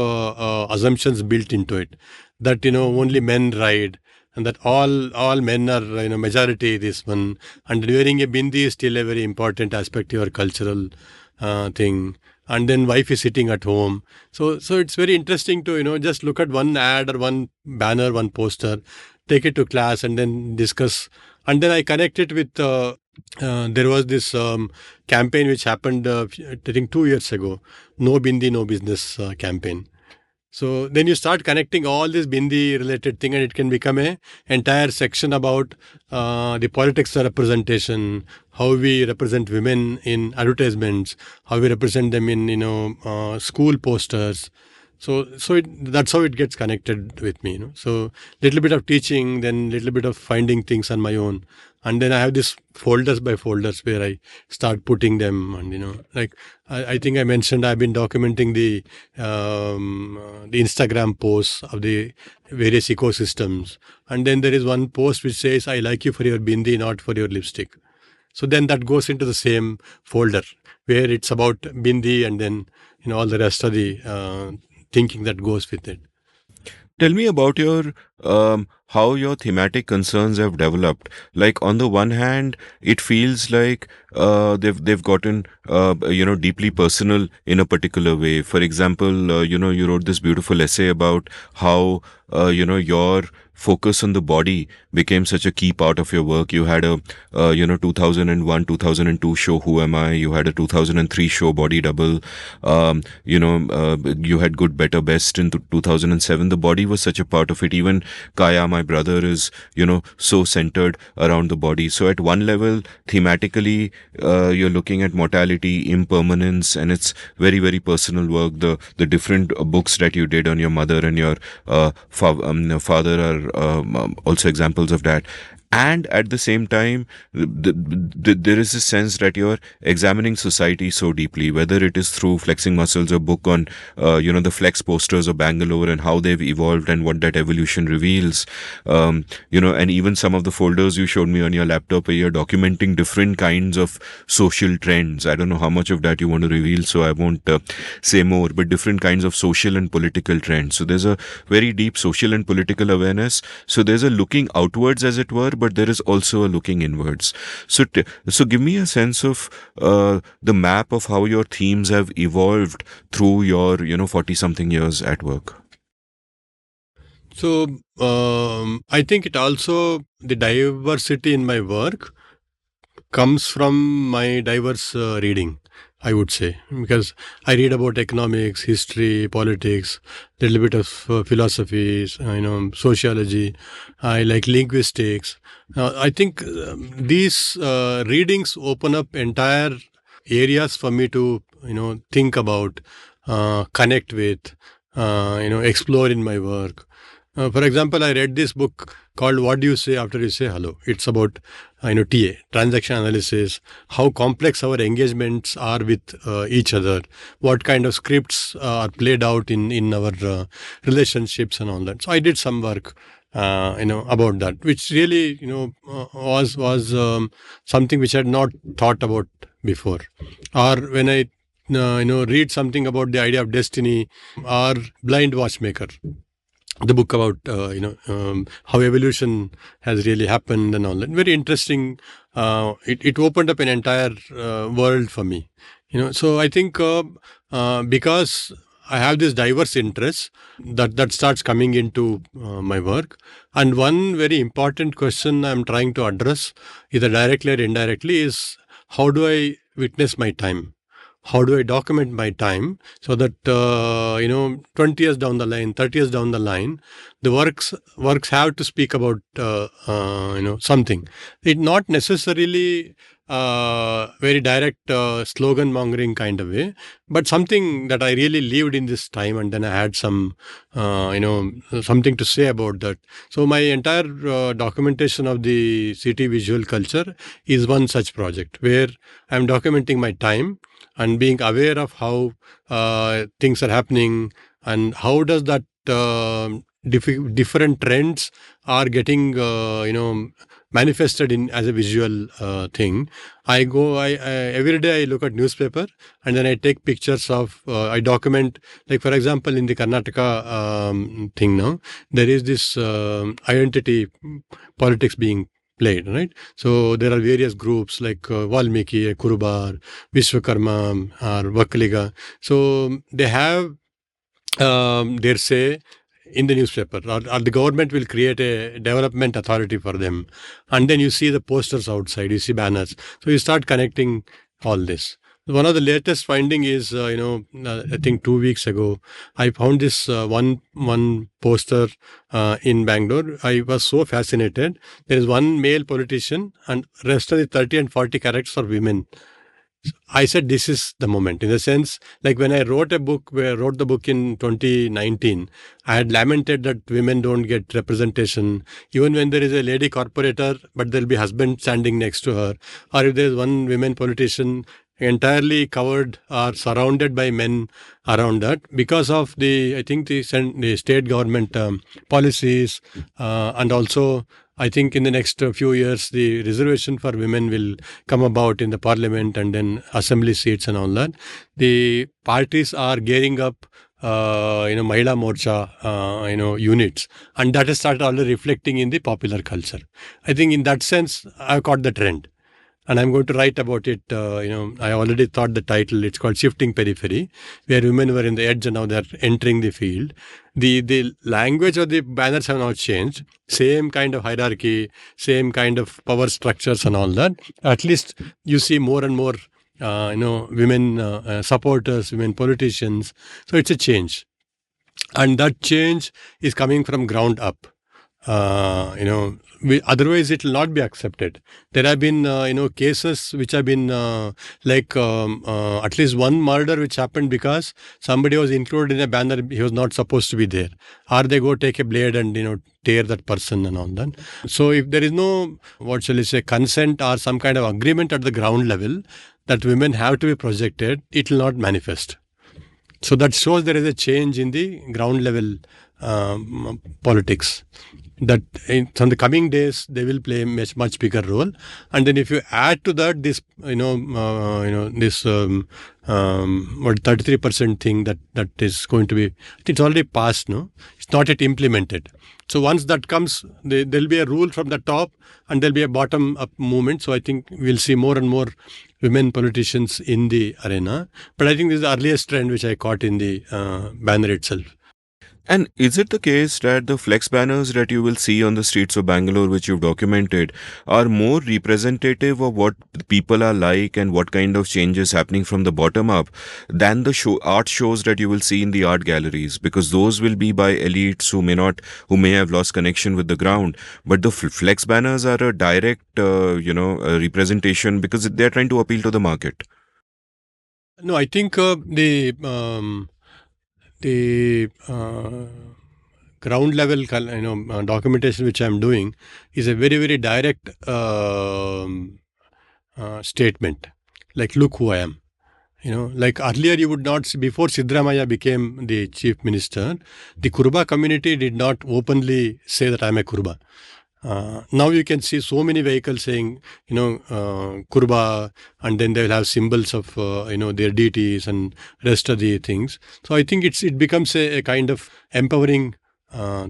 assumptions built into it. That, only men ride, and that all men are, majority this one. And wearing a bindi is still a very important aspect of your cultural thing. And then wife is sitting at home. So it's very interesting to, just look at one ad or one banner, one poster, take it to class and then discuss. And then I connect it with, there was this campaign which happened, I think 2 years ago, No Bindi, No Business campaign. So then you start connecting all this bindi related thing, and it can become a entire section about the politics of representation, how we represent women in advertisements, how we represent them in school posters. So that's how it gets connected with me. So little bit of teaching, then little bit of finding things on my own, and then I have this folders by folders where I start putting them. And like I think I mentioned, I've been documenting the Instagram posts of the various ecosystems, and then there is one post which says, "I like you for your bindi, not for your lipstick." So then that goes into the same folder where it's about bindi, and then all the rest of the thinking that goes with it. Tell me about your how your thematic concerns have developed. Like, on the one hand, it feels like they've gotten deeply personal in a particular way. For example, you wrote this beautiful essay about how your focus on the body became such a key part of your work. You had a 2001 2002 show Who Am I. You had a 2003 show Body Double. You had Good Better Best in 2007. The body was such a part of it. Even Kaya, my brother is, so centered around the body. So at one level, thematically, you're looking at mortality, impermanence, and it's very, very personal work. The different books that you did on your mother and your father are also examples of that. And at the same time, there is a sense that you're examining society so deeply, whether it is through Flexing Muscles, a book on, the flex posters of Bangalore and how they've evolved and what that evolution reveals. And even some of the folders you showed me on your laptop where you're documenting different kinds of social trends. I don't know how much of that you want to reveal, so I won't say more, but different kinds of social and political trends. So there's a very deep social and political awareness. So there's a looking outwards, as it were, but there is also a looking inwards. So give me a sense of the map of how your themes have evolved through your 40-something years at work. So I think it also, the diversity in my work comes from my diverse reading, I would say, because I read about economics, history, politics, a little bit of philosophy, sociology. I like linguistics. I think these readings open up entire areas for me to, think about, connect with, explore in my work. For example, I read this book called What Do You Say After You Say Hello? It's about, TA, transaction analysis, how complex our engagements are with each other, what kind of scripts are played out in our relationships and all that. So I did some work, about that, which really, was something which I had not thought about before. Or when I, read something about the idea of destiny or blind watchmaker, the book about how evolution has really happened and all that. Very interesting. It opened up an entire world for me. So I think because I have this diverse interests that starts coming into my work. And one very important question I'm trying to address, either directly or indirectly, is how do I witness my time? How do I document my time so that 20 years down the line, 30 years down the line, the works have to speak about something. It not necessarily very direct slogan mongering kind of way, but something that I really lived in this time, and then I had some something to say about that. So my entire documentation of the city visual culture is one such project where I'm documenting my time and being aware of how things are happening and how does that different trends are getting manifested in as a visual thing. I every day I look at newspaper and then I take pictures of I document, like for example in the Karnataka thing now there is this identity politics being played, right? So there are various groups like Valmiki, Kurubar, Vishwakarma, or Vakaliga. So they have their say in the newspaper, or the government will create a development authority for them. And then you see the posters outside, you see banners. So you start connecting all this. One of the latest finding is, I think 2 weeks ago, I found this one poster in Bangalore. I was so fascinated. There is one male politician and rest of the 30 and 40 characters are women. I said, this is the moment, in the sense, like when I wrote the book in 2019, I had lamented that women don't get representation, even when there is a lady corporator, but there'll be husband standing next to her, or if there is one women politician entirely covered or surrounded by men around that, because of the state government policies, and also I think in the next few years, the reservation for women will come about in the parliament and then assembly seats and all that. The parties are gearing up, Mahila Morcha, units. And that has started already reflecting in the popular culture. I think in that sense, I've caught the trend. And I'm going to write about it. I already thought the title. It's called Shifting Periphery, where women were in the edge and now they're entering the field. The language of the banners have now changed. Same kind of hierarchy, same kind of power structures and all that. At least you see more and more, women supporters, women politicians. So it's a change. And that change is coming from ground up. Otherwise it will not be accepted. There have been cases which have been at least one murder which happened because somebody was included in a banner, he was not supposed to be there, or they go take a blade and tear that person and all that. So if there is no, what shall I say, consent or some kind of agreement at the ground level that women have to be projected, it will not manifest. So that shows there is a change in the ground level politics. That in the coming days they will play a much bigger role. And then if you add to that this this 33% thing that is going to be, it's already passed, no, it's not yet implemented. So once that comes, there'll be a rule from the top and there'll be a bottom up movement. So I think we'll see more and more women politicians in the arena. But I think this is the earliest trend which I caught in the banner itself. And is it the case that the flex banners that you will see on the streets of Bangalore, which you've documented, are more representative of what people are like and what kind of change is happening from the bottom up than the art shows that you will see in the art galleries? Because those will be by elites who may have lost connection with the ground. But the flex banners are a direct, representation because they're trying to appeal to the market. No, I think the ground level documentation which I am doing is a very, very direct statement. Like, look who I am. Like earlier you would not see, before Siddaramaiah became the chief minister, the Kuruba community did not openly say that I am a Kuruba. Now you can see so many vehicles saying, Kuruba, and then they will have symbols of, their deities and rest of the things. So I think it becomes a kind of empowering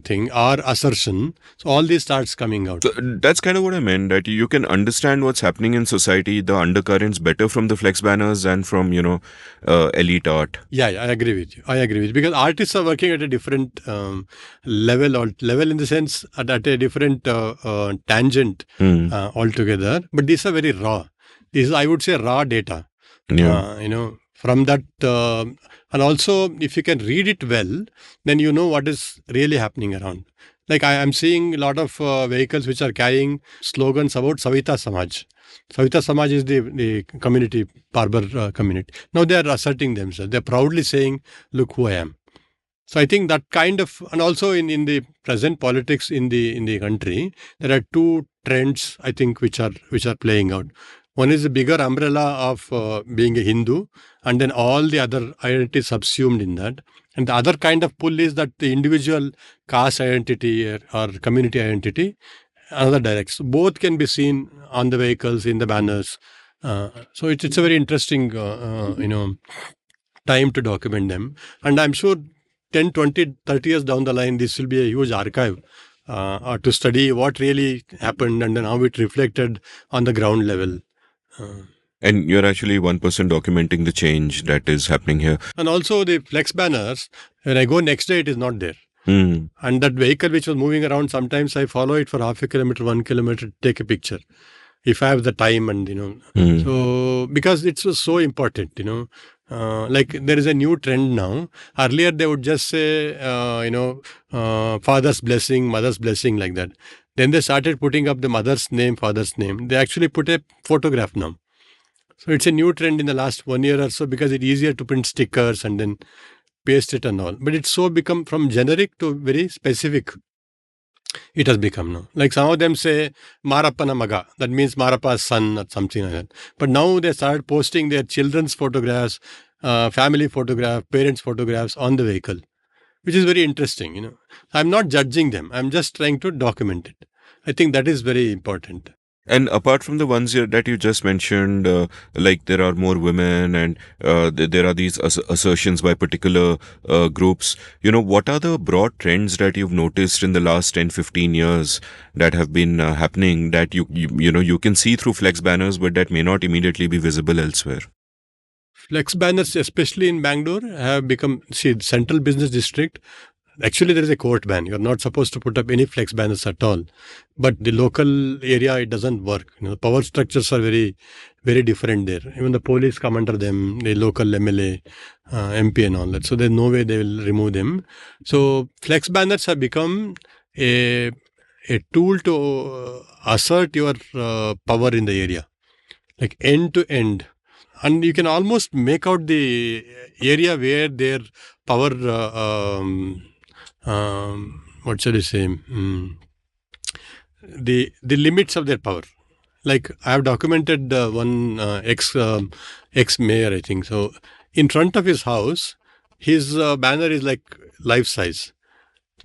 thing or assertion. So all this starts coming out. So that's kind of what I meant, that you can understand what's happening in society, the undercurrents, better from the flex banners and from, elite art. Yeah, I agree with you. Because artists are working at a different level in the sense at a different tangent altogether. But these are very raw. These, I would say, raw data. Yeah. From that, and also if you can read it well, then you know what is really happening around. Like I am seeing a lot of vehicles which are carrying slogans about Savita Samaj. Savita Samaj is the community, barber community. Now they are asserting themselves. They are proudly saying, look who I am. So I think that kind of, and also in the present politics in the country, there are two trends I think which are playing out. One is the bigger umbrella of being a Hindu, and then all the other identities subsumed in that. And the other kind of pull is that the individual caste identity or community identity, another direction. Both can be seen on the vehicles, in the banners. So it's a very interesting, time to document them. And I'm sure 10, 20, 30 years down the line, this will be a huge archive to study what really happened and then how it reflected on the ground level. And you're actually 1% documenting the change that is happening here. And also the flex banners, when I go next day, it is not there. And that vehicle which was moving around, sometimes I follow it for half a kilometer, 1 kilometer, take a picture. If I have the time and, so because it was so important, like there is a new trend now. Earlier they would just say, father's blessing, mother's blessing, like that. Then they started putting up the mother's name, father's name. They actually put a photograph now. So it's a new trend in the last 1 year or so because it's easier to print stickers and then paste it and all. But it's so become from generic to very specific. It has become now. Like some of them say Marappana Maga. That means Marappa's son or something like that. But now they started posting their children's photographs, family photograph, parents' photographs on the vehicle, which is very interesting. I'm not judging them. I'm just trying to document it. I think that is very important. And apart from the ones that you just mentioned, like there are more women and there are these assertions by particular groups, what are the broad trends that you've noticed in the last 10, 15 years that have been happening that you can see through flex banners, but that may not immediately be visible elsewhere? Flex banners, especially in Bangalore, have become, central business district. Actually, there is a court ban. You're not supposed to put up any flex banners at all. But the local area, it doesn't work. The power structures are very, very different there. Even the police come under them, the local MLA, MP and all that. So there's no way they will remove them. So flex banners have become a a tool to assert your power in the area, like end to end. And you can almost make out the area where their power, what shall I say, the limits of their power. Like I have documented one ex mayor, I think. So in front of his house, his banner is like life size.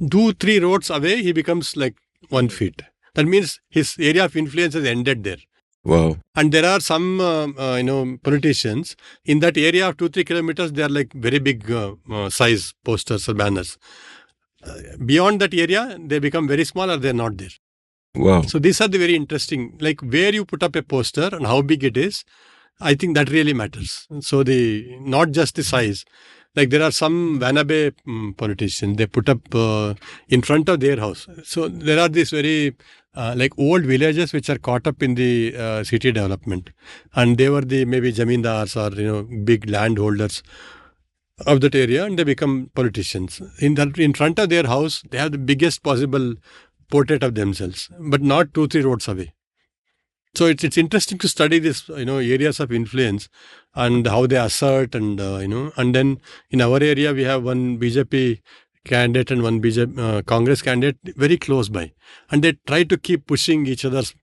2-3 roads away, he becomes like 1 feet. That means his area of influence has ended there. Wow. And there are some, politicians in that area of 2-3 kilometers. They are like very big size posters or banners. Beyond that area, they become very small or they are not there. Wow. So these are the very interesting, like where you put up a poster and how big it is. I think that really matters. So not just the size. Like there are some Vanabe politicians, they put up in front of their house. So there are these very like old villages which are caught up in the city development, and they were the maybe zamindars or big landholders of that area, and they become politicians. In front of their house, they have the biggest possible portrait of themselves, but not 2-3 roads away. So it's interesting to study this areas of influence and how they assert, and and then in our area we have one BJP candidate and one BJP Congress candidate very close by, and they try to keep pushing each other's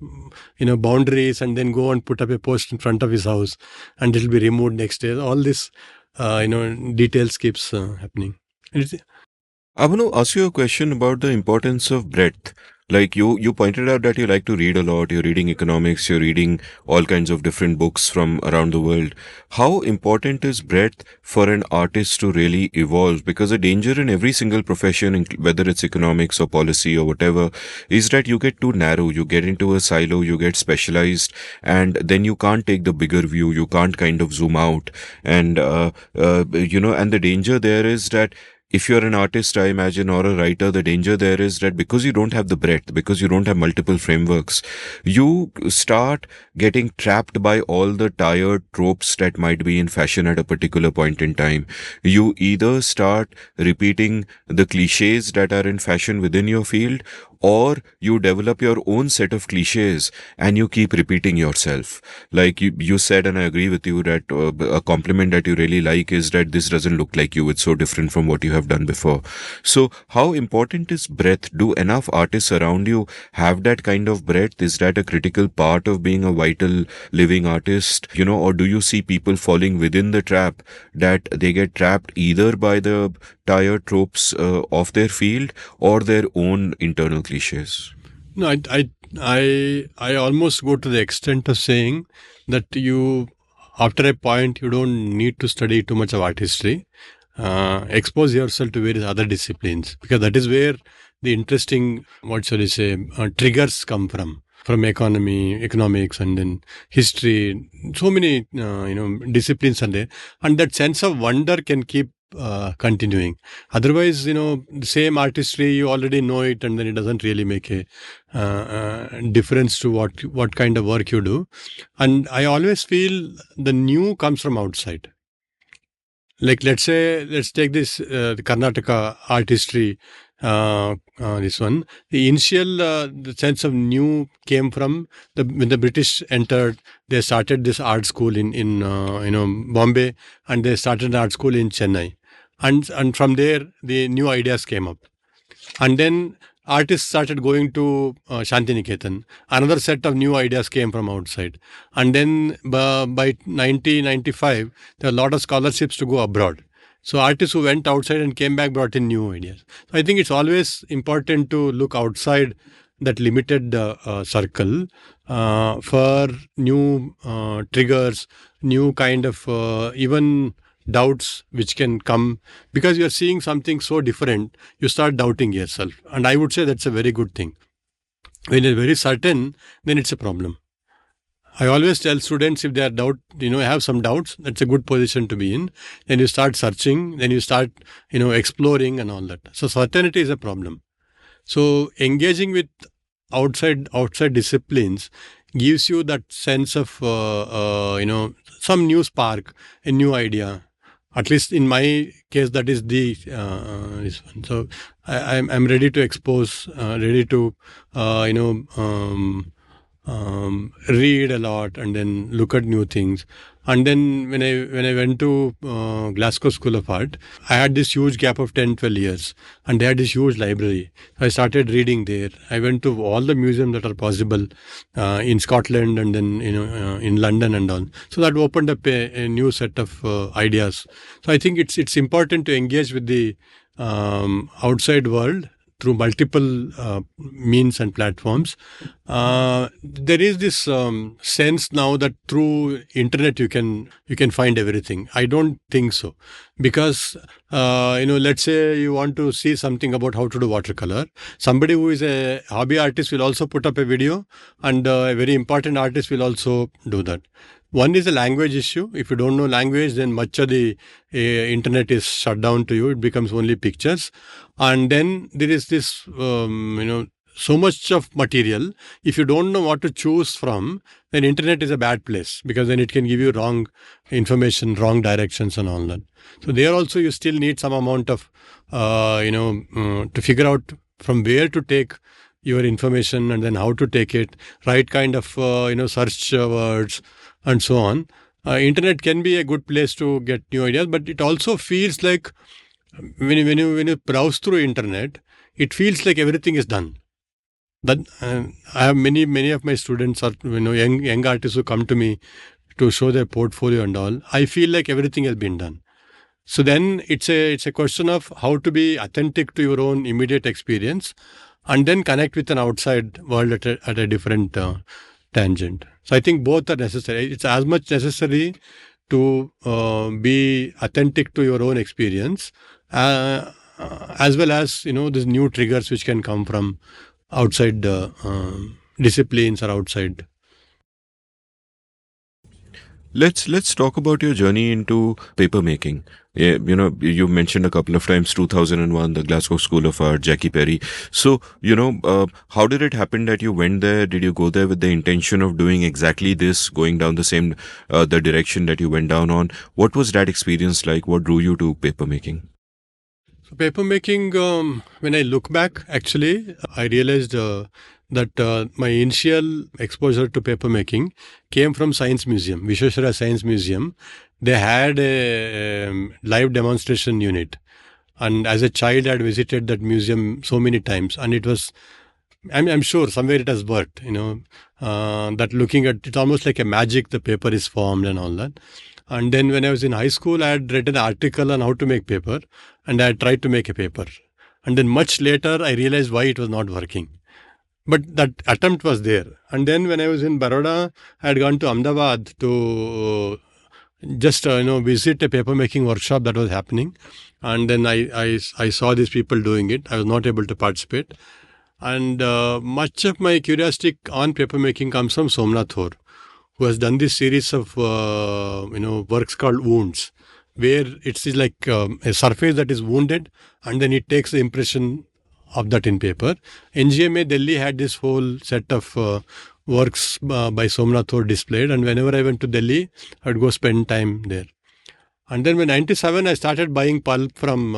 boundaries, and then go and put up a post in front of his house, and it will be removed next day. All this details keeps happening. I want to ask you a question about the importance of breadth. Like you pointed out that you like to read a lot, you're reading economics, you're reading all kinds of different books from around the world. How important is breadth for an artist to really evolve? Because a danger in every single profession, whether it's economics or policy or whatever, is that you get too narrow, you get into a silo, you get specialized, and then you can't take the bigger view, you can't kind of zoom out. And, and the danger there is that if you're an artist, I imagine, or a writer, the danger there is that because you don't have the breadth, because you don't have multiple frameworks, you start getting trapped by all the tired tropes that might be in fashion at a particular point in time. You either start repeating the cliches that are in fashion within your field, or you develop your own set of cliches and you keep repeating yourself. Like you said, and I agree with you, that a compliment that you really like is that this doesn't look like you. It's so different from what you have done before. So how important is breadth? Do enough artists around you have that kind of breadth? Is that a critical part of being a vital living artist? Or do you see people falling within the trap that they get trapped either by the tired tropes of their field or their own internal cliches? No, I almost go to the extent of saying that after a point, you don't need to study too much of art history. Expose yourself to various other disciplines, because that is where the interesting, triggers come from economics, and then history. So many, disciplines are there, and that sense of wonder can keep continuing. Otherwise, the same artistry, you already know it, and then it doesn't really make a difference to what kind of work you do. And I always feel the new comes from outside. Like let's take this the Karnataka art history. This one, the initial the sense of new came from when the British entered. They started this art school in Bombay, and they started an art school in Chennai, and from there the new ideas came up, and then artists started going to Shantiniketan. Another set of new ideas came from outside, and then by 1995 there were a lot of scholarships to go abroad. So artists who went outside and came back brought in new ideas. So I think it's always important to look outside that limited circle for new triggers, new kind of even doubts which can come, because you're seeing something so different, you start doubting yourself. And I would say that's a very good thing. When you're very certain, then it's a problem. I always tell students, if they are have some doubts, that's a good position to be in. Then you start searching, then you start, exploring and all that. So certainty is a problem. So engaging with outside disciplines gives you that sense of, some new spark, a new idea. At least in my case, that is the this one. So I'm ready to expose, ready to read a lot and then look at new things. And then when I went to Glasgow School of Art, I had this huge gap of 10, 12 years, and they had this huge library. I started reading there. I went to all the museums that are possible in Scotland and then in London and all. So that opened up a new set of ideas. So I think it's important to engage with the outside world through multiple means and platforms. There is this sense now that through internet you can find everything. I don't think so, because let's say you want to see something about how to do watercolor. Somebody who is a hobby artist will also put up a video, and a very important artist will also do that. One is a language issue. If you don't know language, then much of the internet is shut down to you. It becomes only pictures. And then there is this, so much of material. If you don't know what to choose from, then internet is a bad place, because then it can give you wrong information, wrong directions and all that. So there also you still need some amount of, to figure out from where to take your information and then how to take it, right kind of, search words and so on. Internet can be a good place to get new ideas, but it also feels like when you browse through internet, it feels like everything is done. That I have many of my students are young artists who come to me to show their portfolio and all. I feel like everything has been done. So then it's a question of how to be authentic to your own immediate experience, and then connect with an outside world at a different tangent. So I think both are necessary. It's as much necessary to be authentic to your own experience, as well as these new triggers which can come from outside disciplines or outside. Let's talk about your journey into paper making. You mentioned a couple of times 2001, the Glasgow School of Art, Jackie Perry. So, how did it happen that you went there? Did you go there with the intention of doing exactly this, going down the same, the direction that you went down on? What was that experience like? What drew you to paper making? So paper making, when I look back, actually, I realized that my initial exposure to paper making came from Science Museum, Vishweshwara Science Museum. They had a live demonstration unit. And as a child, I had visited that museum so many times. And it was, I'm sure somewhere it has worked, that looking at it, almost like a magic, the paper is formed and all that. And then when I was in high school, I had read an article on how to make paper, and I had tried to make a paper. And then much later, I realized why it was not working. But that attempt was there. And then when I was in Baroda, I had gone to Ahmedabad to just visit a paper making workshop that was happening. And then I saw these people doing it. I was not able to participate. And much of my curiosity on paper making comes from Somnath Thor, who has done this series of works called Wounds, where it's like a surface that is wounded, and then it takes the impression of that in paper. NGMA Delhi had this whole set of works by Somnath Thor displayed, and whenever I went to Delhi, I would go spend time there. And then in 97, I started buying pulp from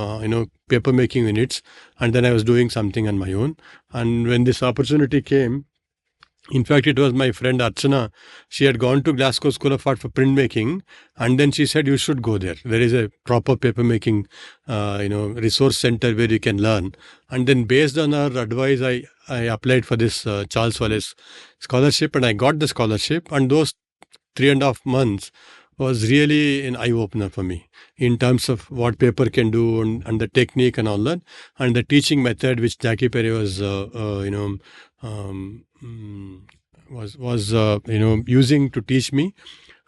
paper making units, and then I was doing something on my own. And when this opportunity came, in fact, it was my friend Archana. She had gone to Glasgow School of Art for printmaking, and then she said, you should go there. There is a proper papermaking, resource center where you can learn. And then based on her advice, I applied for this Charles Wallace scholarship, and I got the scholarship. And those 3.5 months was really an eye-opener for me in terms of what paper can do and the technique and all that, and the teaching method which Jackie Perry was using to teach me,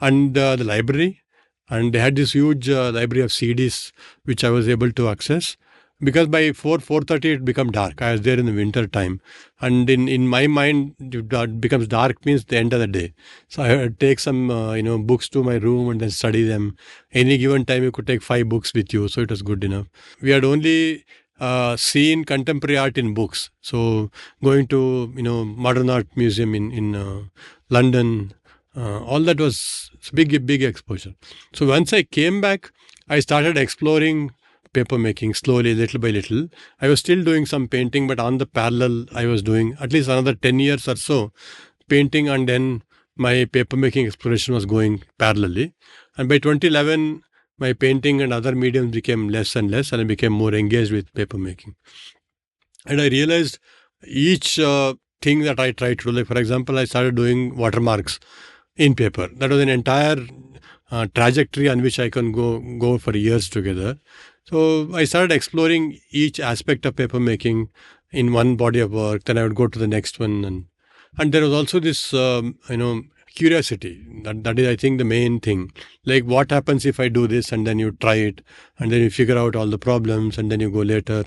and the library. And they had this huge library of CDs which I was able to access, because by 4:30 it became dark. I was there in the winter time, and in my mind it becomes dark means the end of the day. So I would take some books to my room and then study them. Any given time you could take 5 books with you, so it was good enough. We had only seen contemporary art in books. So going to modern art museum in London, all that was big exposure. So once I came back, I started exploring paper making slowly, little by little. I was still doing some painting, but on the parallel, I was doing at least another 10 years or so painting, and then my paper making exploration was going parallelly. And by 2011, my painting and other mediums became less and less, and I became more engaged with paper making. And I realized each thing that I tried to do, like for example, I started doing watermarks in paper. That was an entire trajectory on which I can go for years together. So I started exploring each aspect of paper making in one body of work. Then I would go to the next one, and there was also this curiosity. That is, I think, the main thing. Like, what happens if I do this, and then you try it, and then you figure out all the problems, and then you go later.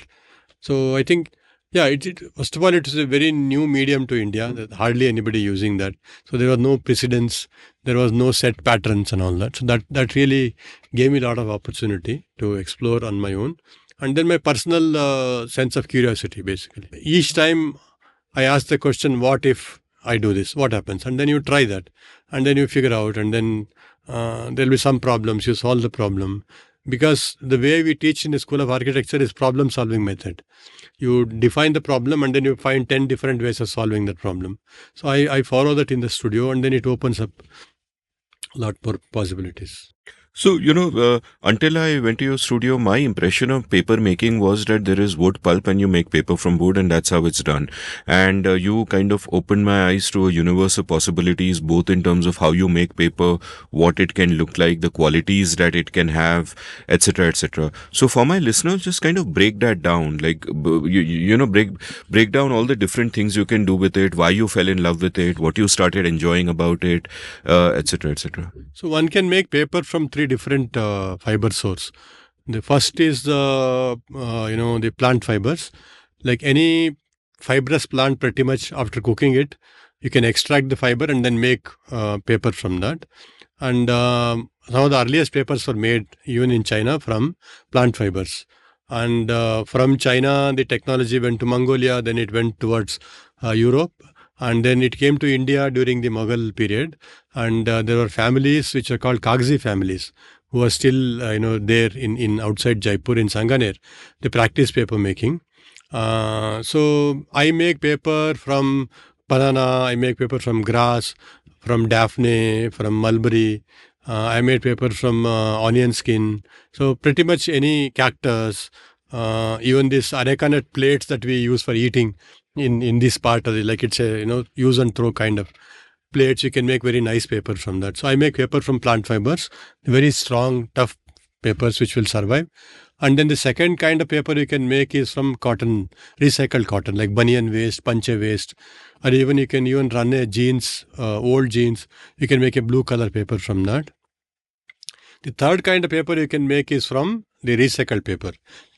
So I think, yeah, first of all, it is a very new medium to India. There's hardly anybody using that. So there was no precedence, there was no set patterns and all that. So that really gave me a lot of opportunity to explore on my own. And then my personal sense of curiosity, basically. Each time I ask the question, what if I do this? What happens? And then you try that. And then you figure out, and then there'll be some problems. You solve the problem. Because the way we teach in the School of Architecture is problem-solving method. You define the problem and then you find 10 different ways of solving that problem. So I follow that in the studio, and then it opens up a lot more possibilities. So, until I went to your studio, my impression of paper making was that there is wood pulp and you make paper from wood, and that's how it's done. And you kind of opened my eyes to a universe of possibilities, both in terms of how you make paper, what it can look like, the qualities that it can have, etc., etc. So for my listeners, just kind of break that down, like, break down all the different things you can do with it, why you fell in love with it, what you started enjoying about it, etc., etc. So one can make paper from three different fiber source. The first is the plant fibers. Like any fibrous plant, pretty much after cooking it, you can extract the fiber and then make paper from that. And some of the earliest papers were made even in China from plant fibers. And from China, the technology went to Mongolia, then it went towards Europe. And then it came to India during the Mughal period. And there were families which are called Kagzi families, who are still there in outside Jaipur in Sanganer. They practice paper making. So I make paper from banana, I make paper from grass, from daphne, from mulberry. I made paper from onion skin. So pretty much any cactus, even this areca nut plates that we use for eating in this part of it, like it's a use and throw kind of plates. You can make very nice paper from that. So I make paper from plant fibers, very strong, tough papers which will survive. And then the second kind of paper you can make is from cotton, recycled cotton, like banyan waste, panche waste, or even you can even run a jeans, old jeans. You can make a blue color paper from that. The third kind of paper you can make is from the recycled paper,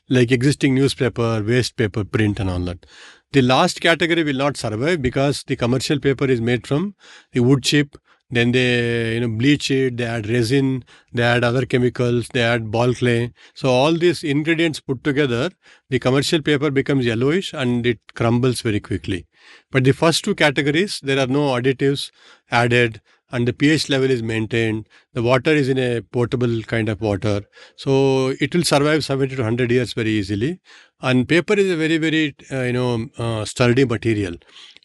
like existing newspaper, waste paper, print and all that. The last category will not survive because the commercial paper is made from the wood chip. Then they bleach it, they add resin, they add other chemicals, they add ball clay. So all these ingredients put together, the commercial paper becomes yellowish and it crumbles very quickly. But the first two categories, there are no additives added, and the pH level is maintained. The water is in a potable kind of water. So it will survive 70 to 100 years very easily. And paper is a very, very, sturdy material.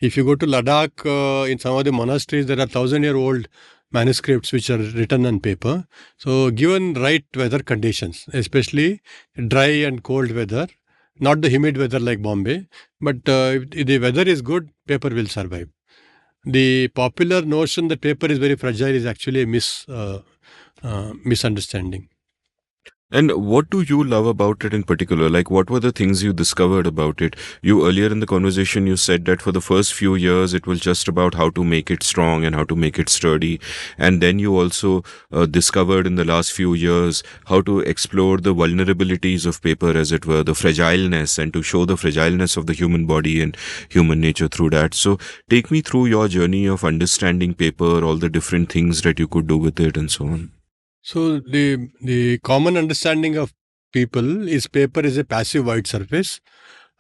If you go to Ladakh, in some of the monasteries, there are 1,000-year-old manuscripts which are written on paper. So given right weather conditions, especially dry and cold weather, not the humid weather like Bombay, but if the weather is good, paper will survive. The popular notion that paper is very fragile is actually a misunderstanding. And what do you love about it in particular? Like, what were the things you discovered about it? You earlier in the conversation, you said that for the first few years, it was just about how to make it strong and how to make it sturdy. And then you also discovered in the last few years how to explore the vulnerabilities of paper, as it were, the fragileness, and to show the fragileness of the human body and human nature through that. So take me through your journey of understanding paper, all the different things that you could do with it and so on. So the common understanding of people is paper is a passive white surface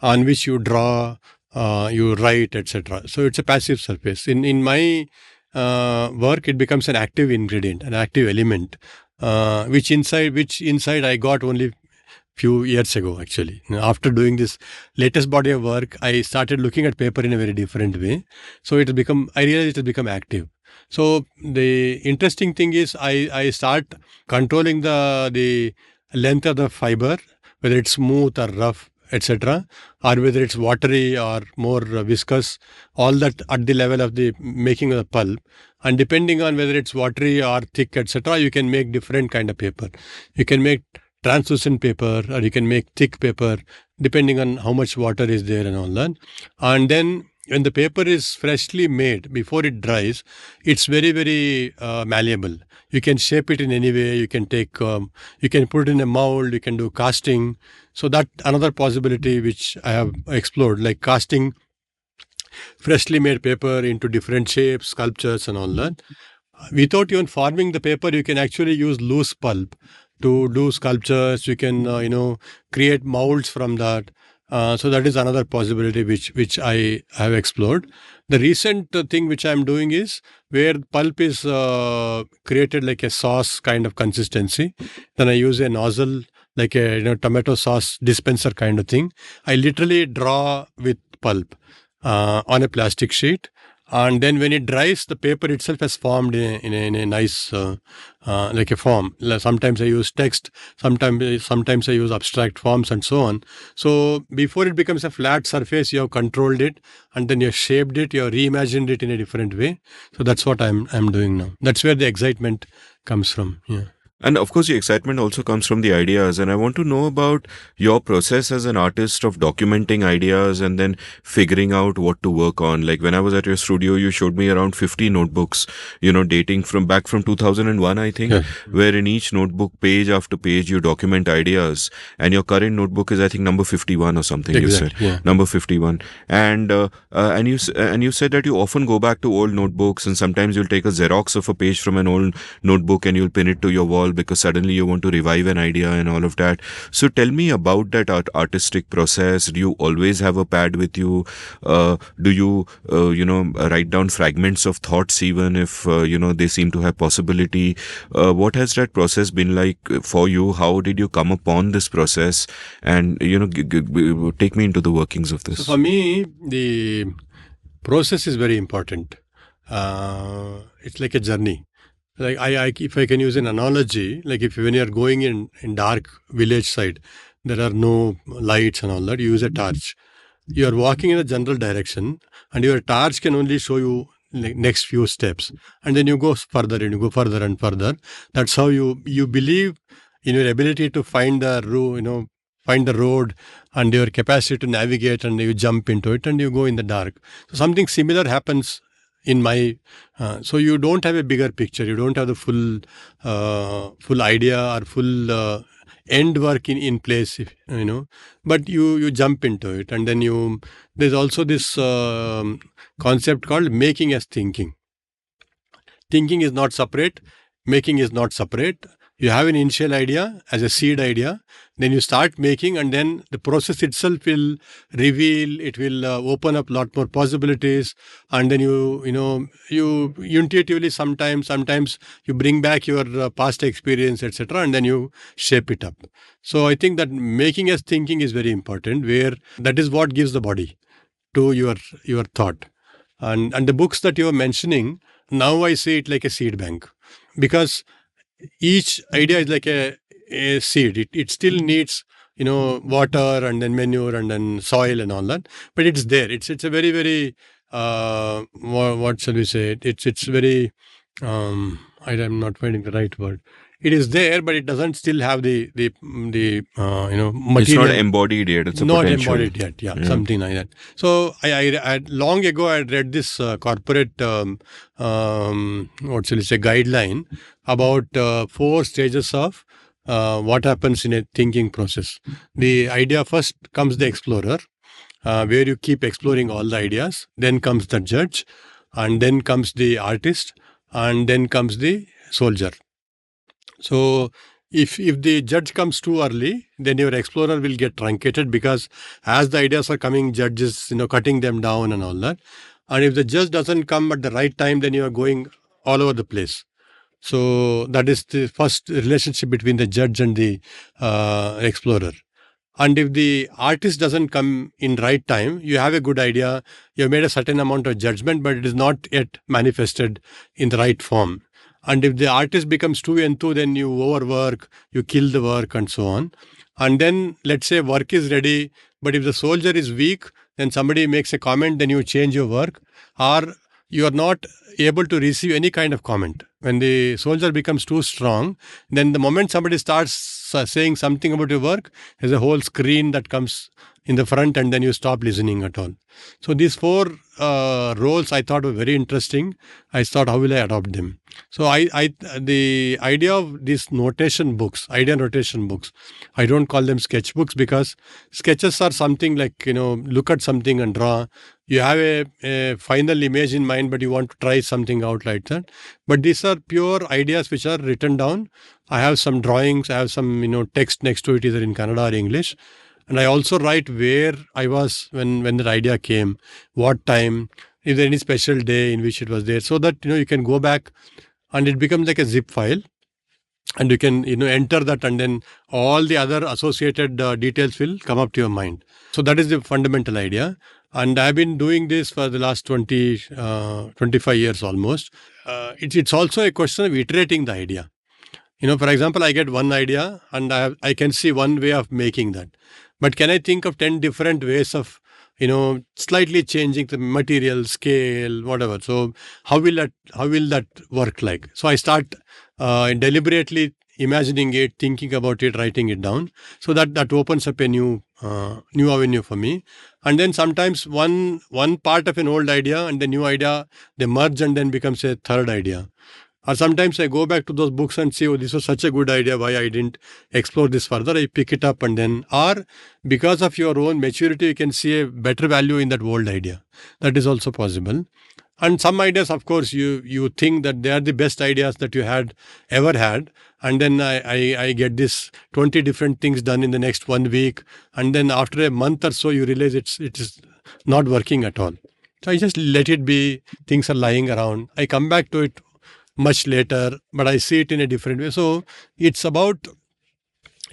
on which you draw, you write, etc. So it's a passive surface. In my work, it becomes an active ingredient, an active element. which inside I got only few years ago actually. After doing this latest body of work, I started looking at paper in a very different way. So I realized it has become active. So the interesting thing is I start controlling the length of the fiber, whether it's smooth or rough, etc., or whether it's watery or more viscous, all that at the level of the making of the pulp. And depending on whether it's watery or thick, etc., you can make different kind of paper. You can make translucent paper or you can make thick paper depending on how much water is there and all that. And then when the paper is freshly made, before it dries, it's very, very malleable. You can shape it in any way. You can you can put it in a mold. You can do casting. So that another possibility which I have explored, like casting freshly made paper into different shapes, sculptures and all that. Without even forming the paper, you can actually use loose pulp to do sculptures. You can, create molds from that. So that is another possibility which I have explored. The recent thing which I am doing is where pulp is created like a sauce kind of consistency. Then I use a nozzle like a tomato sauce dispenser kind of thing. I literally draw with pulp on a plastic sheet. And then when it dries, the paper itself has formed in a nice, like a form. Sometimes I use text, sometimes I use abstract forms and so on. So before it becomes a flat surface, you have controlled it and then you have shaped it, you have reimagined it in a different way. So that's what I'm doing now. That's where the excitement comes from. Yeah. And of course, the excitement also comes from the ideas. And I want to know about your process as an artist of documenting ideas and then figuring out what to work on. Like when I was at your studio, you showed me around 50 notebooks, dating back from 2001, I think, Yeah. where in each notebook, page after page, you document ideas. And your current notebook is, I think, number 51 or something, Exactly, you said. yeah. Number 51. And you said that you often go back to old notebooks and sometimes you'll take a Xerox of a page from an old notebook and you'll pin it to your wall because suddenly you want to revive an idea and all of that. So tell me about that artistic process. Do you always have a pad with you? Do you, write down fragments of thoughts even if, they seem to have possibility? What has that process been like for you? How did you come upon this process? And, take me into the workings of this. So for me, the process is very important. It's like a journey. Like if I can use an analogy, like when you are going in dark village side, there are no lights and all that, you use a torch. You are walking in a general direction and your torch can only show you like next few steps. And then you go further and you go further and further. That's how you believe in your ability to find the road and your capacity to navigate, and you jump into it and you go in the dark. So something similar happens in my so you don't have a bigger picture, you don't have the full idea or full end work in place, but you jump into it. And then there's also this concept called making as thinking. Thinking is not separate, making is not separate. You have an initial idea as a seed idea, then you start making, and then the process itself will reveal, it will open up a lot more possibilities. And then you intuitively sometimes you bring back your past experience, etc., and then you shape it up. So I think that making as thinking is very important, where that is what gives the body to your thought. And the books that you are mentioning, now I see it like a seed bank, because each idea is like a seed. It still needs water and then manure and then soil and all that, but it's there. It's a very, very what shall we say? It's very I'm not finding the right word. It is there, but it doesn't still have the material. It's not embodied yet. It's a not potential. embodied yet. Yeah, something like that. So I long ago I read this corporate what shall we say, guideline about 4 stages of what happens in a thinking process. The idea first comes the explorer, where you keep exploring all the ideas. Then comes the judge, and then comes the artist, and then comes the soldier. So if the judge comes too early, then your explorer will get truncated, because as the ideas are coming, judge is cutting them down and all that. And if the judge doesn't come at the right time, then you are going all over the place. So that is the first relationship between the judge and the explorer. And if the artist doesn't come in right time, you have a good idea, you have made a certain amount of judgment, but it is not yet manifested in the right form. And if the artist becomes too enthused, then you overwork, you kill the work and so on. And then let's say work is ready, but if the soldier is weak, then somebody makes a comment, then you change your work, or you are not able to receive any kind of comment. When the soldier becomes too strong, then the moment somebody starts saying something about your work, there's a whole screen that comes in the front and then you stop listening at all. So these four roles I thought were very interesting. I thought, how will I adopt them? So the idea of these notation books, idea notation books, I don't call them sketchbooks because sketches are something like, look at something and draw. You have a final image in mind, but you want to try something out like that. But these are pure ideas which are written down. I have some drawings, I have some, text next to it, either in Kannada or English. And I also write where I was when that idea came, what time, is there any special day in which it was there, so that, you can go back and it becomes like a zip file. And you can, enter that and then all the other associated details will come up to your mind. So that is the fundamental idea. And I've been doing this for the last 25 years almost. It's also a question of iterating the idea. For example, I get one idea and I can see one way of making that. But can I think of 10 different ways of, slightly changing the material, scale, whatever. So how will that work like? So I start deliberately imagining it, thinking about it, writing it down. So that opens up a new avenue for me. And then sometimes one part of an old idea and the new idea, they merge and then becomes a third idea. Or sometimes I go back to those books and say, oh, this was such a good idea, why I didn't explore this further. I pick it up and then, or because of your own maturity, you can see a better value in that old idea. That is also possible. And some ideas, of course, you think that they are the best ideas that you had ever had. And then I get this 20 different things done in the next 1 week. And then after a month or so, you realize it is not working at all. So I just let it be. Things are lying around. I come back to it much later, but I see it in a different way. So it's about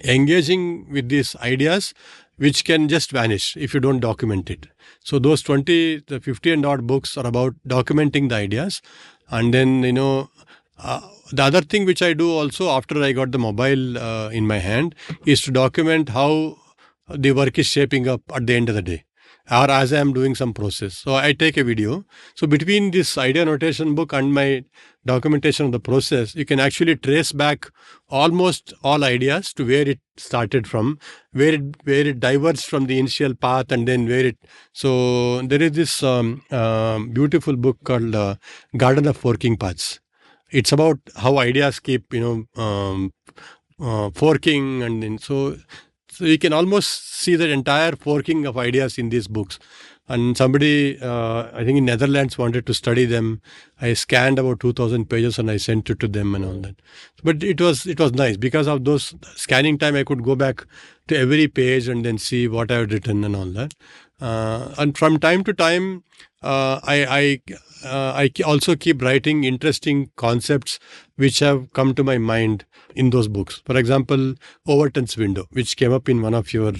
engaging with these ideas which can just vanish if you don't document it. So those 50 and odd books are about documenting the ideas. And then, the other thing which I do also after I got the mobile in my hand is to document how the work is shaping up at the end of the day, or as I am doing some process. So I take a video. So between this idea notation book and my documentation of the process, you can actually trace back almost all ideas to where it started from, where it diverged from the initial path, and then where it. So there is this beautiful book called Garden of Forking Paths. It's about how ideas keep, forking, and then so you can almost see the entire forking of ideas in these books. And somebody, I think in Netherlands, wanted to study them. I scanned about 2,000 pages and I sent it to them and all that. But it was nice because of those scanning time. I could go back to every page and then see what I had written and all that. And from time to time, I also keep writing interesting concepts which have come to my mind in those books. For example, Overton's window, which came up in one of your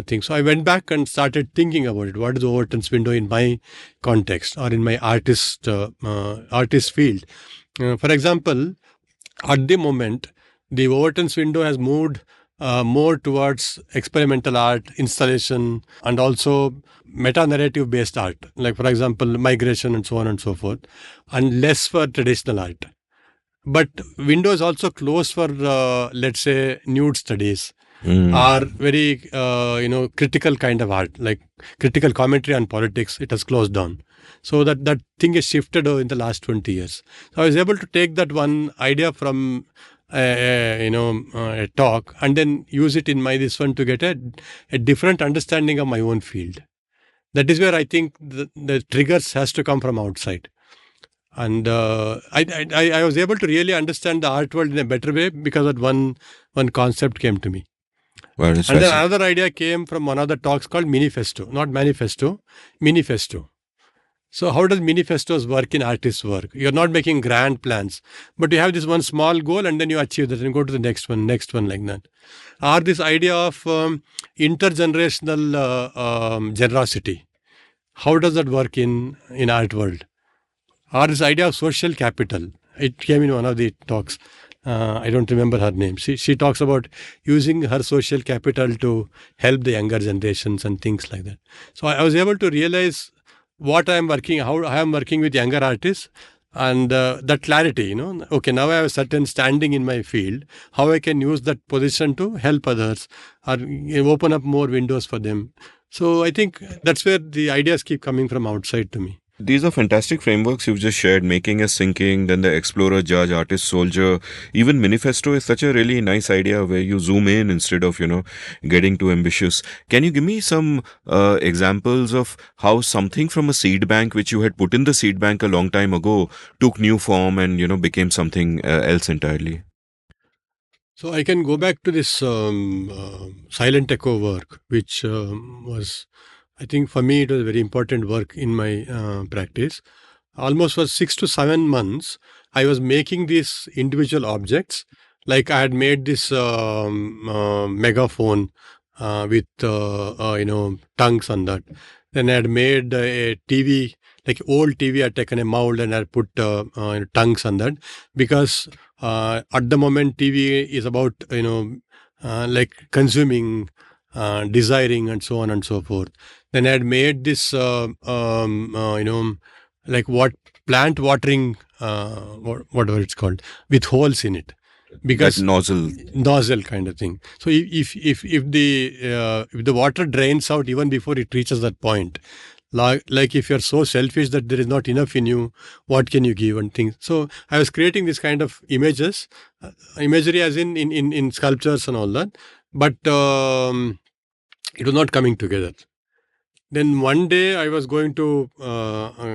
things. So I went back and started thinking about it. What is Overton's window in my context or in my artist field? For example, at the moment, the Overton's window has moved more towards experimental art, installation, and also meta-narrative based art, like for example, migration and so on and so forth, and less for traditional art. But window is also closed for, let's say, nude studies or very, critical kind of art, like critical commentary on politics. It has closed down. So that thing has shifted in the last 20 years. So I was able to take that one idea from a talk and then use it in this one to get a different understanding of my own field. That is where I think the triggers has to come from outside. And I was able to really understand the art world in a better way because that one concept came to me. Well, and then another idea came from one of the talks called Minifesto, not Manifesto, Minifesto. So how does manifestos work in artist's work? You're not making grand plans, but you have this one small goal and then you achieve that and go to the next one like that. Or this idea of intergenerational generosity. How does that work in art world? Or this idea of social capital. It came in one of the talks. I don't remember her name. She talks about using her social capital to help the younger generations and things like that. So I was able to realize what I am working, how I am working with younger artists, and that clarity. Okay, now I have a certain standing in my field. How I can use that position to help others or open up more windows for them. So I think that's where the ideas keep coming from outside to me. These are fantastic frameworks you've just shared, making as sinking, then the explorer, judge, artist, soldier. Even manifesto is such a really nice idea where you zoom in instead of, getting too ambitious. Can you give me some examples of how something from a seed bank, which you had put in the seed bank a long time ago, took new form and, became something else entirely? So I can go back to this silent echo work, which was, I think for me, it was a very important work in my practice. Almost for 6 to 7 months, I was making these individual objects. Like I had made this megaphone with, tongues on that. Then I had made a TV, like old TV. I had taken a mold and I had put tongues on that because at the moment TV is about like consuming, desiring, and so on and so forth. Then I had made this like what plant watering, whatever it's called, with holes in it, because that nozzle kind of thing. So if the water drains out even before it reaches that point, like if you're so selfish that there is not enough in you, what can you give and things. So I was creating this kind of imagery as in sculptures and all that, but it was not coming together. Then one day I was going to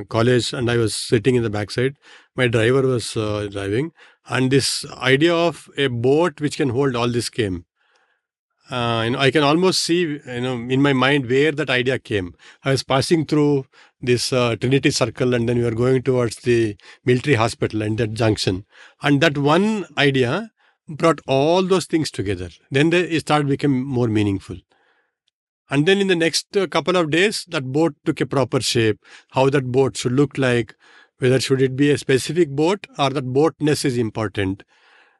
college and I was sitting in the backside. My driver was driving, and this idea of a boat which can hold all this came. I can almost see, in my mind where that idea came. I was passing through this Trinity Circle, and then we were going towards the military hospital and that junction. And that one idea brought all those things together. Then it started becoming more meaningful. And then in the next couple of days, that boat took a proper shape, how that boat should look like, whether should it be a specific boat or that boatness is important.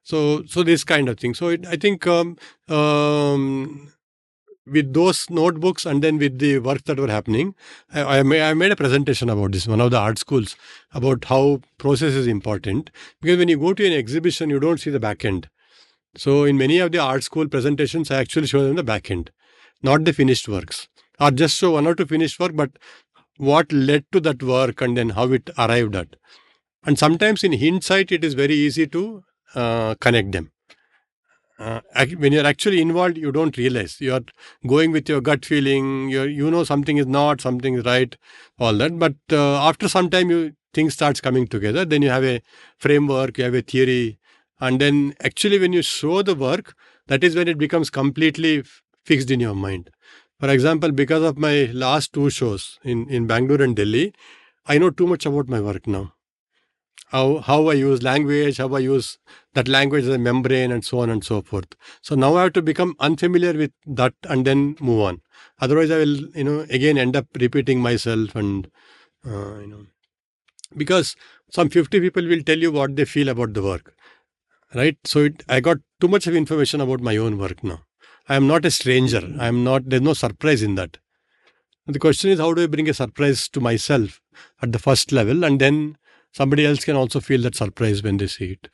So this kind of thing. So I think with those notebooks and then with the work that were happening, I made a presentation about this, one of the art schools, about how process is important. Because when you go to an exhibition, you don't see the back end. So in many of the art school presentations, I actually show them the back end, not the finished works, or just show one or two finished work, but what led to that work and then how it arrived at. And sometimes in hindsight, it is very easy to connect them. When you're actually involved, you don't realize. You are going with your gut feeling. You know something is not, something is right, all that. But after some time, things starts coming together. Then you have a framework, you have a theory, and then actually when you show the work, that is when it becomes completely fixed in your mind. For example, because of my last two shows in Bangalore and Delhi, I know too much about my work now. How I use language, how I use that language as a membrane, and so on and so forth. So now I have to become unfamiliar with that and then move on. Otherwise, I will, again end up repeating myself and, because some 50 people will tell you what they feel about the work, right? So I got too much of information about my own work now. I am not a stranger. There's no surprise in that. The question is, how do I bring a surprise to myself at the first level, and then somebody else can also feel that surprise when they see it.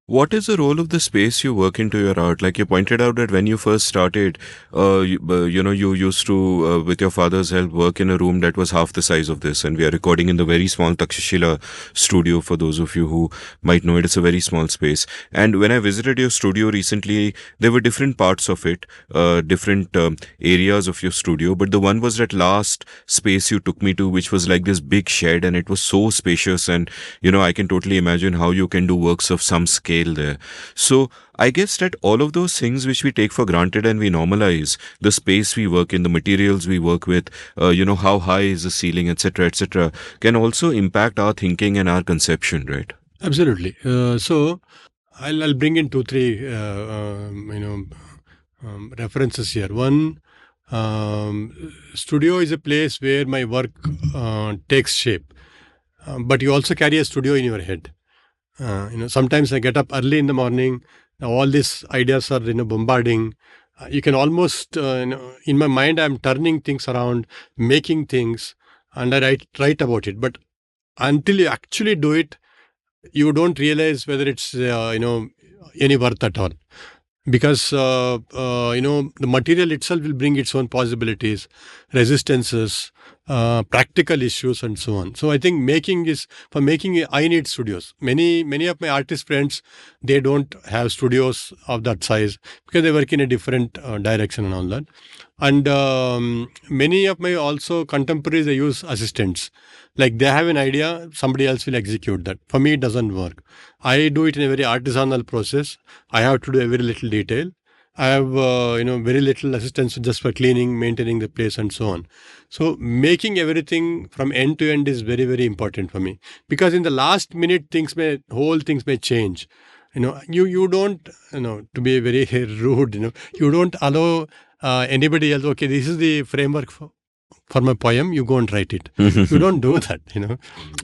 What is the role of the space you work into your art? Like you pointed out that when you first started, you used to, with your father's help, work in a room that was half the size of this. And we are recording in the very small Takshashila studio. For those of you who might know it, it's a very small space. And when I visited your studio recently, there were different parts of it, different areas of your studio. But the one was that last space you took me to, which was like this big shed, and it was so spacious. And, I can totally imagine how you can do works of some scale scale there. So I guess that all of those things which we take for granted and we normalize, the space we work in, the materials we work with, how high is the ceiling, etc., can also impact our thinking and our conception, right? Absolutely. So I'll bring in two, three, references here. One, studio is a place where my work takes shape, but you also carry a studio in your head. Sometimes I get up early in the morning. All these ideas are bombarding. You can almost in my mind I'm turning things around, making things, and I write about it. But until you actually do it, you don't realize whether it's any worth at all, because the material itself will bring its own possibilities, resistances, practical issues, and so on. So I think for making I need studios. Many of my artist friends, they don't have studios of that size because they work in a different direction and all that. And many of my also contemporaries, they use assistants. Like they have an idea, somebody else will execute that. For me, it doesn't work. I do it in a very artisanal process. I have to do a very little detail. I have very little assistance just for cleaning, maintaining the place, and so on. So making everything from end to end is very, very important for me, because in the last minute whole things may change. You don't, to be very rude, you don't allow anybody else. Okay, this is the framework for my poem, you go and write it. You don't do that.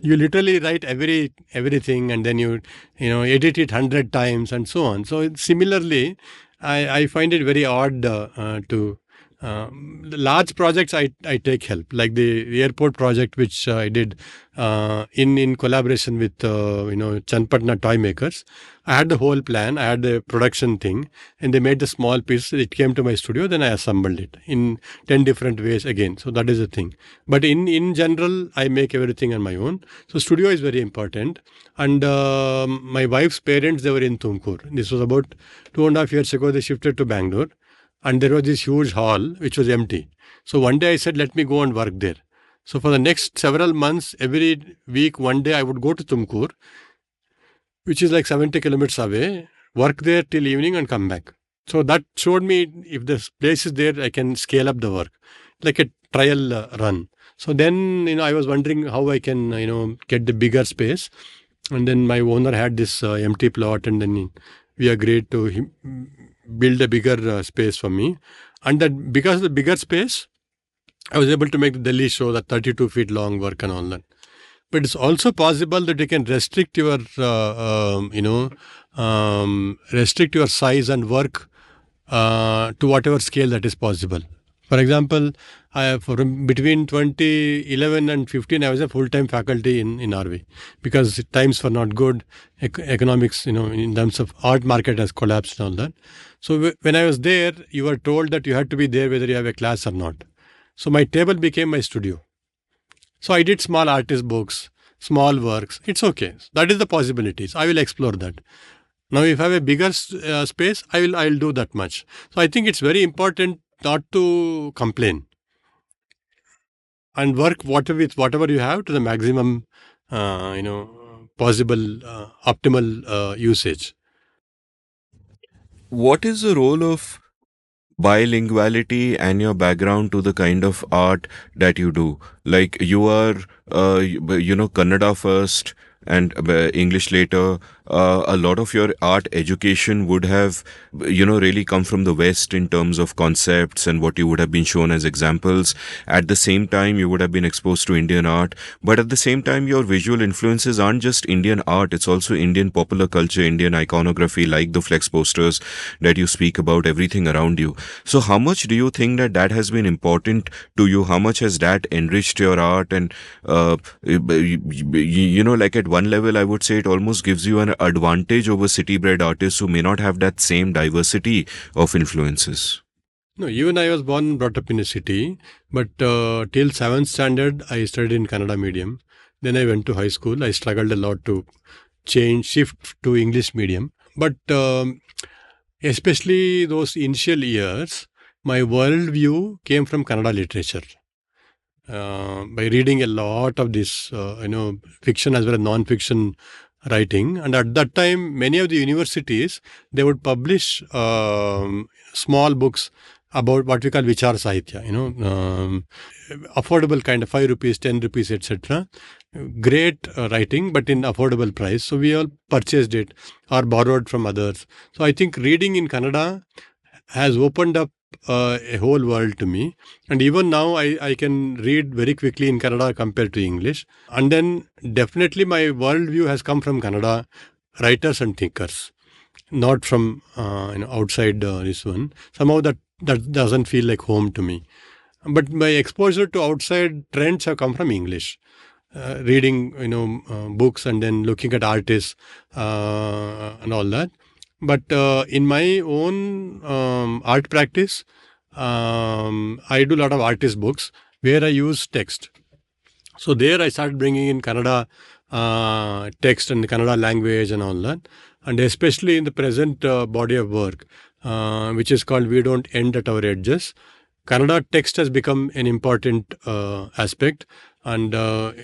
You literally write everything, and then you edit it 100 times and so on. So similarly, I find it very odd to the large projects. I take help, like the airport project which I did in collaboration with Chanpatna toy makers. I had the whole plan, I had the production thing, and they made the small piece. It came to my studio, then I assembled it in 10 different ways again. So that is the thing. But in general, I make everything on my own. So studio is very important. And my wife's parents, they were in Tumkur. This was about 2.5 years ago. They shifted to Bangalore, and there was this huge hall which was empty. So one day I said, let me go and work there. So for the next several months, every week, one day I would go to Tumkur, which is like 70 kilometers away, work there till evening and come back. So that showed me if the place is there, I can scale up the work, like a trial run. So then, I was wondering how I can, get the bigger space. And then my owner had this empty plot, and then we agreed to build a bigger space for me. And that because of the bigger space, I was able to make the Delhi show, that 32 feet long work and all that. But it's also possible that you can restrict your, restrict your size and work to whatever scale that is possible. For example, between 2011 and 15, I was a full-time faculty in RV, because times were not good. Economics, in terms of art market has collapsed and all that. So when I was there, you were told that you had to be there whether you have a class or not. So my table became my studio. So I did small artist books, small works. It's okay. That is the possibilities. I will explore that. Now, if I have a bigger space, I'll do that much. So I think it's very important not to complain and work with whatever you have to the maximum, possible optimal usage. What is the role of bilinguality and your background to the kind of art that you do? Like you are, Kannada first and English later. A lot of your art education would have, really come from the West in terms of concepts and what you would have been shown as examples. At the same time, you would have been exposed to Indian art. But at the same time, your visual influences aren't just Indian art. It's also Indian popular culture, Indian iconography, like the flex posters that you speak about, everything around you. So how much do you think that has been important to you? How much has that enriched your art? And, like at one level, I would say it almost gives you an advantage over city-bred artists who may not have that same diversity of influences. No, even I was born and brought up in a city, but till 7th standard, I studied in Kannada medium. Then I went to high school. I struggled a lot to shift to English medium. But especially those initial years, my worldview came from Kannada literature. By reading a lot of this, fiction as well as non-fiction writing. And at that time, many of the universities, they would publish small books about what we call Vichar Sahitya, affordable kind of 5 rupees, 10 rupees, etc. Great writing, but in affordable price. So we all purchased it or borrowed from others. So I think reading in Kannada has opened up a whole world to me. And even now, I can read very quickly in Kannada compared to English. And then definitely my worldview has come from Kannada writers and thinkers, not from outside this one. Somehow that doesn't feel like home to me. But my exposure to outside trends have come from English. Reading, books and then looking at artists and all that. But in my own art practice, I do a lot of artist books where I use text. So there I started bringing in Kannada text and the Kannada language and all that. And especially in the present body of work, which is called We Don't End at Our Edges, Kannada text has become an important aspect. And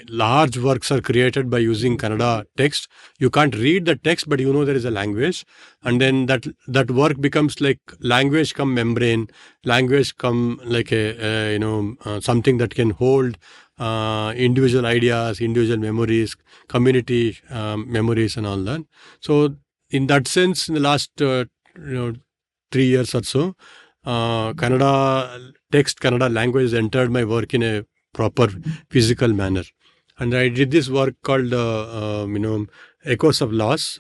large works are created by using Kannada text. You can't read the text, but there is a language. And then that work becomes like language come membrane, language come like a something that can hold individual ideas, individual memories, community memories and all that. So in that sense, in the last 3 years or so, Kannada text, Kannada language entered my work in a proper physical manner. And I did this work called Echoes of Loss,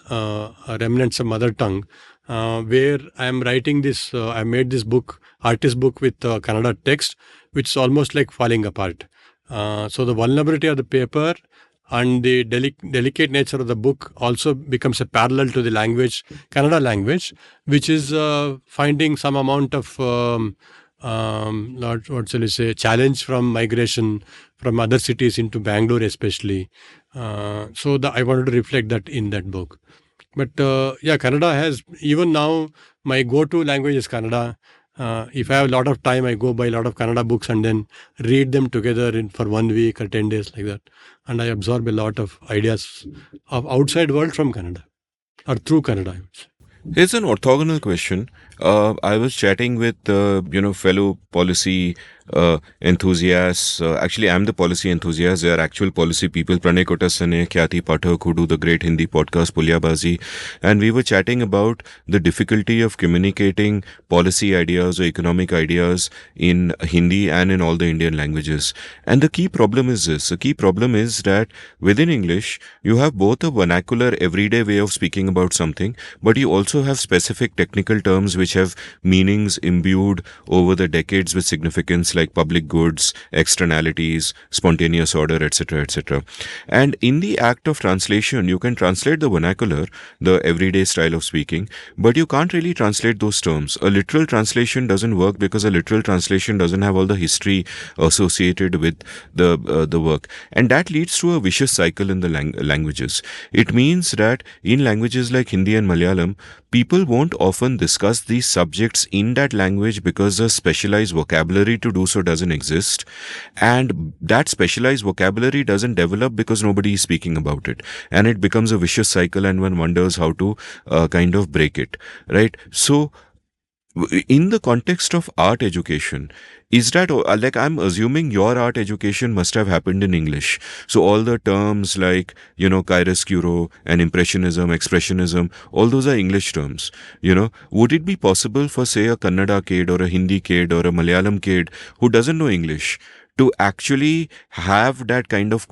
Remnants of Mother Tongue, where I am writing this, I made this book, artist book with Kannada text, which is almost like falling apart. So the vulnerability of the paper and the delicate nature of the book also becomes a parallel to the language, Kannada language, which is finding some amount of challenge from migration from other cities into Bangalore especially. So I wanted to reflect that in that book. But Kannada has, even now, my go-to language is Kannada. If I have a lot of time, I go buy a lot of Kannada books and then read them together for 1 week or 10 days like that. And I absorb a lot of ideas of outside world from Kannada or through Kannada, I would say. Here's an orthogonal question. I was chatting with fellow policy enthusiasts. Actually, I'm the policy enthusiast. They are actual policy people. Pranay Kotasane, Khyati Pathak, who do the great Hindi podcast Pulyabazi. And we were chatting about the difficulty of communicating policy ideas or economic ideas in Hindi and in all the Indian languages. And the key problem is this. The key problem is that within English, you have both a vernacular, everyday way of speaking about something, but you also have specific technical terms which have meanings imbued over the decades with significance, like public goods, externalities, spontaneous order, etc., etc. And in the act of translation, you can translate the vernacular, the everyday style of speaking, but you can't really translate those terms. A literal translation doesn't work because a literal translation doesn't have all the history associated with the work. And that leads to a vicious cycle in the languages. It means that in languages like Hindi and Malayalam, people won't often discuss these subjects in that language because the specialized vocabulary to do so doesn't exist. And that specialized vocabulary doesn't develop because nobody is speaking about it. And it becomes a vicious cycle and one wonders how to kind of break it, right? So, in the context of art education, is that, like, I'm assuming your art education must have happened in English. So all the terms like, chiaroscuro and impressionism, expressionism, all those are English terms. Would it be possible for, say, a Kannada kid or a Hindi kid or a Malayalam kid who doesn't know English to actually have that kind of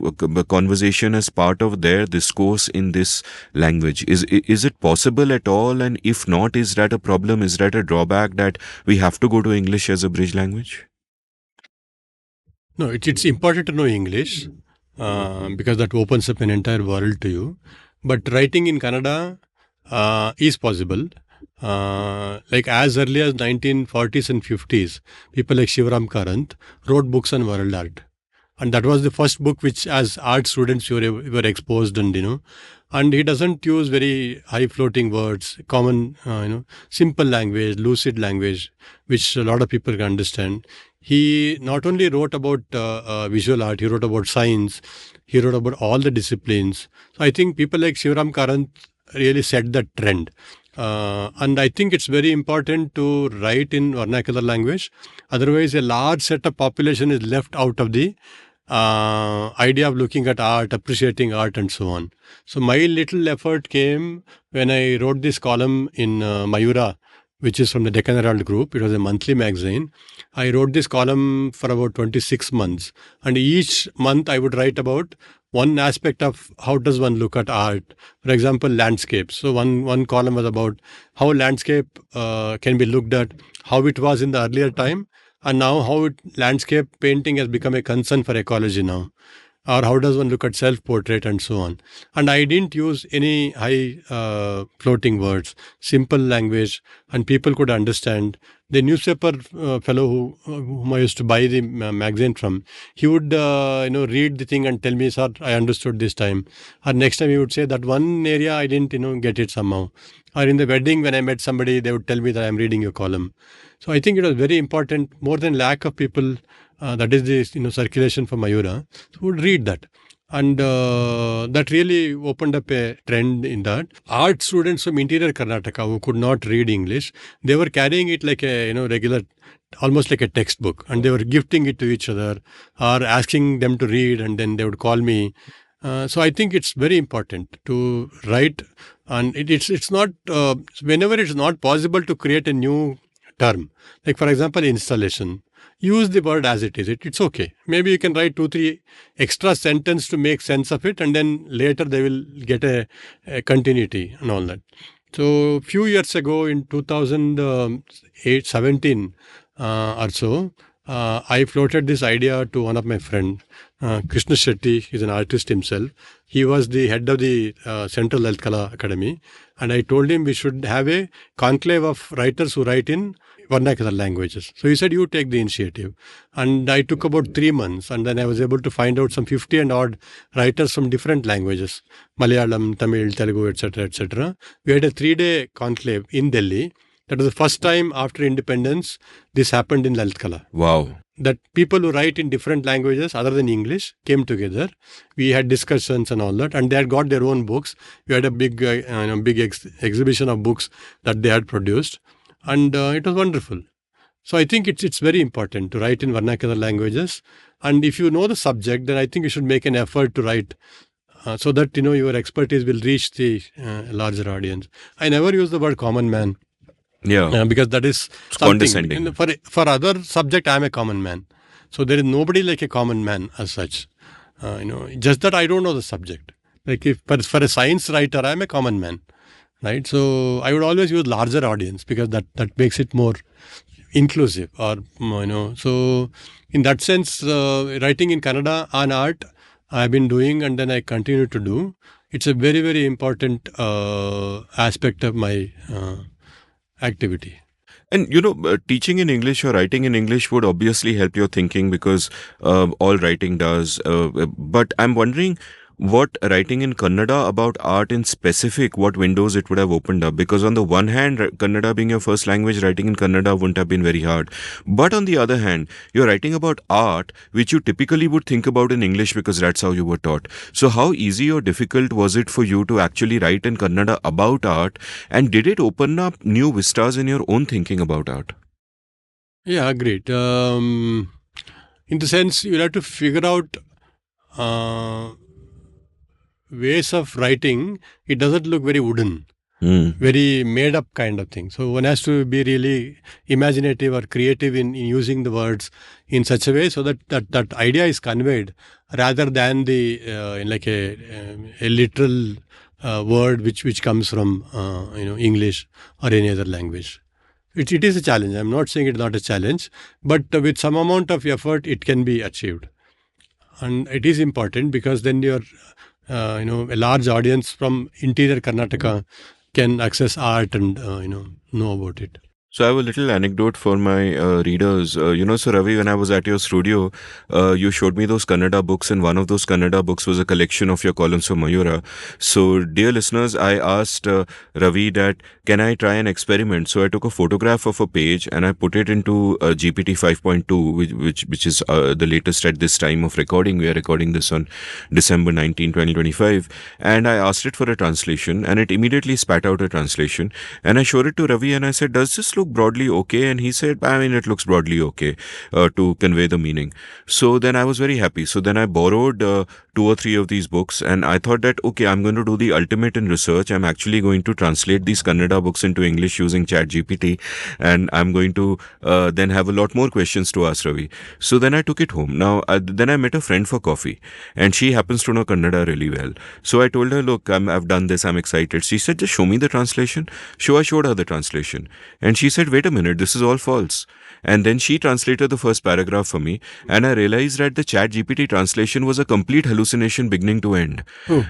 conversation as part of their discourse in this language? Is it possible at all? And if not, is that a problem? Is that a drawback that we have to go to English as a bridge language? No, it's important to know English because that opens up an entire world to you. But writing in Kannada is possible. Like as early as 1940s and 50s, people like Shivaram Karant wrote books on world art. And that was the first book which, as art students, we were exposed, and he doesn't use very high floating words, common, simple language, lucid language, which a lot of people can understand. He not only wrote about visual art, he wrote about science, he wrote about all the disciplines. So I think people like Shivram Karanth really set that trend. And I think it's very important to write in vernacular language. Otherwise, a large set of population is left out of the idea of looking at art, appreciating art, and so on. So my little effort came when I wrote this column in Mayura, which is from the Deccan Herald Group. It was a monthly magazine. I wrote this column for about 26 months. And each month I would write about one aspect of how does one look at art. For example, landscapes. So one column was about how landscape can be looked at, how it was in the earlier time, and now how landscape painting has become a concern for ecology now. Or how does one look at self-portrait and so on. And I didn't use any high floating words, simple language, and people could understand. The newspaper fellow whom I used to buy the magazine from, he would read the thing and tell me, sir, I understood this time. Or next time he would say that one area I didn't get it somehow. Or in the wedding when I met somebody, they would tell me that I'm reading your column. So I think it was very important, more than lack of people. That is the circulation for Mayura, so would read that. And that really opened up a trend in that. Art students from interior Karnataka who could not read English, they were carrying it like a regular, almost like a textbook, and they were gifting it to each other or asking them to read, and then they would call me. So I think it's very important to write, and it's not whenever it's not possible to create a new term, like for example installation. Use the word as it is. It's okay. Maybe you can write 2-3 extra sentence to make sense of it, and then later they will get a continuity and all that. So a few years ago, in 2017 or so, I floated this idea to one of my friends, Krishna Shetty. He's an artist himself. He was the head of the Central Health Kala Academy, and I told him we should have a conclave of writers who write in vernacular languages. So he said, you take the initiative. And I took about 3 months, and then I was able to find out some 50 and odd writers from different languages, Malayalam, Tamil, Telugu, etc., etc. We had a 3-day conclave in Delhi. That was the first time after independence this happened in Lalit Kala. Wow. That people who write in different languages other than English came together. We had discussions and all that, and they had got their own books. We had a big exhibition of books that they had produced. And it was wonderful. So I think it's very important to write in vernacular languages. And if you know the subject, then I think you should make an effort to write so that your expertise will reach the larger audience. I never use the word common man. Yeah. Because that is it's condescending. For other subject, I am a common man. So there is nobody like a common man as such. Just that I don't know the subject. Like for a science writer, I am a common man. Right, so I would always use larger audience because that makes it more inclusive. Or so in that sense, writing in Kannada on art, I've been doing, and then I continue to do. It's a very, very important aspect of my activity. And teaching in English or writing in English would obviously help your thinking because all writing does. But I'm wondering, what writing in Kannada about art in specific, what windows it would have opened up. Because on the one hand, Kannada being your first language, writing in Kannada wouldn't have been very hard. But on the other hand, you're writing about art, which you typically would think about in English because that's how you were taught. So how easy or difficult was it for you to actually write in Kannada about art? And did it open up new vistas in your own thinking about art? Yeah, agreed. In the sense, you'll have to figure out ways of writing. It doesn't look very wooden, very made up kind of thing. So one has to be really imaginative or creative in using the words in such a way so that idea is conveyed rather than the like a literal word which comes from English or any other language. It is a challenge. I'm not saying it's not a challenge, but with some amount of effort, it can be achieved. And it is important because then you're a large audience from interior Karnataka can access art and know about it. So I have a little anecdote for my readers. So Ravi, when I was at your studio, you showed me those Kannada books, and one of those Kannada books was a collection of your columns for Mayura. So, dear listeners, I asked Ravi that can I try an experiment? So I took a photograph of a page and I put it into GPT 5.2, which is the latest at this time of recording. We are recording this on December 19, 2025, and I asked it for a translation, and it immediately spat out a translation. And I showed it to Ravi, and I said, "Does this look broadly okay?" And he said, "I mean, it looks broadly okay to convey the meaning." So then I was very happy. So then I borrowed two or three of these books, and I thought that, okay, I'm going to do the ultimate in research. I'm actually going to translate these Kannada books into English using ChatGPT, and I'm going to then have a lot more questions to ask Ravi. So then I took it home. Now, then I met a friend for coffee, and she happens to know Kannada really well. So I told her, "Look, I've done this. I'm excited." She said, "Just show me the translation." So I showed her the translation, and she said, "Wait a minute, this is all false." And then she translated the first paragraph for me, and I realized that the Chat GPT translation was a complete hallucination beginning to end.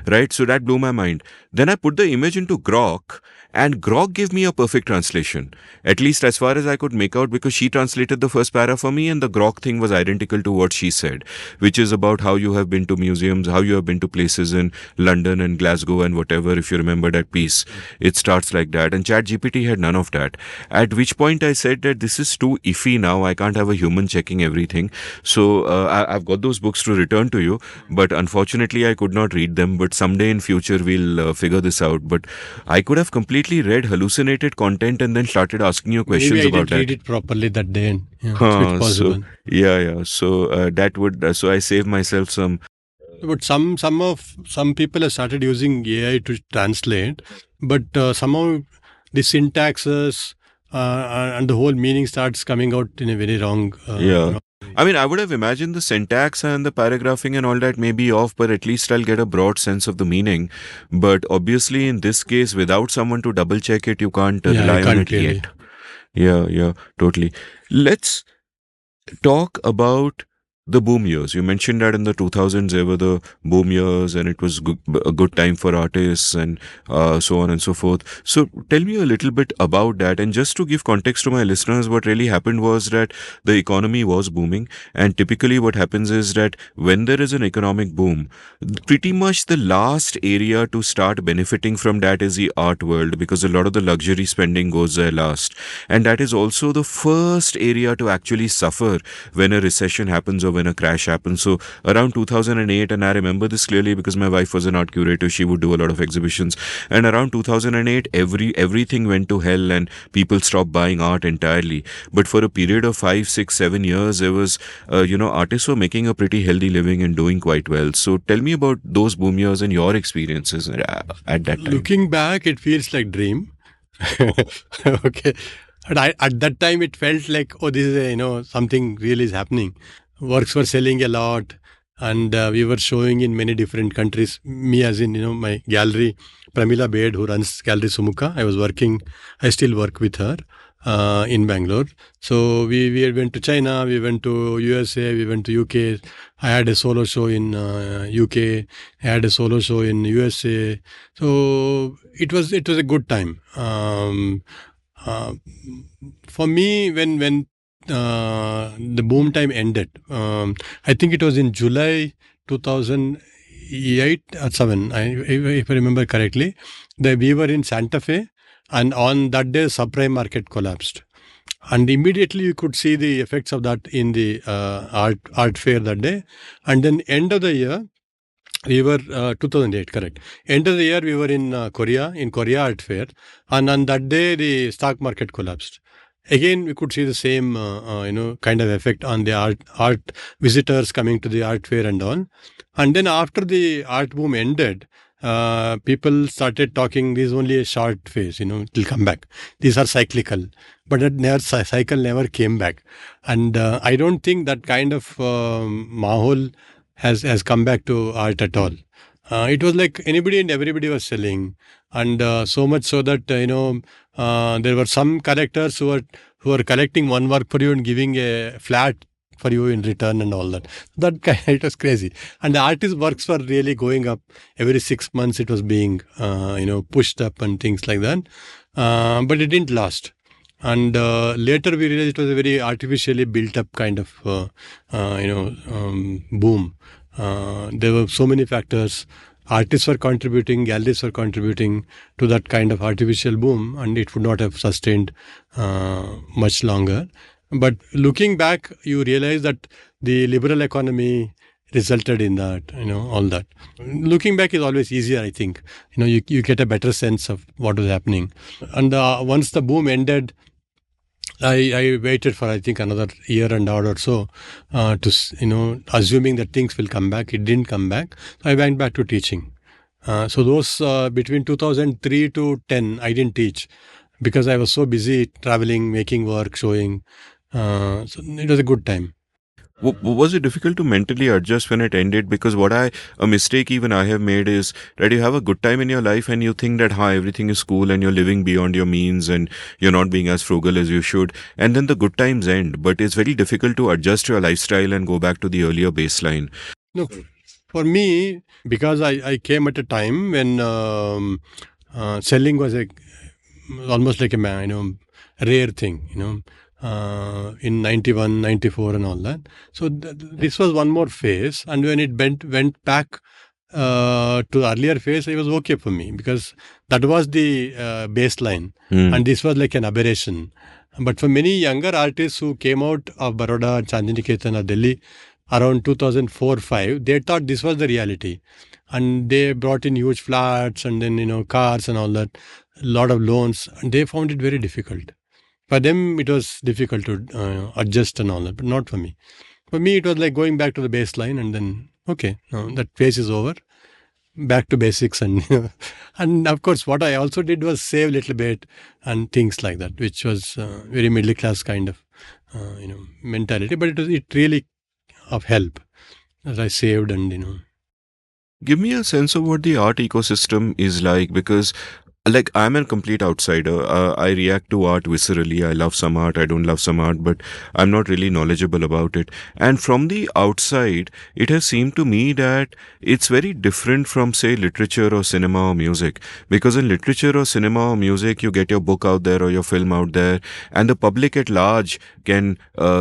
Right? So that blew my mind. Then I put the image into Grok, and Grok gave me a perfect translation, at least as far as I could make out, because she translated the first para for me, and the Grok thing was identical to what she said, which is about how you have been to museums, how you have been to places in London and Glasgow and whatever, if you remember that piece. It starts like that, and Chat GPT had none of that. At which point I said that this is too iffy now. I can't have a human checking everything. So I've got those books to return to you, but unfortunately I could not read them. But someday in future we'll figure this out. But I could have completely read hallucinated content and then started asking you questions Maybe I about didn't read that. it properly that day. Yeah, Huh, it's possible. so yeah. So that would so I saved myself some. But some people have started using AI to translate, but somehow the syntaxes and the whole meaning starts coming out in a very wrong. Yeah. I mean, I would have imagined the syntax and the paragraphing and all that may be off, but at least I'll get a broad sense of the meaning. But obviously, in this case, without someone to double check it, you can't Yeah, rely I on can't it really. yet. Yeah, totally. Let's talk about the boom years. You mentioned that in the 2000s there were the boom years, and it was a good time for artists, and so on and so forth. So tell me a little bit about that. And just to give context to my listeners, what really happened was that the economy was booming, and typically what happens is that when there is an economic boom, pretty much the last area to start benefiting from that is the art world, because a lot of the luxury spending goes there last, and that is also the first area to actually suffer when a recession happens or when a crash happens. So around 2008, and I remember this clearly because my wife was an art curator, she would do a lot of exhibitions, and around 2008 everything went to hell and people stopped buying art entirely. But for a period of 5, 6, 7 years, there was artists were making a pretty healthy living and doing quite well. So tell me about those boom years and your experiences at that time. Looking back, it feels like dream. Okay. At that time, it felt like, oh, this is something really is happening. Works were selling a lot, and we were showing in many different countries. Me, as in my gallery, Pramila Bed, who runs Gallery Sumukha. I still work with her in Bangalore. So we went to China, we went to USA, we went to UK. I had a solo show in UK. I had a solo show in USA. So it was a good time. For me, when the boom time ended, I think it was in July 2008 or 7, if I remember correctly. We were in Santa Fe, and on that day, subprime market collapsed. And immediately you could see the effects of that in the art fair that day. And then end of the year, we were 2008, correct. End of the year, we were in Korea Art Fair, and on that day the stock market collapsed. Again, we could see the same kind of effect on the art visitors coming to the art fair and all. And then after the art boom ended, people started talking, this is only a short phase, it will come back. These are cyclical. But that cycle never came back. And I don't think that kind of mahol has come back to art at all. It was like anybody and everybody was selling, and so much so that there were some collectors who were collecting one work for you and giving a flat for you in return and all that. It was crazy. And the artist works were really going up every 6 months. It was being pushed up and things like that. But it didn't last. And later we realized it was a very artificially built up kind of boom. There were so many factors. Artists were contributing, galleries were contributing to that kind of artificial boom, and it would not have sustained much longer. But looking back, you realize that the liberal economy resulted in that, all that. Looking back is always easier, I think. You get a better sense of what was happening. And once the boom ended, I waited for, I think, another year and a half or so assuming that things will come back. It didn't come back. So I went back to teaching. So those between 2003 to 10, I didn't teach because I was so busy traveling, making work, showing. So it was a good time. Was it difficult to mentally adjust when it ended? Because a mistake even I have made is that you have a good time in your life and you think that everything is cool and you're living beyond your means and you're not being as frugal as you should. And then the good times end, but it's very difficult to adjust your lifestyle and go back to the earlier baseline. No, for me, because I came at a time when selling was almost like a rare thing, in 91, 94 and all that. So this was one more phase. And when it went back to the earlier phase, it was okay for me because that was the baseline. And this was like an aberration. But for many younger artists who came out of Baroda, Chandiniketan or Delhi around 2004-5, they thought this was the reality. And they brought in huge flats and then, cars and all that, a lot of loans. And they found it very difficult. For them, it was difficult to adjust and all that, but not for me. For me, it was like going back to the baseline and then, okay, that phase is over, back to basics. And and of course, what I also did was save a little bit and things like that, which was very middle class kind of, mentality. But it really of help as I saved and. Give me a sense of what the art ecosystem is like, because I'm a complete outsider. I react to art viscerally. I love some art, I don't love some art, but I'm not really knowledgeable about it. And from the outside, it has seemed to me that it's very different from, say, literature or cinema or music. Because in literature or cinema or music, you get your book out there or your film out there, and the public at large can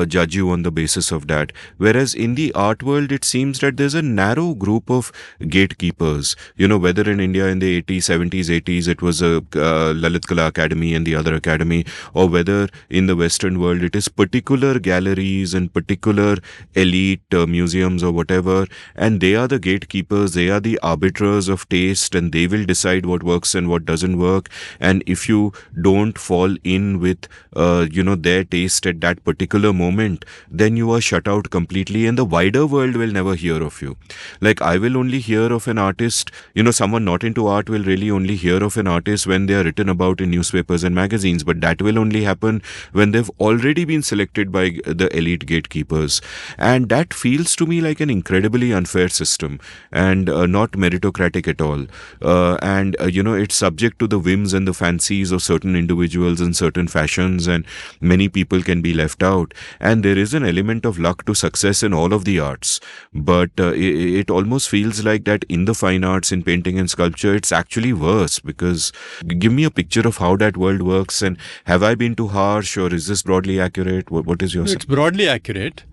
judge you on the basis of that. Whereas in the art world, it seems that there's a narrow group of gatekeepers. Whether in India in the 80s, 70s, 80s, it was a Lalit Kala Academy and the other academy, or whether in the Western world it is particular galleries and particular elite museums or whatever, and they are the gatekeepers, they are the arbiters of taste, and they will decide what works and what doesn't work. And if you don't fall in with their taste at that particular moment, then you are shut out completely, and the wider world will never hear of you. Like, I will only hear of an artist, someone not into art will really only hear of an artist when they are written about in newspapers and magazines, but that will only happen when they've already been selected by the elite gatekeepers. And that feels to me like an incredibly unfair system and not meritocratic at all. It's subject to the whims and the fancies of certain individuals in certain fashions, and many people can be left out. And there is an element of luck to success in all of the arts, but it almost feels like that in the fine arts, in painting and sculpture, it's actually worse. Because give me a picture of how that world works, and have I been too harsh, or is this broadly accurate? What is your sense? It's broadly accurate,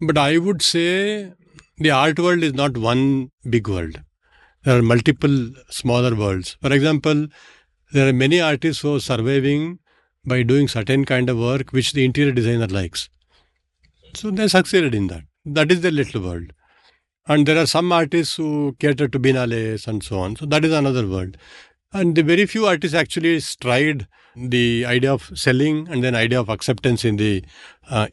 but I would say the art world is not one big world. There are multiple smaller worlds. For example, there are many artists who are surviving by doing certain kind of work which the interior designer likes. So they succeeded in that. That is their little world. And there are some artists who cater to Biennales and so on. So that is another world. And the very few artists actually tried the idea of selling and then idea of acceptance in the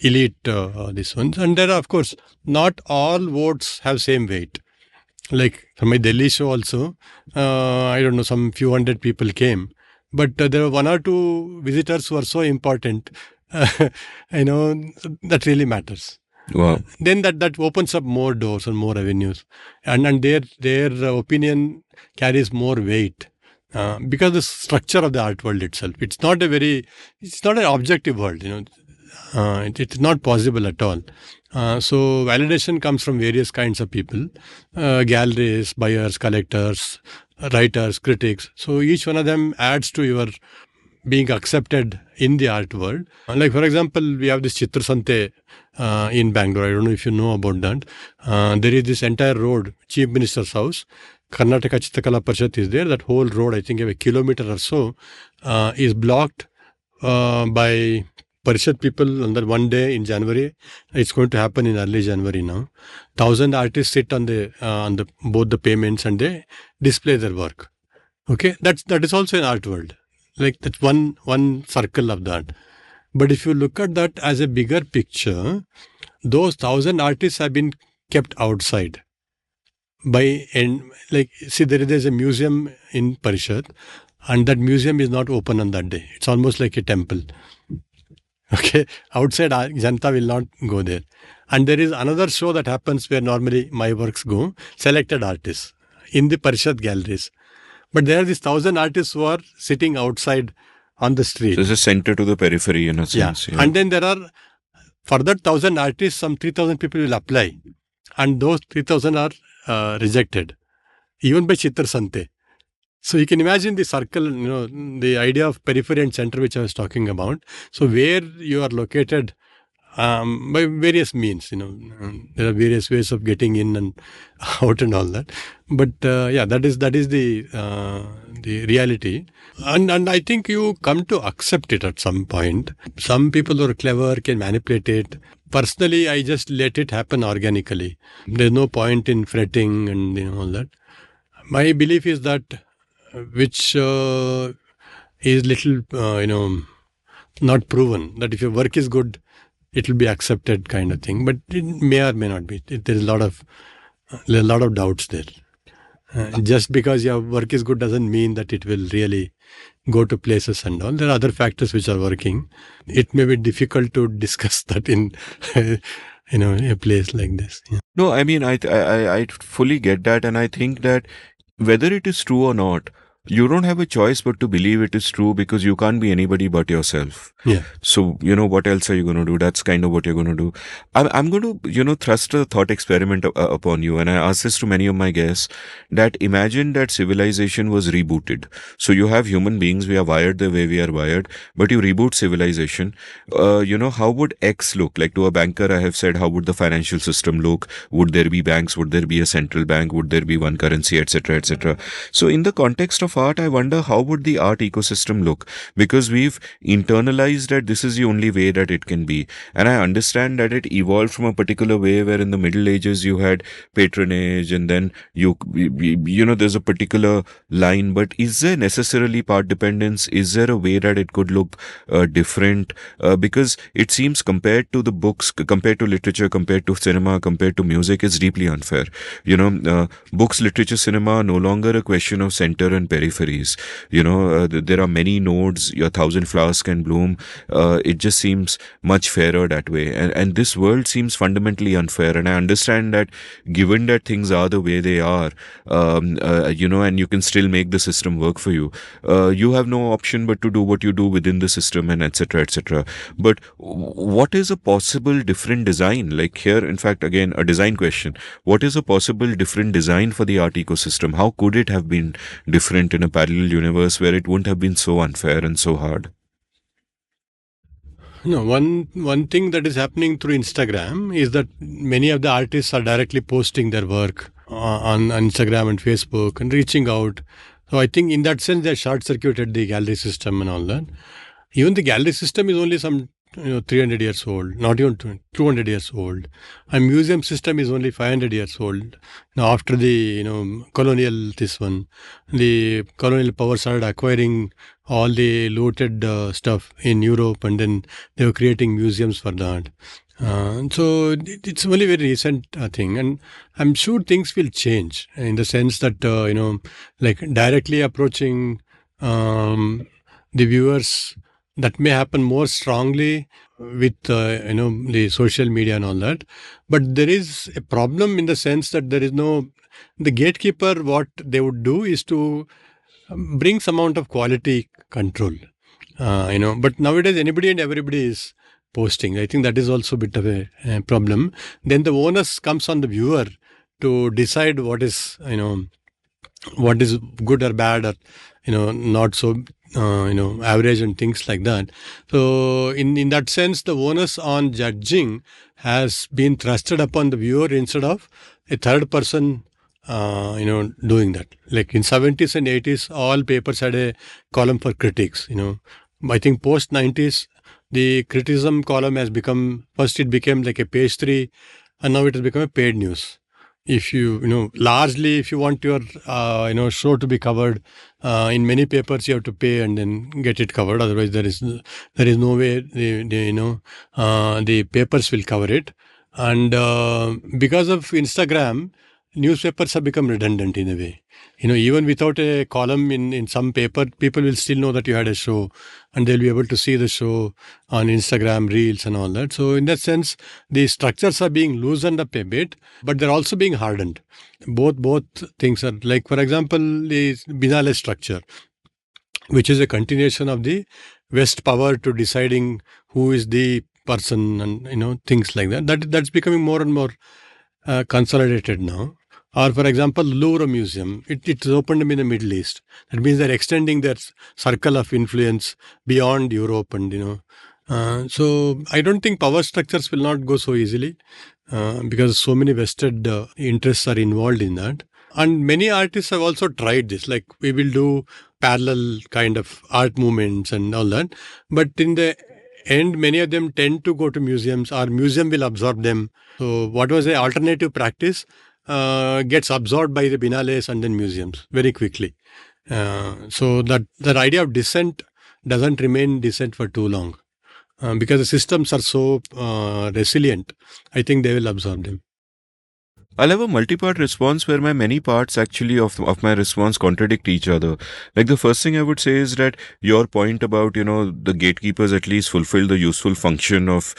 elite this ones. And there are, of course, not all votes have same weight. Like for my Delhi show also, I don't know, some few hundred people came. But there were one or two visitors who are so important, that really matters. Wow. Then that opens up more doors and more avenues. And their opinion carries more weight. Because the structure of the art world itself, it's not an objective world, it's not possible at all. So validation comes from various kinds of people, galleries, buyers, collectors, writers, critics. So each one of them adds to your being accepted in the art world. Like, for example, we have this Chitrasante in Bangalore. I don't know if you know about that. There is this entire road, Chief Minister's house. Karnataka Chitakala Parishad is there. That whole road, I think, a kilometer or so, is blocked by Parishad people on that one day in January. It's going to happen in early January now. 1,000 artists sit on the both the payments and they display their work. Okay, that is also an art world. Like that's one circle of that. But if you look at that as a bigger picture, those 1,000 artists have been kept outside. See, there is a museum in Parishad, and that museum is not open on that day. It's almost like a temple. Okay, outside Janta will not go there. And there is another show that happens where normally my works go, selected artists in the Parishad galleries. But there are these 1,000 artists who are sitting outside on the street. So it's a center to the periphery in a sense. Yeah. And then there are, for that 1,000 artists, some 3,000 people will apply. And those 3,000 are rejected, even by Chitra Sante. So you can imagine the circle, the idea of periphery and center which I was talking about. So where you are located by various means, there are various ways of getting in and out and all that. But that is the reality. And I think you come to accept it at some point. Some people who are clever can manipulate it. Personally, I just let it happen organically. There's no point in fretting and all that. My belief is that which is little, not proven, that if your work is good, it will be accepted kind of thing. But it may or may not be. There is a lot of doubts there. Just because your work is good doesn't mean that it will really go to places and all. There are other factors which are working. It may be difficult to discuss that in a place like this. Yeah. No, I mean, I fully get that, and I think that whether it is true or not, you don't have a choice but to believe it is true, because you can't be anybody but yourself. Yeah. So, what else are you going to do? That's kind of what you're going to do. I'm going to, thrust a thought experiment upon you. And I ask this to many of my guests, that imagine that civilization was rebooted. So you have human beings, we are wired the way we are wired, but you reboot civilization. How would X look? Like to a banker, I have said, how would the financial system look? Would there be banks? Would there be a central bank? Would there be one currency, etc., etc.? So in the context of art, I wonder how would the art ecosystem look? Because we've internalized that this is the only way that it can be. And I understand that it evolved from a particular way where in the Middle Ages you had patronage and then there's a particular line. But is there necessarily part dependence? Is there a way that it could look different? Because it seems compared to the books, compared to literature, compared to cinema, compared to music, it's deeply unfair. Books, literature, cinema are no longer a question of center and peripheries. There are many nodes, your 1,000 flowers can bloom. It just seems much fairer that way. And this world seems fundamentally unfair. And I understand that given that things are the way they are, and you can still make the system work for you, you have no option but to do what you do within the system and etc., etc. But what is a possible different design? Like here, in fact, again, a design question. What is a possible different design for the art ecosystem? How could it have been different in a parallel universe where it wouldn't have been so unfair and so hard? No, one thing that is happening through Instagram is that many of the artists are directly posting their work on Instagram and Facebook and reaching out. So I think in that sense they short-circuited the gallery system and all that. Even the gallery system is only some 300 years old, not even 200 years old. And museum system is only 500 years old. Now after the colonial the colonial power started acquiring all the looted stuff in Europe, and then they were creating museums for that. So it's only very recent thing, and I'm sure things will change in the sense that like directly approaching the viewers. That may happen more strongly with the social media and all that, but there is a problem in the sense that there is the gatekeeper. What they would do is to bring some amount of quality control, But nowadays anybody and everybody is posting. I think that is also a bit of a problem. Then the onus comes on the viewer to decide what is good or bad or not so average and things like that. So in that sense, the onus on judging has been thrusted upon the viewer instead of a third person doing that. Like in 70s and 80s, all papers had a column for critics. I think post 90s, the criticism column has become, first it became like a page 3, and now it has become a paid news. If largely if you want your show to be covered in many papers, you have to pay and then get it covered. Otherwise there is no way the papers will cover it. And because of Instagram, newspapers have become redundant in a way. Even without a column in some paper, people will still know that you had a show, and they'll be able to see the show on Instagram Reels and all that. So in that sense, the structures are being loosened up a bit, but they're also being hardened. Both things are, like, for example, the Binale structure, which is a continuation of the West power to deciding who is the person, and things like that. That's becoming more and more consolidated now. Or, for example, Louvre Museum, it's opened in the Middle East. That means they're extending their circle of influence beyond Europe, and so I don't think power structures will not go so easily because so many vested interests are involved in that. And many artists have also tried this. Like, we will do parallel kind of art movements and all that, but in the end, many of them tend to go to museums, or museum will absorb them. So what was an alternative practice gets absorbed by the Binales and then museums very quickly. So that idea of dissent doesn't remain dissent for too long because the systems are so resilient. I think they will absorb them. I'll have a multi-part response where my many parts actually of my response contradict each other. Like, the first thing I would say is that your point about, the gatekeepers at least fulfill the useful function of,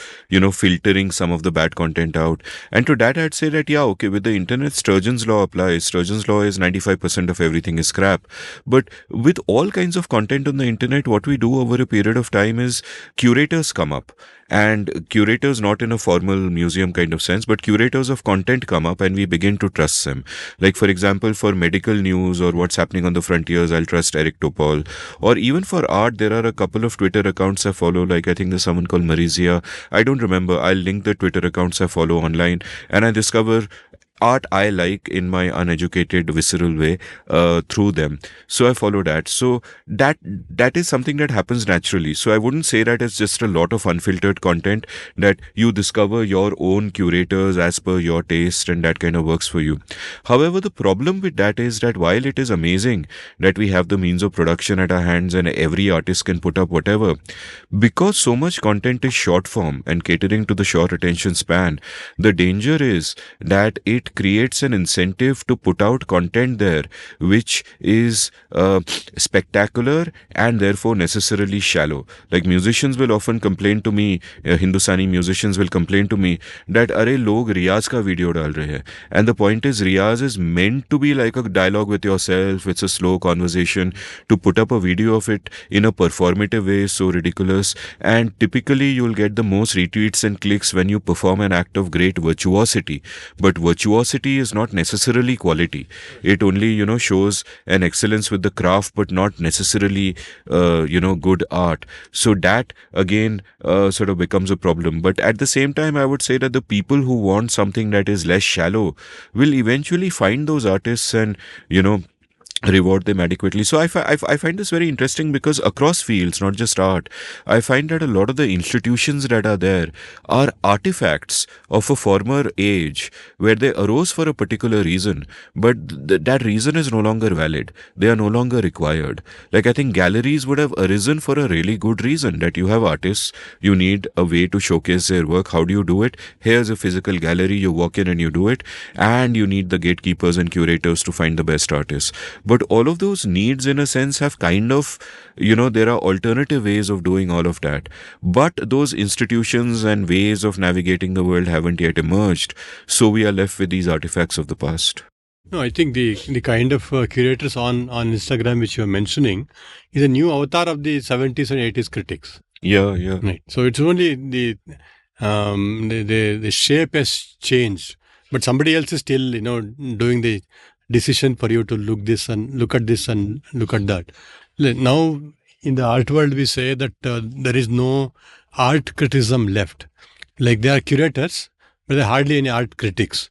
filtering some of the bad content out. And to that, I'd say that, yeah, okay, with the internet, Sturgeon's law applies. Sturgeon's law is 95% of everything is crap. But with all kinds of content on the internet, what we do over a period of time is curators come up. And curators, not in a formal museum kind of sense, but curators of content come up, and we begin to trust them. Like, for example, for medical news or what's happening on the frontiers, I'll trust Eric Topol. Or even for art, there are a couple of Twitter accounts I follow. Like, I think there's someone called Marizia. I don't remember. I'll link the Twitter accounts I follow online, and I discover art I like in my uneducated, visceral way through them. So I follow that. So that is something that happens naturally. So I wouldn't say that it's just a lot of unfiltered content, that you discover your own curators as per your taste, and that kind of works for you. However, the problem with that is that while it is amazing that we have the means of production at our hands and every artist can put up whatever, because so much content is short form and catering to the short attention span, the danger is that it creates an incentive to put out content there which is spectacular and therefore necessarily shallow. Like, musicians will often complain to me, Hindustani musicians will complain to me that अरे लोग रियाज का video डाल रहे हैं, and the point is Riyaz is meant to be like a dialogue with yourself. It's a slow conversation. To put up a video of it in a performative way is so ridiculous, and typically you'll get the most retweets and clicks when you perform an act of great virtuosity. But virtuosity is not necessarily quality. It only, shows an excellence with the craft, but not necessarily, good art. So that, again, sort of becomes a problem. But at the same time, I would say that the people who want something that is less shallow will eventually find those artists and, reward them adequately. So I find this very interesting because across fields, not just art, I find that a lot of the institutions that are there are artifacts of a former age where they arose for a particular reason, but that reason is no longer valid. They are no longer required. Like, I think galleries would have arisen for a really good reason, that you have artists, you need a way to showcase their work. How do you do it? Here's a physical gallery, you walk in and you do it, and you need the gatekeepers and curators to find the best artists. But all of those needs, in a sense, have kind of, there are alternative ways of doing all of that. But those institutions and ways of navigating the world haven't yet emerged. So we are left with these artifacts of the past. No, I think the kind of curators on Instagram which you are mentioning is a new avatar of the 70s and 80s critics. Yeah. Right. So it's only the shape has changed, but somebody else is still, doing the decision for you to look this and look at this and look at that. Now, in the art world, we say that there is no art criticism left. Like there are curators, but there are hardly any art critics,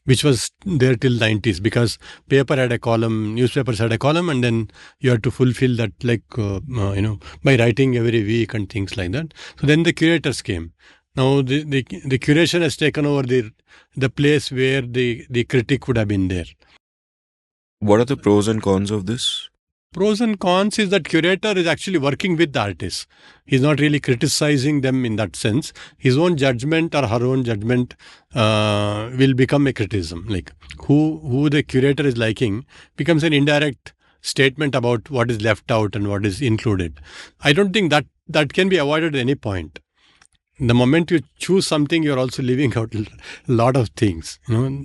which was there till 90s, because paper had a column, newspapers had a column, and then you had to fulfill that, like, by writing every week and things like that. So then the curators came. Now the curation has taken over the place where the critic would have been there. What are the pros and cons of this? Pros and cons is that curator is actually working with the artist. He's not really criticizing them in that sense. His own judgment or her own judgment will become a criticism. Like who the curator is liking becomes an indirect statement about what is left out and what is included. I don't think that can be avoided at any point. The moment you choose something, you're also leaving out a lot of things,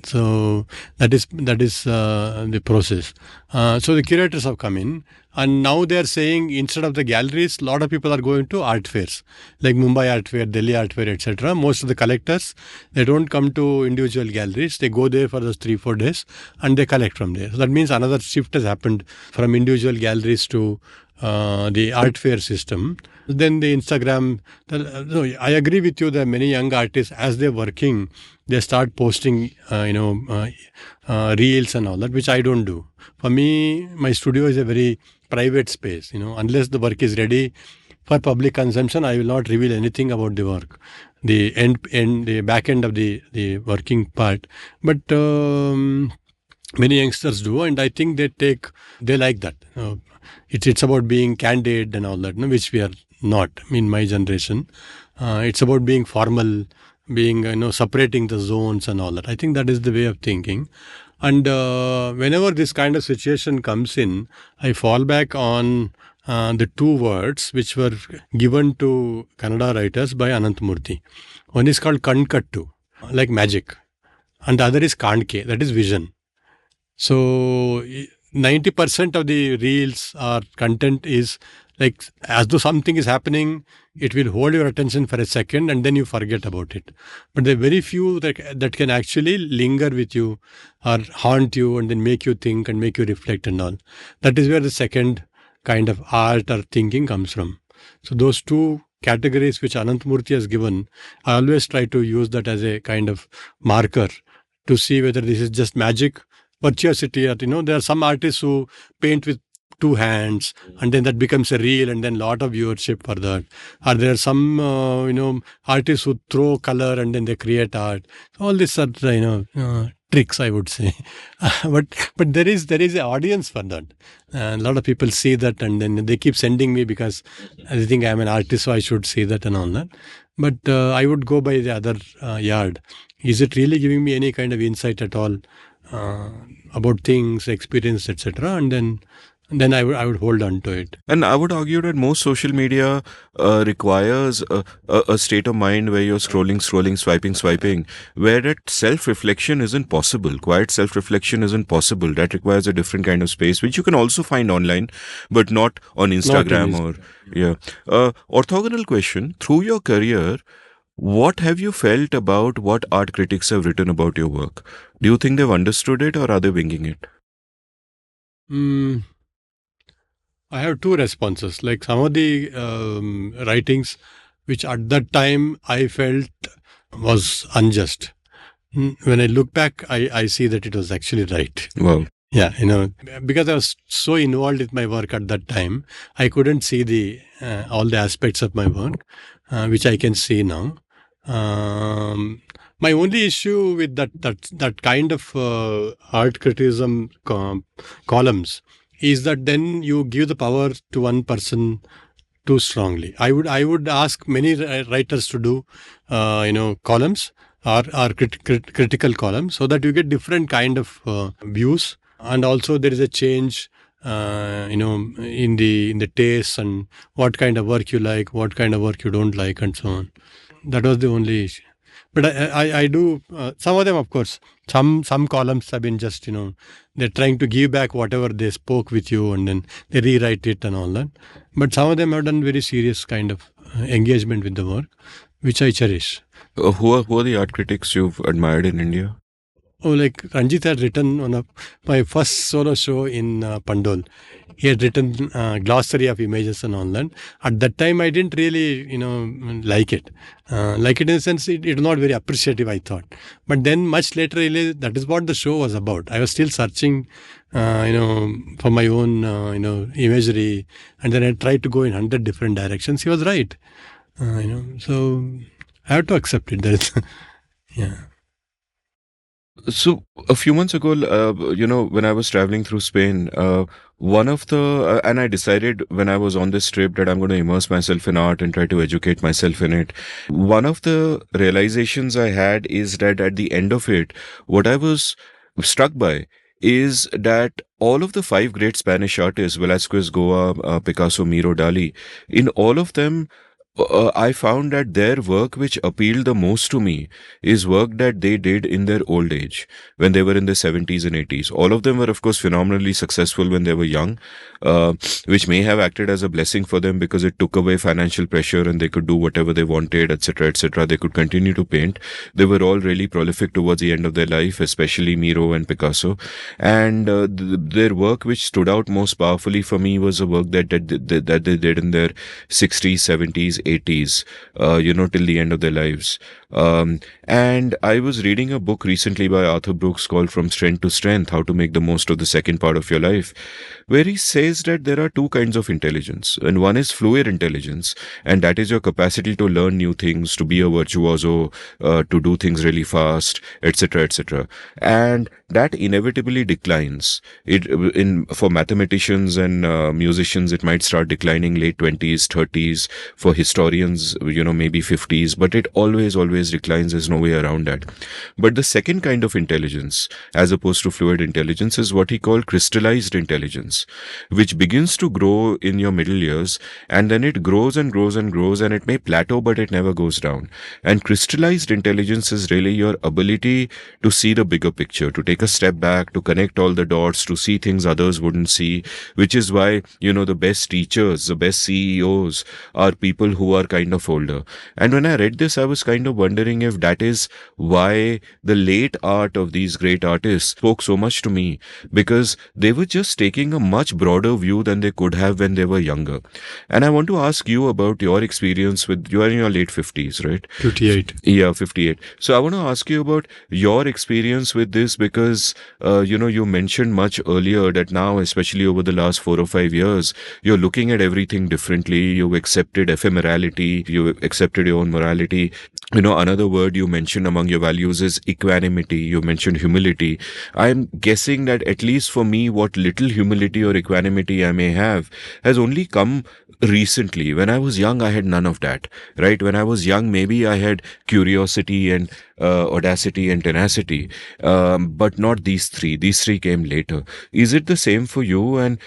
So that is the process. So the curators have come in, and now they are saying, instead of the galleries, a lot of people are going to art fairs, like Mumbai Art Fair, Delhi Art Fair, etc. Most of the collectors, they don't come to individual galleries. They go there for those 3-4 days, and they collect from there. So that means another shift has happened from individual galleries to the art fair system. Then the Instagram, I agree with you that many young artists, as they're working, they start posting, reels and all that, which I don't do. For me, my studio is a very private space. Unless the work is ready for public consumption, I will not reveal anything about the work, the the back end of the working part. But many youngsters do, and I think they like that. It's about being candid and all that, which we are not in my generation. It's about being formal, being, separating the zones and all that. I think that is the way of thinking. And whenever this kind of situation comes in, I fall back on the two words which were given to Kannada writers by Ananthamurthy. One is called Kankattu, like magic, and the other is Kanke, that is vision. So 90% of the reels or content is like as though something is happening, it will hold your attention for a second and then you forget about it. But there are very few that can actually linger with you or haunt you and then make you think and make you reflect and all. That is where the second kind of art or thinking comes from. So those two categories which Ananthamurthy has given, I always try to use that as a kind of marker to see whether this is just magic, virtuosity, or there are some artists who paint with two hands and then that becomes a reel and then lot of viewership for that. Or there are some artists who throw color and then they create art. All these are tricks, I would say. but there is an audience for that. A lot of people see that and then they keep sending me because they think I'm an artist, so I should see that and all that. But I would go by the other yard. Is it really giving me any kind of insight at all about things, experience, etc.? And then I would hold on to it. And I would argue that most social media requires a state of mind where you're scrolling, swiping, where that self-reflection isn't possible. Quiet self-reflection isn't possible. That requires a different kind of space, which you can also find online, but not on Instagram orthogonal question. Through your career, what have you felt about what art critics have written about your work? Do you think they've understood it or are they winging it? I have two responses. Like some of the writings which at that time I felt was unjust. When I look back, I see that it was actually right. Wow. Yeah, because I was so involved with my work at that time, I couldn't see all the aspects of my work, which I can see now. My only issue with that kind of art criticism columns is that then you give the power to one person too strongly. I would ask many writers to do columns or critical columns so that you get different kind of views, and also there is a change in the taste and what kind of work you like, what kind of work you don't like, and so on. That was the only issue. But I do, some of them, of course, some columns have been just, they're trying to give back whatever they spoke with you and then they rewrite it and all that. But some of them have done very serious kind of engagement with the work, which I cherish. Who are the art critics you've admired in India? Oh, like Ranjit had written on my first solo show in Pandol. He had written glossary of images and all that. At that time, I didn't really, like it. Like it in the sense, it was not very appreciative, I thought. But then much later, I realized that is what the show was about. I was still searching, for my own, imagery. And then I tried to go in 100 different directions. He was right. So I have to accept it. That is, yeah. So a few months ago, when I was traveling through Spain, one of the and I decided when I was on this trip that I'm going to immerse myself in art and try to educate myself in it. One of the realizations I had is that at the end of it, what I was struck by is that all of the five great Spanish artists, Velázquez, Goya, Picasso, Miro, Dali, in all of them, I found that their work which appealed the most to me is work that they did in their old age, when they were in their 70s and 80s. All of them were, of course, phenomenally successful when they were young, which may have acted as a blessing for them because it took away financial pressure and they could do whatever they wanted, etc., etc. They could continue to paint. They were all really prolific towards the end of their life, especially Miro and Picasso. And their work which stood out most powerfully for me was a work that they did in their 60s, 70s, 80s, till the end of their lives. And I was reading a book recently by Arthur Brooks called From Strength to Strength, How to Make the Most of the Second Part of Your Life, where he says that there are two kinds of intelligence. And one is fluid intelligence, and that is your capacity to learn new things, to be a virtuoso, to do things really fast, etc., etc. And that inevitably declines. For mathematicians and musicians, it might start declining late 20s, 30s. For historians, maybe 50s, but it always declines. There's no way around that. But the second kind of intelligence, as opposed to fluid intelligence, is what he called crystallized intelligence, which begins to grow in your middle years, and then it grows and grows and grows, and it may plateau, but it never goes down. And crystallized intelligence is really your ability to see the bigger picture, to take a step back, to connect all the dots, to see things others wouldn't see, which is why, the best teachers, the best CEOs are people who are kind of older. And when I read this, I was kind of wondering if that is why the late art of these great artists spoke so much to me, because they were just taking a much broader view than they could have when they were younger. And I want to ask you about your experience with, you are in your late 50s, right? 58. Yeah, 58. So I want to ask you about your experience with this, because, you mentioned much earlier that now, especially over the last 4 or 5 years, you're looking at everything differently. You've accepted ephemerality. You've accepted your own morality. Another word you mentioned among your values is equanimity. You mentioned humility. I'm guessing that at least for me, what little humility or equanimity I may have has only come recently. When I was young, I had none of that, right? When I was young, maybe I had curiosity and audacity and tenacity, but not these three. These three came later. Is it the same for you? And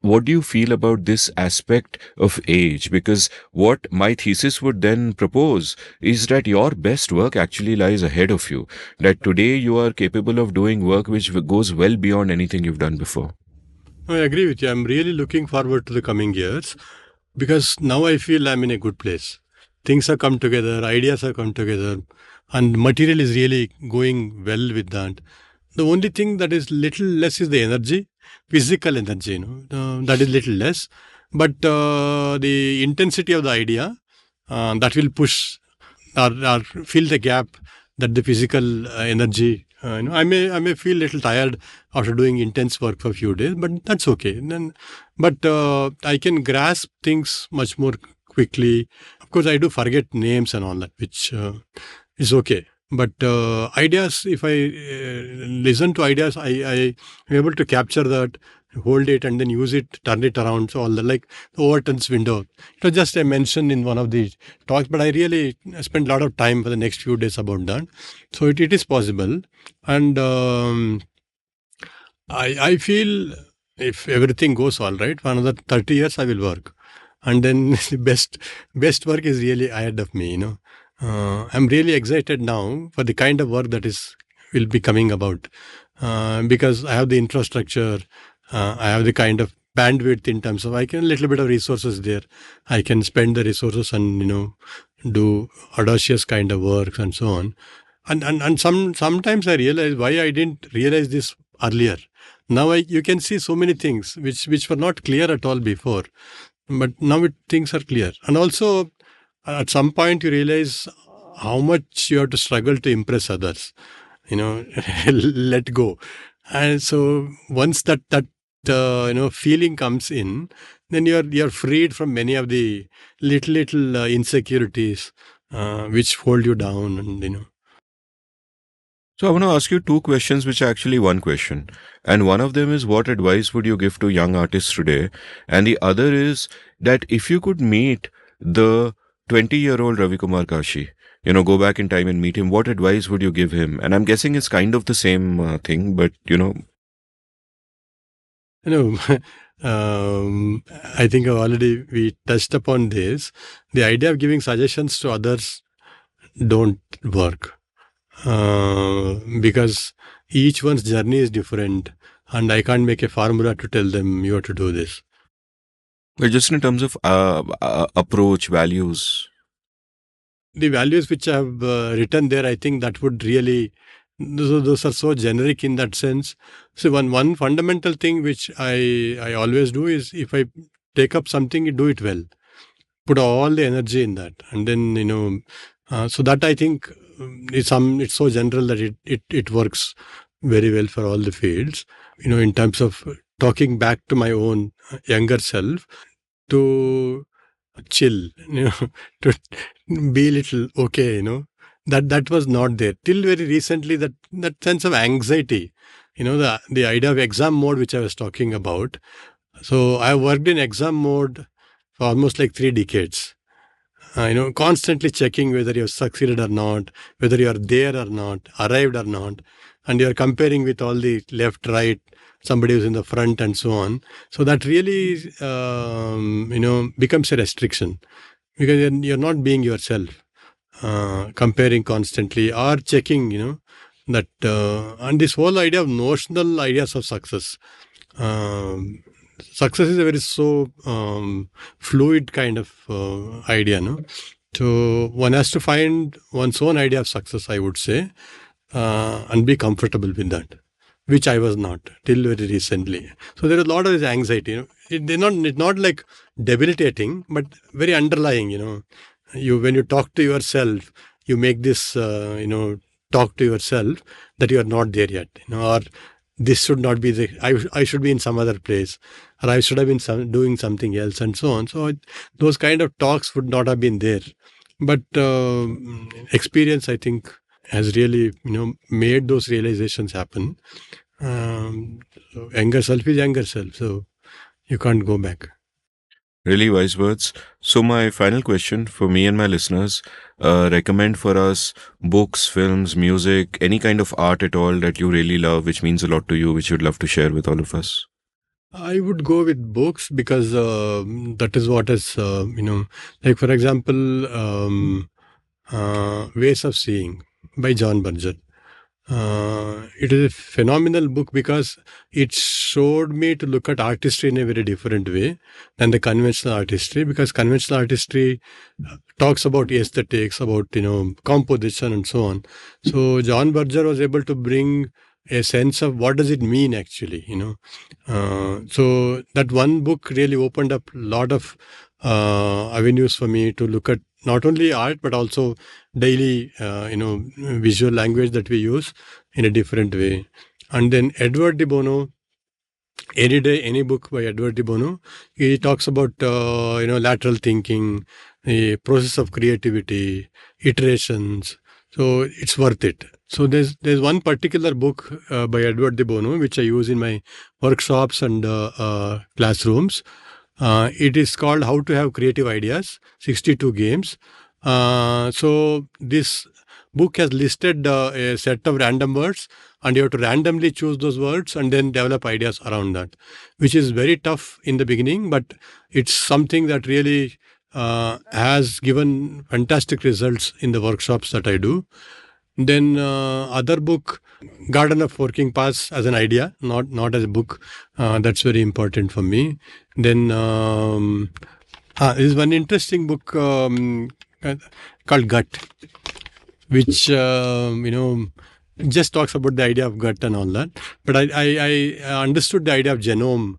what do you feel about this aspect of age? Because what my thesis would then propose is that your best work actually lies ahead of you. That today you are capable of doing work which goes well beyond anything you've done before. I agree with you. I'm really looking forward to the coming years, because now I feel I'm in a good place. Things have come together, ideas have come together, and material is really going well with that. The only thing that is little less is the energy, physical energy, that is little less. But the intensity of the idea, that will push or fill the gap that the physical energy. I may feel a little tired after doing intense work for a few days, but that's okay. But I can grasp things much more quickly. Of course, I do forget names and all that, which is okay. But ideas, if I listen to ideas, I am able to capture that, hold it, and then use it, turn it around. So all the, like the Overton's window. It was just a mention in one of the talks, but I really spent a lot of time for the next few days about that. So it is possible. And I feel if everything goes all right, for another 30 years I will work. And then the best work is really ahead of me, I'm really excited now for the kind of work that will be coming about, because I have the infrastructure, I have the kind of bandwidth in terms of I can a little bit of resources there. I can spend the resources and do audacious kind of work and so on. And sometimes I realize why I didn't realize this earlier. Now you can see so many things which were not clear at all before, but now things are clear. And also at some point you realize how much you have to struggle to impress others. Let go. And so once that feeling comes in, then you're freed from many of the little insecurities which hold you down, and. So I want to ask you two questions, which are actually one question. And one of them is, what advice would you give to young artists today? And the other is that if you could meet the 20-year-old Ravikumar Kashi, go back in time and meet him, what advice would you give him? And I'm guessing it's kind of the same thing, but I think we touched upon this. The idea of giving suggestions to others don't work. Because each one's journey is different, and I can't make a formula to tell them you have to do this. But just in terms of approach, values. The values which I have written there, I think that would really, those are so generic in that sense. So one fundamental thing which I always do is, if I take up something, do it well. Put all the energy in that. And then, so that I think it's so general that it works very well for all the fields. In terms of talking back to my own younger self, to chill, to be a little okay, that was not there till very recently. That sense of anxiety, the idea of exam mode which I was talking about. So I worked in exam mode for almost like 3 decades. Constantly checking whether you have succeeded or not, whether you are there or not, arrived or not, and you are comparing with all the left, right, somebody who's in the front, and so on. So that really, becomes a restriction, because you're not being yourself, comparing constantly or checking, that, and this whole idea of notional ideas of success. Success is a very fluid kind of idea, no? So one has to find one's own idea of success, I would say, and be comfortable with that, which I was not till very recently. So there is a lot of this anxiety. It's not like debilitating, but very underlying. When you talk to yourself, you make this talk to yourself that you are not there yet, or this should not be I should be in some other place, or I should have been doing something else, and so on. So those kind of talks would not have been there. But experience, I think, has really, made those realizations happen. So younger self is younger self, so you can't go back. Really wise words. So my final question for me and my listeners, recommend for us books, films, music, any kind of art at all that you really love, which means a lot to you, which you'd love to share with all of us. I would go with books, because that is what is, like for example, Ways of Seeing by John Berger. It is a phenomenal book, because it showed me to look at artistry in a very different way than the conventional artistry, because conventional artistry talks about aesthetics, about composition, and so on. So John Berger was able to bring a sense of what does it mean actually, so that one book really opened up a lot of avenues for me to look at not only art, but also daily, visual language that we use in a different way. And then Edward de Bono, Any Day, Any Book by Edward de Bono, he talks about, lateral thinking, the process of creativity, iterations. So it's worth it. So there's one particular book by Edward de Bono, which I use in my workshops and classrooms. It is called How to Have Creative Ideas, 62 Games. So this book has listed a set of random words, and you have to randomly choose those words and then develop ideas around that, which is very tough in the beginning, but it's something that really has given fantastic results in the workshops that I do. Then other book, Garden of Working Paths as an idea, not as a book. That's very important for me. Then there is one interesting book called Gut. which just talks about the idea of gut and all that. But I understood the idea of genome,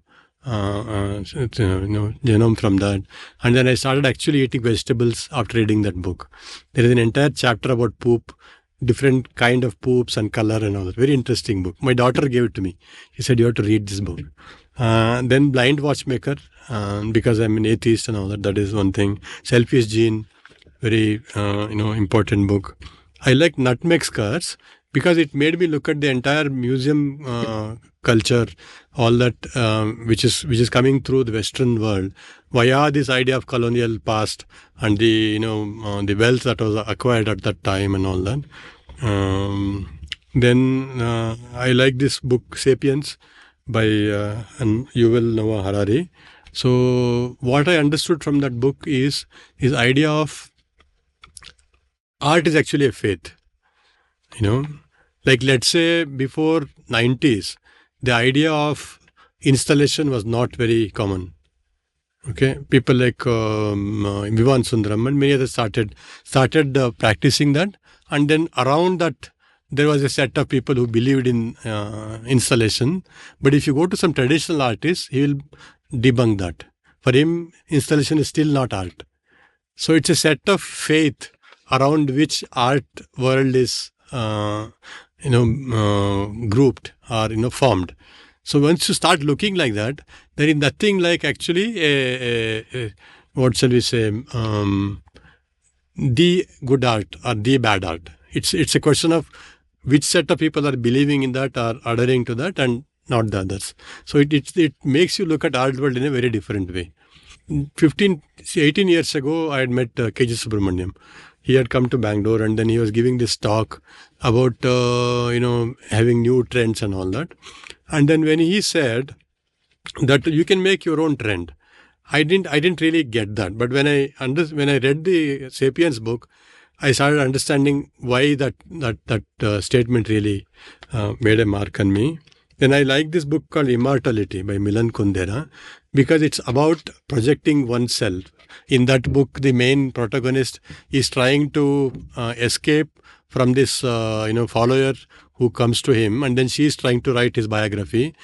genome from that, and then I started actually eating vegetables after reading that book. There is an entire chapter about poop, different kind of poops and color and all that. Very interesting book. My daughter gave it to me. She said, you have to read this book. Then Blind Watchmaker, because I'm an atheist and all that. That is one thing. Selfish Gene, very important book. I like Nutmeg Scars because it made me look at the entire museum culture, all that which is coming through the Western world via this idea of colonial past and the the wealth that was acquired at that time and all that. Then I like this book Sapiens by Yuval Noah Harari. So what I understood from that book is his idea of art is actually a faith. Like let's say before 90s, the idea of installation was not very common. Okay, people like Vivan Sundaram and many others started practicing that, and then around that there was a set of people who believed in installation. But if you go to some traditional artists, he will debunk that. For him, installation is still not art. So it's a set of faith around which art world is grouped or formed. So once you start looking like that, there is nothing like actually a what shall we say, the good art or the bad art. It's a question of which set of people are believing in that, are adhering to that, and not the others. So it makes you look at art world in a very different way. 18 years ago, I had met K.J. Subramaniam. He had come to Bangalore and then he was giving this talk about, having new trends and all that. And then when he said that you can make your own trend, I didn't really get that. But when I read the Sapiens book, I started understanding why that statement really made a mark on me. Then I like this book called Immortality by Milan Kundera because it's about projecting oneself. In that book, the main protagonist is trying to escape from this follower who comes to him, and then she is trying to write his biography.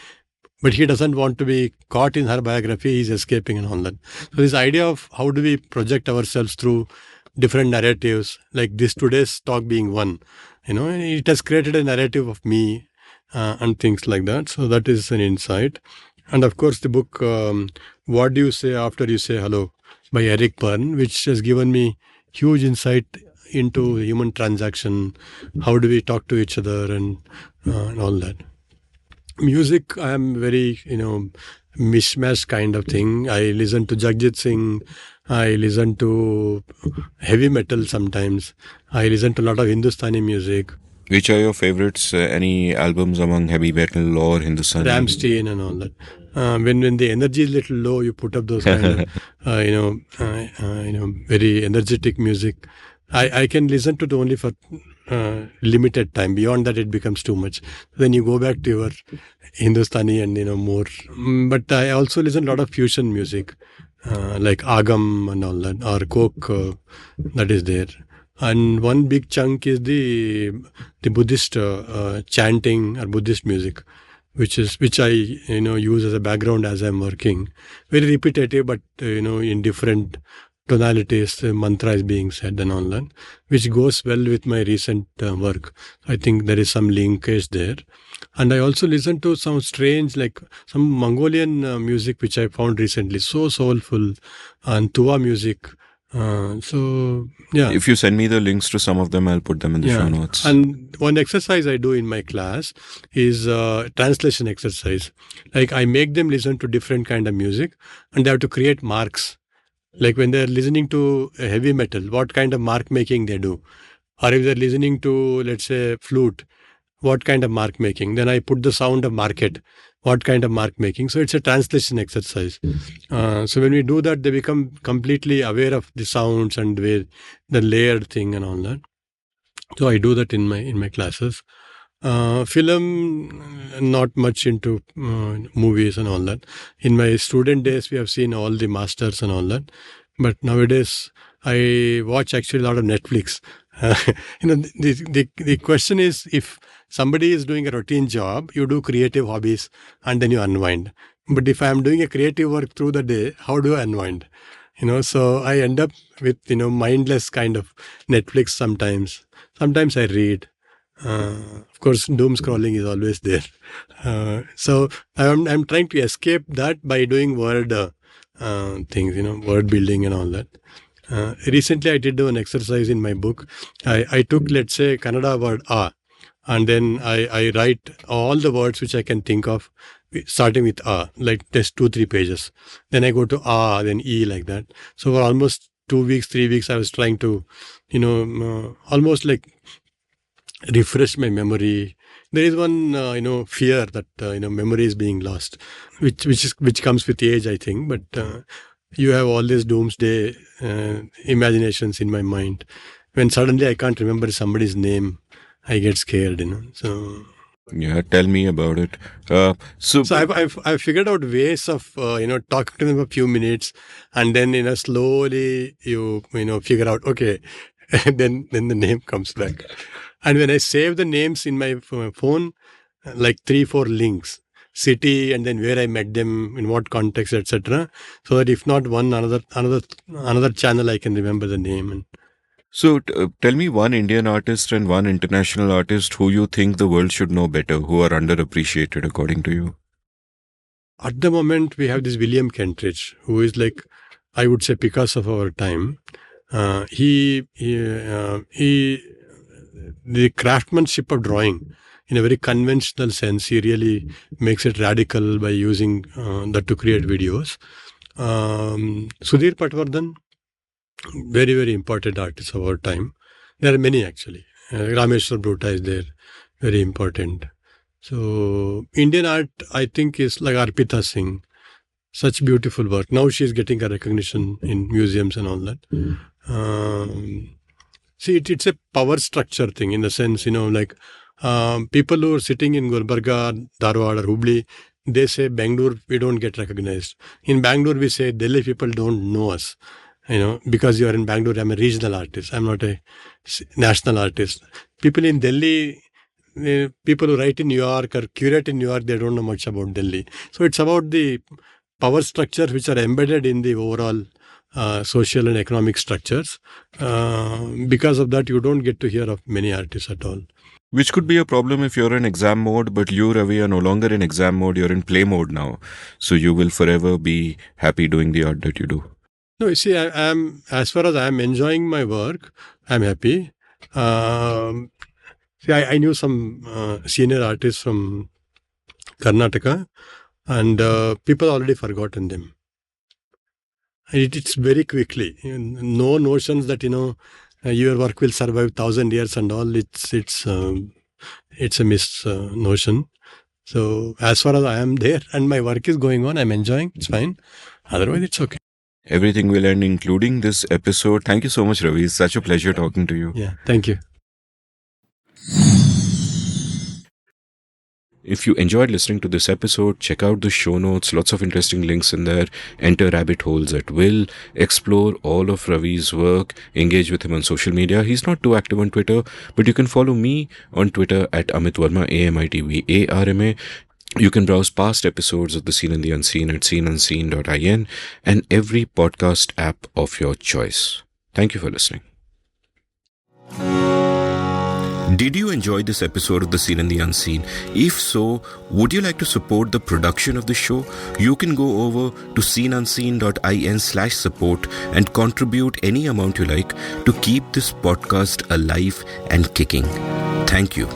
But he doesn't want to be caught in her biography. He's escaping and all that. So this idea of how do we project ourselves through different narratives, like this today's talk being one, it has created a narrative of me and things like that. So that is an insight. And of course, the book, What Do You Say After You Say Hello by Eric Byrne, which has given me huge insight into human transaction. How do we talk to each other and all that. Music, I am very, mishmash kind of thing. I listen to Jagjit Singh. I listen to heavy metal sometimes. I listen to a lot of Hindustani music. Which are your favorites? Any albums among heavy metal or Hindustani? Ramstein and all that. When the energy is little low, you put up those kind of, very energetic music. I can listen to it only for limited time. Beyond that, it becomes too much. Then you go back to your Hindustani and more. But I also listen to a lot of fusion music, like Agam and all that, or Coke that is there. And one big chunk is the Buddhist chanting or Buddhist music, which I use as a background as I'm working. Very repetitive, but in different tonalities, the mantra is being said and all that, which goes well with my recent work. I think there is some linkage there. And I also listen to some strange, like some Mongolian music, which I found recently, so soulful, and Tuva music. So, yeah. If you send me the links to some of them, I'll put them in the show notes. And one exercise I do in my class is translation exercise. Like I make them listen to different kind of music and they have to create marks. Like when they're listening to heavy metal, what kind of mark making they do. Or if they're listening to, let's say, flute, what kind of mark making. Then I put the sound of market, what kind of mark making. So it's a translation exercise. So when we do that, they become completely aware of the sounds and the layered thing and all that. So I do that in my classes. Film, not much into movies and all that. In my student days, we have seen all the masters and all that. But nowadays, I watch actually a lot of Netflix. Uh, the question is, if somebody is doing a routine job, you do creative hobbies and then you unwind. But if I'm doing a creative work through the day, how do I unwind? So I end up with mindless kind of Netflix sometimes. Sometimes I read. Of course, doom scrolling is always there. So I'm trying to escape that by doing word things, word building and all that. Recently, I did an exercise in my book. I took, let's say, Kannada word "a," and then I write all the words which I can think of, starting with "a," like just 2-3 pages. Then I go to "a," then "e," like that. So for almost 2 weeks, 3 weeks, I was trying to, almost like refresh my memory. There is one, fear that memory is being lost, which comes with age, I think. But you have all these doomsday imaginations in my mind. When suddenly I can't remember somebody's name, I get scared. So Yeah, tell me about it. so I've figured out ways of talking to them a few minutes, and then slowly you figure out, okay, and then the name comes back. And when I save the names in my phone, like 3-4 links, city, and then where I met them, in what context, etc. So that if not one, another channel, I can remember the name. And So tell me one Indian artist and one international artist who you think the world should know better, who are underappreciated according to you. at the moment, we have this William Kentridge, who is like, I would say, Picasso of our time. He the craftsmanship of drawing, in a very conventional sense, he really makes it radical by using that to create videos. Sudhir Patwardhan, very, very important artist of our time. There are many actually. Rameshwar Bhuta is there, very important. So Indian art, I think, is like Arpita Singh. Such beautiful work. Now she is getting a recognition in museums and all that. See, it's a power structure thing in the sense, like people who are sitting in Gulbarga, Dharwad or Hubli, they say Bangalore, we don't get recognized. In Bangalore, we say Delhi people don't know us. Because you are in Bangalore, I'm a regional artist. I'm not a national artist. People in Delhi, people who write in New York or curate in New York, they don't know much about Delhi. So it's about the power structures which are embedded in the overall social and economic structures. Because of that, you don't get to hear of many artists at all. Which could be a problem if you're in exam mode, but you, Ravi, are no longer in exam mode, you're in play mode now. So you will forever be happy doing the art that you do. No, you see, I'm as far as I'm enjoying my work, I'm happy. See, I knew some senior artists from Karnataka, and people already forgotten them. It's very quickly. No notions that your work will survive 1,000 years and all. It's a mis notion. So as far as I am there and my work is going on, I'm enjoying. It's fine. Otherwise, it's okay. Everything will end, including this episode. Thank you so much, Ravi. It's such a pleasure talking to you. Yeah, thank you. If you enjoyed listening to this episode, check out the show notes. Lots of interesting links in there. Enter rabbit holes at will. Explore all of Ravi's work. Engage with him on social media. He's not too active on Twitter, but you can follow me on Twitter at Amit Varma, AMITVARMA. You can browse past episodes of The Seen and the Unseen at seenunseen.in and every podcast app of your choice. Thank you for listening. Did you enjoy this episode of The Seen and the Unseen? If so, would you like to support the production of the show? You can go over to seenunseen.in/support and contribute any amount you like to keep this podcast alive and kicking. Thank you.